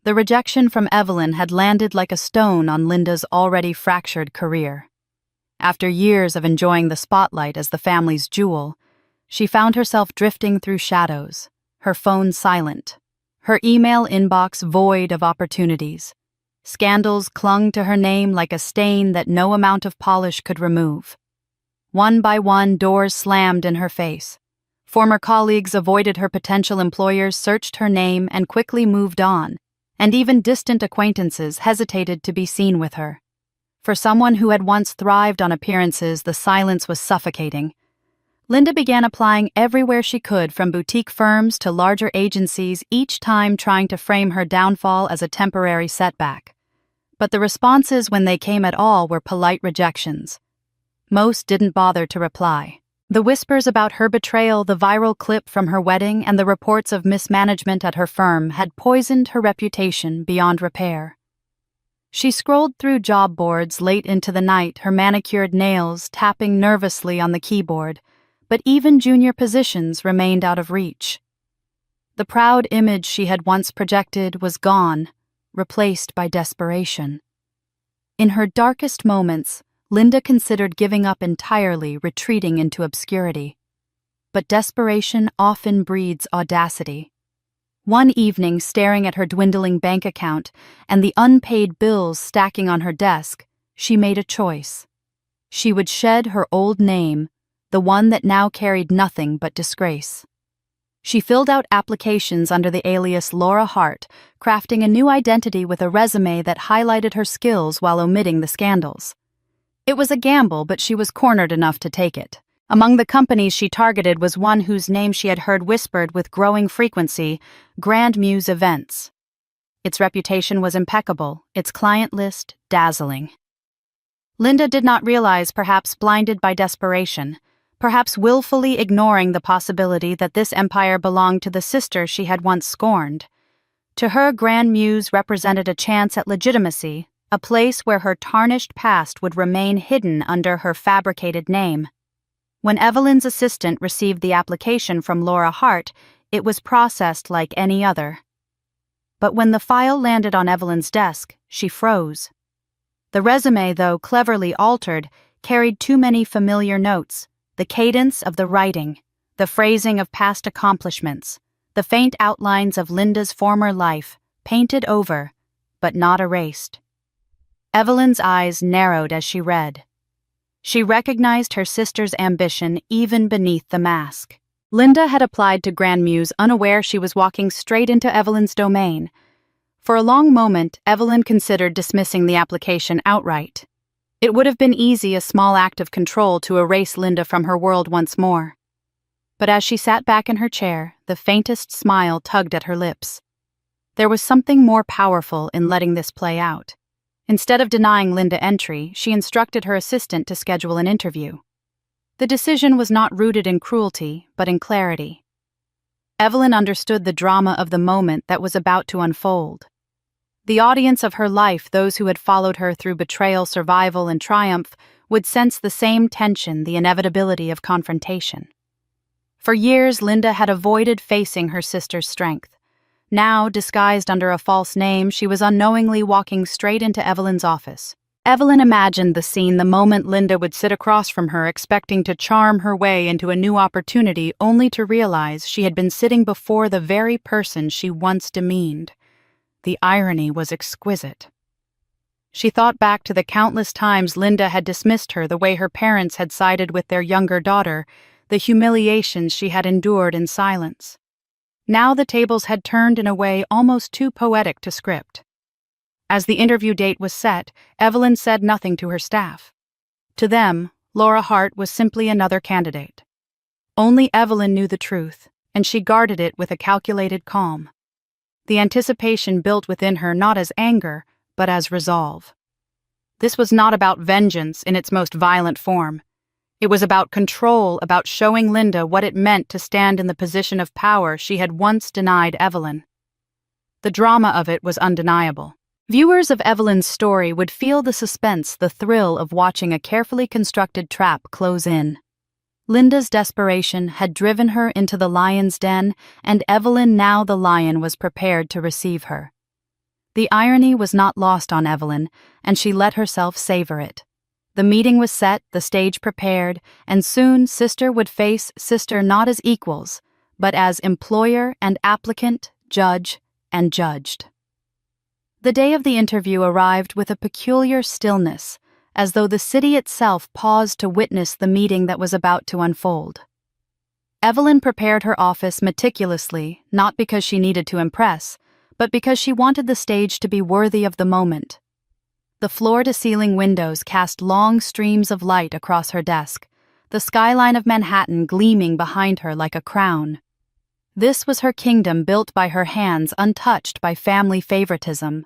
The rejection from Evelyn had landed like a stone on Linda's already fractured career. After years of enjoying the spotlight as the family's jewel, she found herself drifting through shadows, her phone silent, her email inbox void of opportunities. Scandals clung to her name like a stain that no amount of polish could remove. One by one, doors slammed in her face. Former colleagues avoided her, potential employers searched her name and quickly moved on, and even distant acquaintances hesitated to be seen with her. For someone who had once thrived on appearances, the silence was suffocating. Linda began applying everywhere she could, from boutique firms to larger agencies, each time trying to frame her downfall as a temporary setback. But the responses, when they came at all, were polite rejections. Most didn't bother to reply. The whispers about her betrayal, the viral clip from her wedding, and the reports of mismanagement at her firm had poisoned her reputation beyond repair. She scrolled through job boards late into the night, her manicured nails tapping nervously on the keyboard, but even junior positions remained out of reach. The proud image she had once projected was gone, replaced by desperation. In her darkest moments, Linda considered giving up entirely, retreating into obscurity. But desperation often breeds audacity. One evening, staring at her dwindling bank account and the unpaid bills stacking on her desk, she made a choice. She would shed her old name, the one that now carried nothing but disgrace. She filled out applications under the alias Laura Hart, crafting a new identity with a resume that highlighted her skills while omitting the scandals. It was a gamble, but she was cornered enough to take it. Among the companies she targeted was one whose name she had heard whispered with growing frequency: Grand Muse Events. Its reputation was impeccable, its client list dazzling. Linda did not realize, perhaps blinded by desperation, perhaps willfully ignoring the possibility that this empire belonged to the sister she had once scorned. To her, Grand Muse represented a chance at legitimacy, a place where her tarnished past would remain hidden under her fabricated name. When Evelyn's assistant received the application from Laura Hart, it was processed like any other. But when the file landed on Evelyn's desk, she froze. The resume, though cleverly altered, carried too many familiar notes: the cadence of the writing, the phrasing of past accomplishments, the faint outlines of Linda's former life, painted over, but not erased. Evelyn's eyes narrowed as she read. She recognized her sister's ambition even beneath the mask. Linda had applied to Grand Muse unaware she was walking straight into Evelyn's domain. For a long moment, Evelyn considered dismissing the application outright. It would have been easy, a small act of control to erase Linda from her world once more. But as she sat back in her chair, the faintest smile tugged at her lips. There was something more powerful in letting this play out. Instead of denying Linda entry, she instructed her assistant to schedule an interview. The decision was not rooted in cruelty, but in clarity. Evelyn understood the drama of the moment that was about to unfold. The audience of her life, those who had followed her through betrayal, survival, and triumph, would sense the same tension, the inevitability of confrontation. For years, Linda had avoided facing her sister's strength. Now, disguised under a false name, she was unknowingly walking straight into Evelyn's office. Evelyn imagined the scene the moment Linda would sit across from her, expecting to charm her way into a new opportunity, only to realize she had been sitting before the very person she once demeaned. The irony was exquisite. She thought back to the countless times Linda had dismissed her, the way her parents had sided with their younger daughter, the humiliations she had endured in silence. Now the tables had turned in a way almost too poetic to script. As the interview date was set, Evelyn said nothing to her staff. To them, Laura Hart was simply another candidate. Only Evelyn knew the truth, and she guarded it with a calculated calm. The anticipation built within her not as anger, but as resolve. This was not about vengeance in its most violent form. It was about control, about showing Linda what it meant to stand in the position of power she had once denied Evelyn. The drama of it was undeniable. Viewers of Evelyn's story would feel the suspense, the thrill of watching a carefully constructed trap close in. Linda's desperation had driven her into the lion's den, and Evelyn, now the lion, was prepared to receive her. The irony was not lost on Evelyn, and she let herself savor it. The meeting was set, the stage prepared, and soon sister would face sister not as equals, but as employer and applicant, judge and judged. The day of the interview arrived with a peculiar stillness, as though the city itself paused to witness the meeting that was about to unfold. Evelyn prepared her office meticulously, not because she needed to impress, but because she wanted the stage to be worthy of the moment. The floor-to-ceiling windows cast long streams of light across her desk, the skyline of Manhattan gleaming behind her like a crown. This was her kingdom, built by her hands, untouched by family favoritism.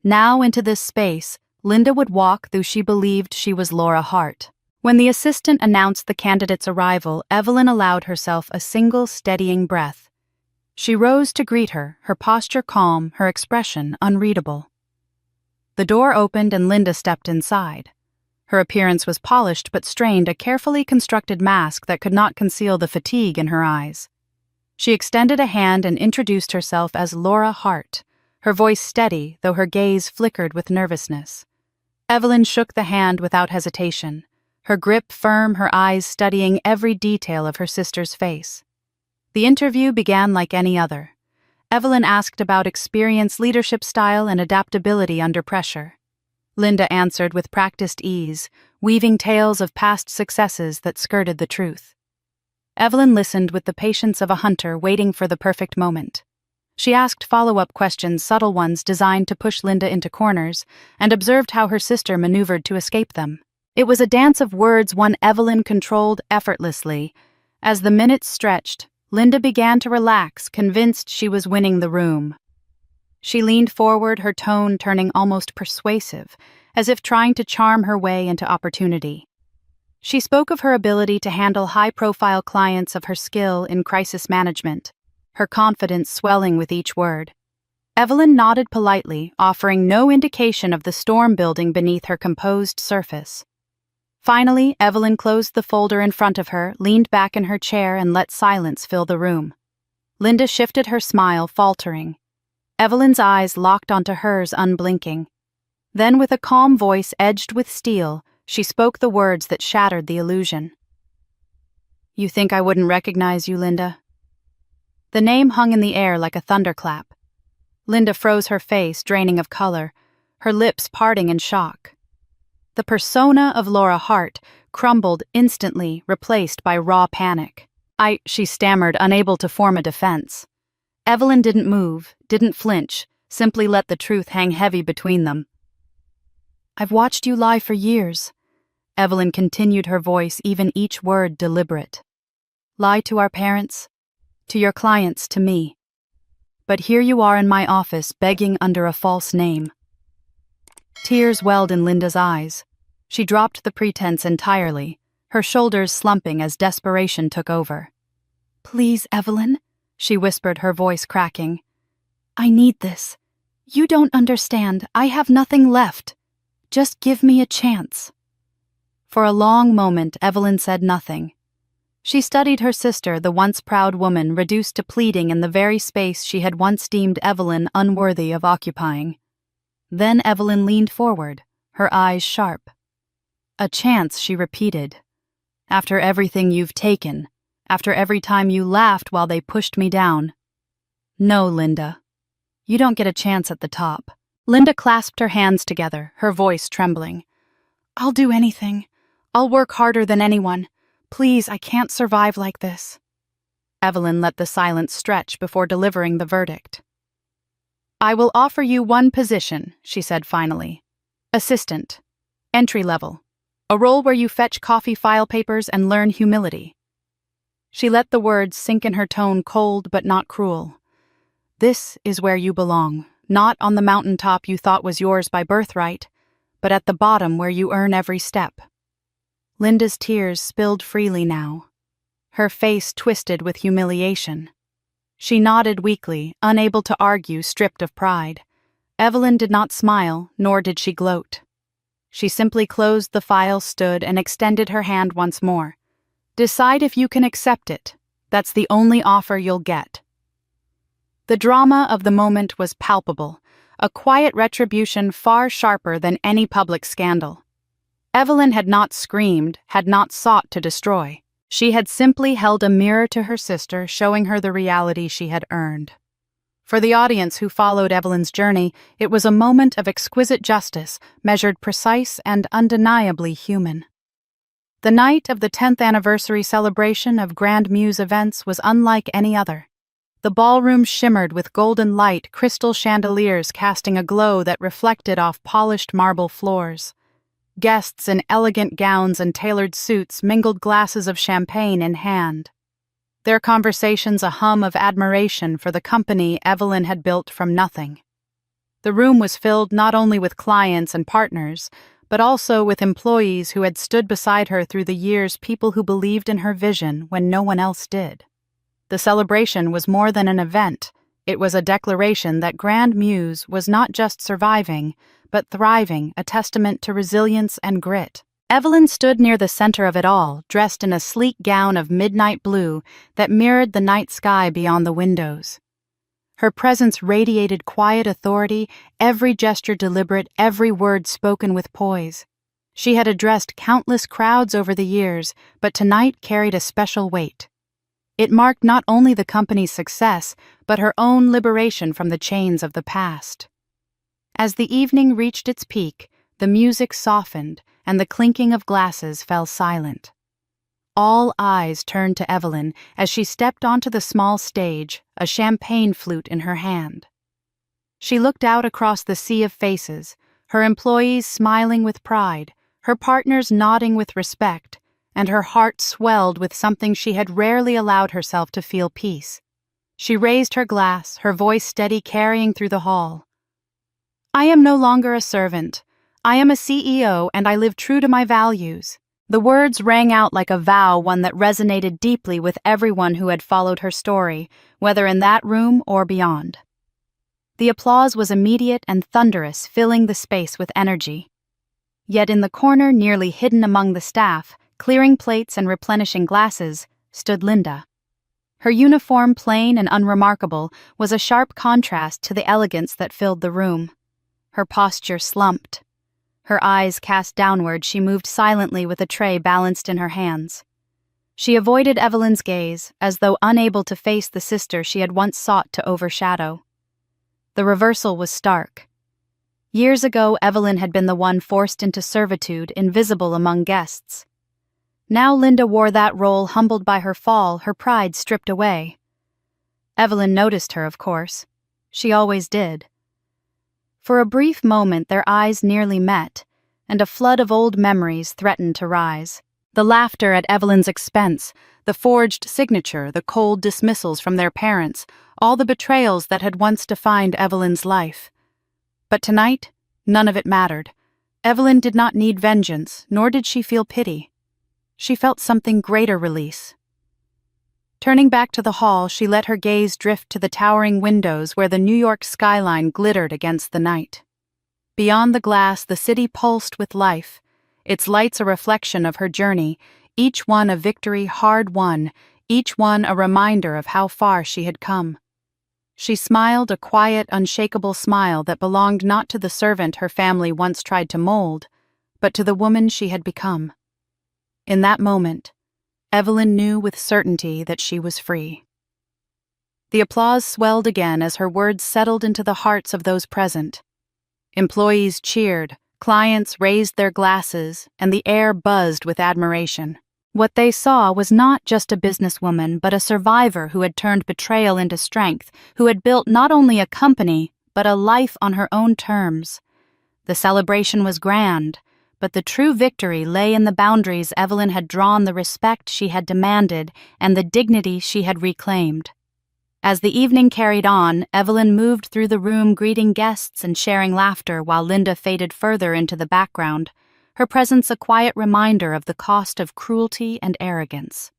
Now into this space, Linda would walk though she believed she was Laura Hart. When the assistant announced the candidate's arrival, Evelyn allowed herself a single steadying breath. She rose to greet her, her posture calm, her expression unreadable. The door opened and Linda stepped inside. Her appearance was polished but strained, a carefully constructed mask that could not conceal the fatigue in her eyes. She extended a hand and introduced herself as Laura Hart, her voice steady, though her gaze flickered with nervousness. Evelyn shook the hand without hesitation, her grip firm, her eyes studying every detail of her sister's face. The interview began like any other. Evelyn asked about experience, leadership style, and adaptability under pressure. Linda answered with practiced ease, weaving tales of past successes that skirted the truth. Evelyn listened with the patience of a hunter waiting for the perfect moment. She asked follow-up questions, subtle ones designed to push Linda into corners, and observed how her sister maneuvered to escape them. It was a dance of words, one Evelyn controlled effortlessly. As the minutes stretched, Linda began to relax, convinced she was winning the room. She leaned forward, her tone turning almost persuasive, as if trying to charm her way into opportunity. She spoke of her ability to handle high-profile clients, of her skill in crisis management, her confidence swelling with each word. Evelyn nodded politely, offering no indication of the storm building beneath her composed surface. Finally, Evelyn closed the folder in front of her, leaned back in her chair, and let silence fill the room. Linda shifted her smile, faltering. Evelyn's eyes locked onto hers, unblinking. Then, with a calm voice edged with steel, she spoke the words that shattered the illusion. "You think I wouldn't recognize you, Linda?" The name hung in the air like a thunderclap. Linda froze her face, draining of color, her lips parting in shock. The persona of Laura Hart crumbled instantly, replaced by raw panic. She stammered, unable to form a defense. Evelyn didn't move, didn't flinch, simply let the truth hang heavy between them. I've watched you lie for years. Evelyn continued, her voice, even each word deliberate. Lie to our parents, to your clients, to me. But here you are in my office begging under a false name. Tears welled in Linda's eyes. She dropped the pretense entirely, her shoulders slumping as desperation took over. Please, Evelyn, she whispered, her voice cracking. I need this. You don't understand. I have nothing left. Just give me a chance. For a long moment, Evelyn said nothing. She studied her sister, the once proud woman, reduced to pleading in the very space she had once deemed Evelyn unworthy of occupying. Then Evelyn leaned forward, her eyes sharp. A chance, she repeated. After everything you've taken, after every time you laughed while they pushed me down. No, Linda. You don't get a chance at the top. Linda clasped her hands together, her voice trembling. I'll do anything. I'll work harder than anyone. Please, I can't survive like this. Evelyn let the silence stretch before delivering the verdict. I will offer you one position, she said finally. Assistant. Entry level. A role where you fetch coffee file papers and learn humility. She let the words sink in her tone, cold but not cruel. This is where you belong, not on the mountaintop you thought was yours by birthright, but at the bottom where you earn every step. Linda's tears spilled freely now. Her face twisted with humiliation. She nodded weakly, unable to argue, stripped of pride. Evelyn did not smile, nor did she gloat. She simply closed the file, stood, and extended her hand once more. Decide if you can accept it. That's the only offer you'll get. The drama of the moment was palpable, a quiet retribution far sharper than any public scandal. Evelyn had not screamed, had not sought to destroy. She had simply held a mirror to her sister, showing her the reality she had earned. For the audience who followed Evelyn's journey, it was a moment of exquisite justice, measured precise and undeniably human. The night of the 10th anniversary celebration of Grand Muse events was unlike any other. The ballroom shimmered with golden light, crystal chandeliers casting a glow that reflected off polished marble floors. Guests in elegant gowns and tailored suits mingled glasses of champagne in hand. Their conversations a hum of admiration for the company Evelyn had built from nothing. The room was filled not only with clients and partners, but also with employees who had stood beside her through the years, people who believed in her vision when no one else did. The celebration was more than an event. It was a declaration that Grand Muse was not just surviving, but thriving, a testament to resilience and grit. Evelyn stood near the center of it all, dressed in a sleek gown of midnight blue that mirrored the night sky beyond the windows. Her presence radiated quiet authority, every gesture deliberate, every word spoken with poise. She had addressed countless crowds over the years, but tonight carried a special weight. It marked not only the company's success, but her own liberation from the chains of the past. As the evening reached its peak, the music softened, and the clinking of glasses fell silent. All eyes turned to Evelyn as she stepped onto the small stage, a champagne flute in her hand. She looked out across the sea of faces, her employees smiling with pride, her partners nodding with respect, and her heart swelled with something she had rarely allowed herself to feel: peace. She raised her glass, her voice steady, carrying through the hall. I am no longer a servant. I am a CEO, and I live true to my values. The words rang out like a vow, one that resonated deeply with everyone who had followed her story, whether in that room or beyond. The applause was immediate and thunderous, filling the space with energy. Yet in the corner, nearly hidden among the staff, clearing plates and replenishing glasses, stood Linda. Her uniform, plain and unremarkable, was a sharp contrast to the elegance that filled the room. Her posture slumped. Her eyes cast downward, she moved silently with a tray balanced in her hands. She avoided Evelyn's gaze, as though unable to face the sister she had once sought to overshadow. The reversal was stark. Years ago, Evelyn had been the one forced into servitude, invisible among guests. Now Linda wore that role, humbled by her fall, her pride stripped away. Evelyn noticed her, of course. She always did. For a brief moment their eyes nearly met, and a flood of old memories threatened to rise. The laughter at Evelyn's expense, the forged signature, the cold dismissals from their parents, all the betrayals that had once defined Evelyn's life. But tonight, none of it mattered. Evelyn did not need vengeance, nor did she feel pity. She felt something greater: release. Turning back to the hall, she let her gaze drift to the towering windows where the New York skyline glittered against the night. Beyond the glass, the city pulsed with life, its lights a reflection of her journey, each one a victory hard won, each one a reminder of how far she had come. She smiled, a quiet, unshakable smile that belonged not to the servant her family once tried to mold, but to the woman she had become. In that moment, Evelyn knew with certainty that she was free. The applause swelled again as her words settled into the hearts of those present. Employees cheered, clients raised their glasses, and the air buzzed with admiration. What they saw was not just a businesswoman, but a survivor who had turned betrayal into strength, who had built not only a company, but a life on her own terms. The celebration was grand, but the true victory lay in the boundaries Evelyn had drawn, the respect she had demanded, and the dignity she had reclaimed. As the evening carried on, Evelyn moved through the room greeting guests and sharing laughter while Linda faded further into the background, her presence a quiet reminder of the cost of cruelty and arrogance.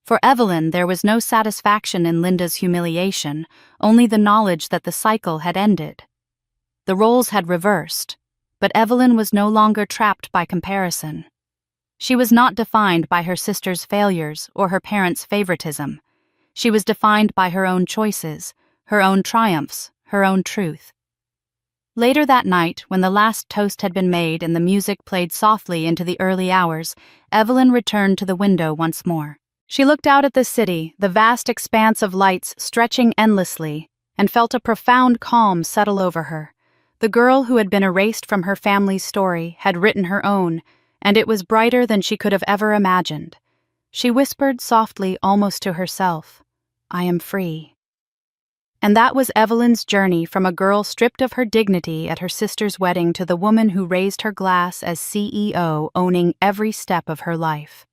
For Evelyn, there was no satisfaction in Linda's humiliation, only the knowledge that the cycle had ended. The roles had reversed, but Evelyn was no longer trapped by comparison. She was not defined by her sister's failures or her parents' favoritism. She was defined by her own choices, her own triumphs, her own truth. Later that night, when the last toast had been made and the music played softly into the early hours, Evelyn returned to the window once more. She looked out at the city, the vast expanse of lights stretching endlessly, and felt a profound calm settle over her. The girl who had been erased from her family's story had written her own, and it was brighter than she could have ever imagined. She whispered softly, almost to herself, "I am free." And that was Evelyn's journey from a girl stripped of her dignity at her sister's wedding to the woman who raised her glass as CEO, owning every step of her life.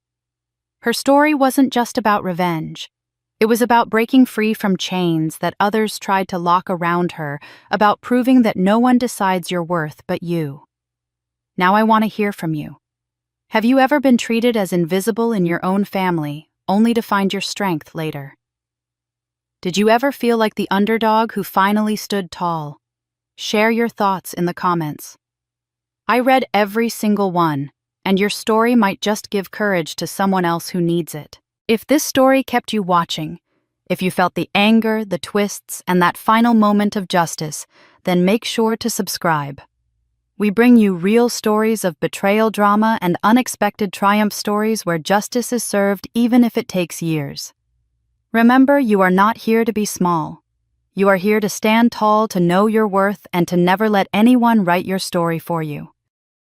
Her story wasn't just about revenge. It was about breaking free from chains that others tried to lock around her, about proving that no one decides your worth but you. Now I want to hear from you. Have you ever been treated as invisible in your own family, only to find your strength later? Did you ever feel like the underdog who finally stood tall? Share your thoughts in the comments. I read every single one, and your story might just give courage to someone else who needs it. If this story kept you watching, if you felt the anger, the twists, and that final moment of justice, then make sure to subscribe. We bring you real stories of betrayal drama and unexpected triumph stories where justice is served even if it takes years. Remember, you are not here to be small. You are here to stand tall, to know your worth, and to never let anyone write your story for you.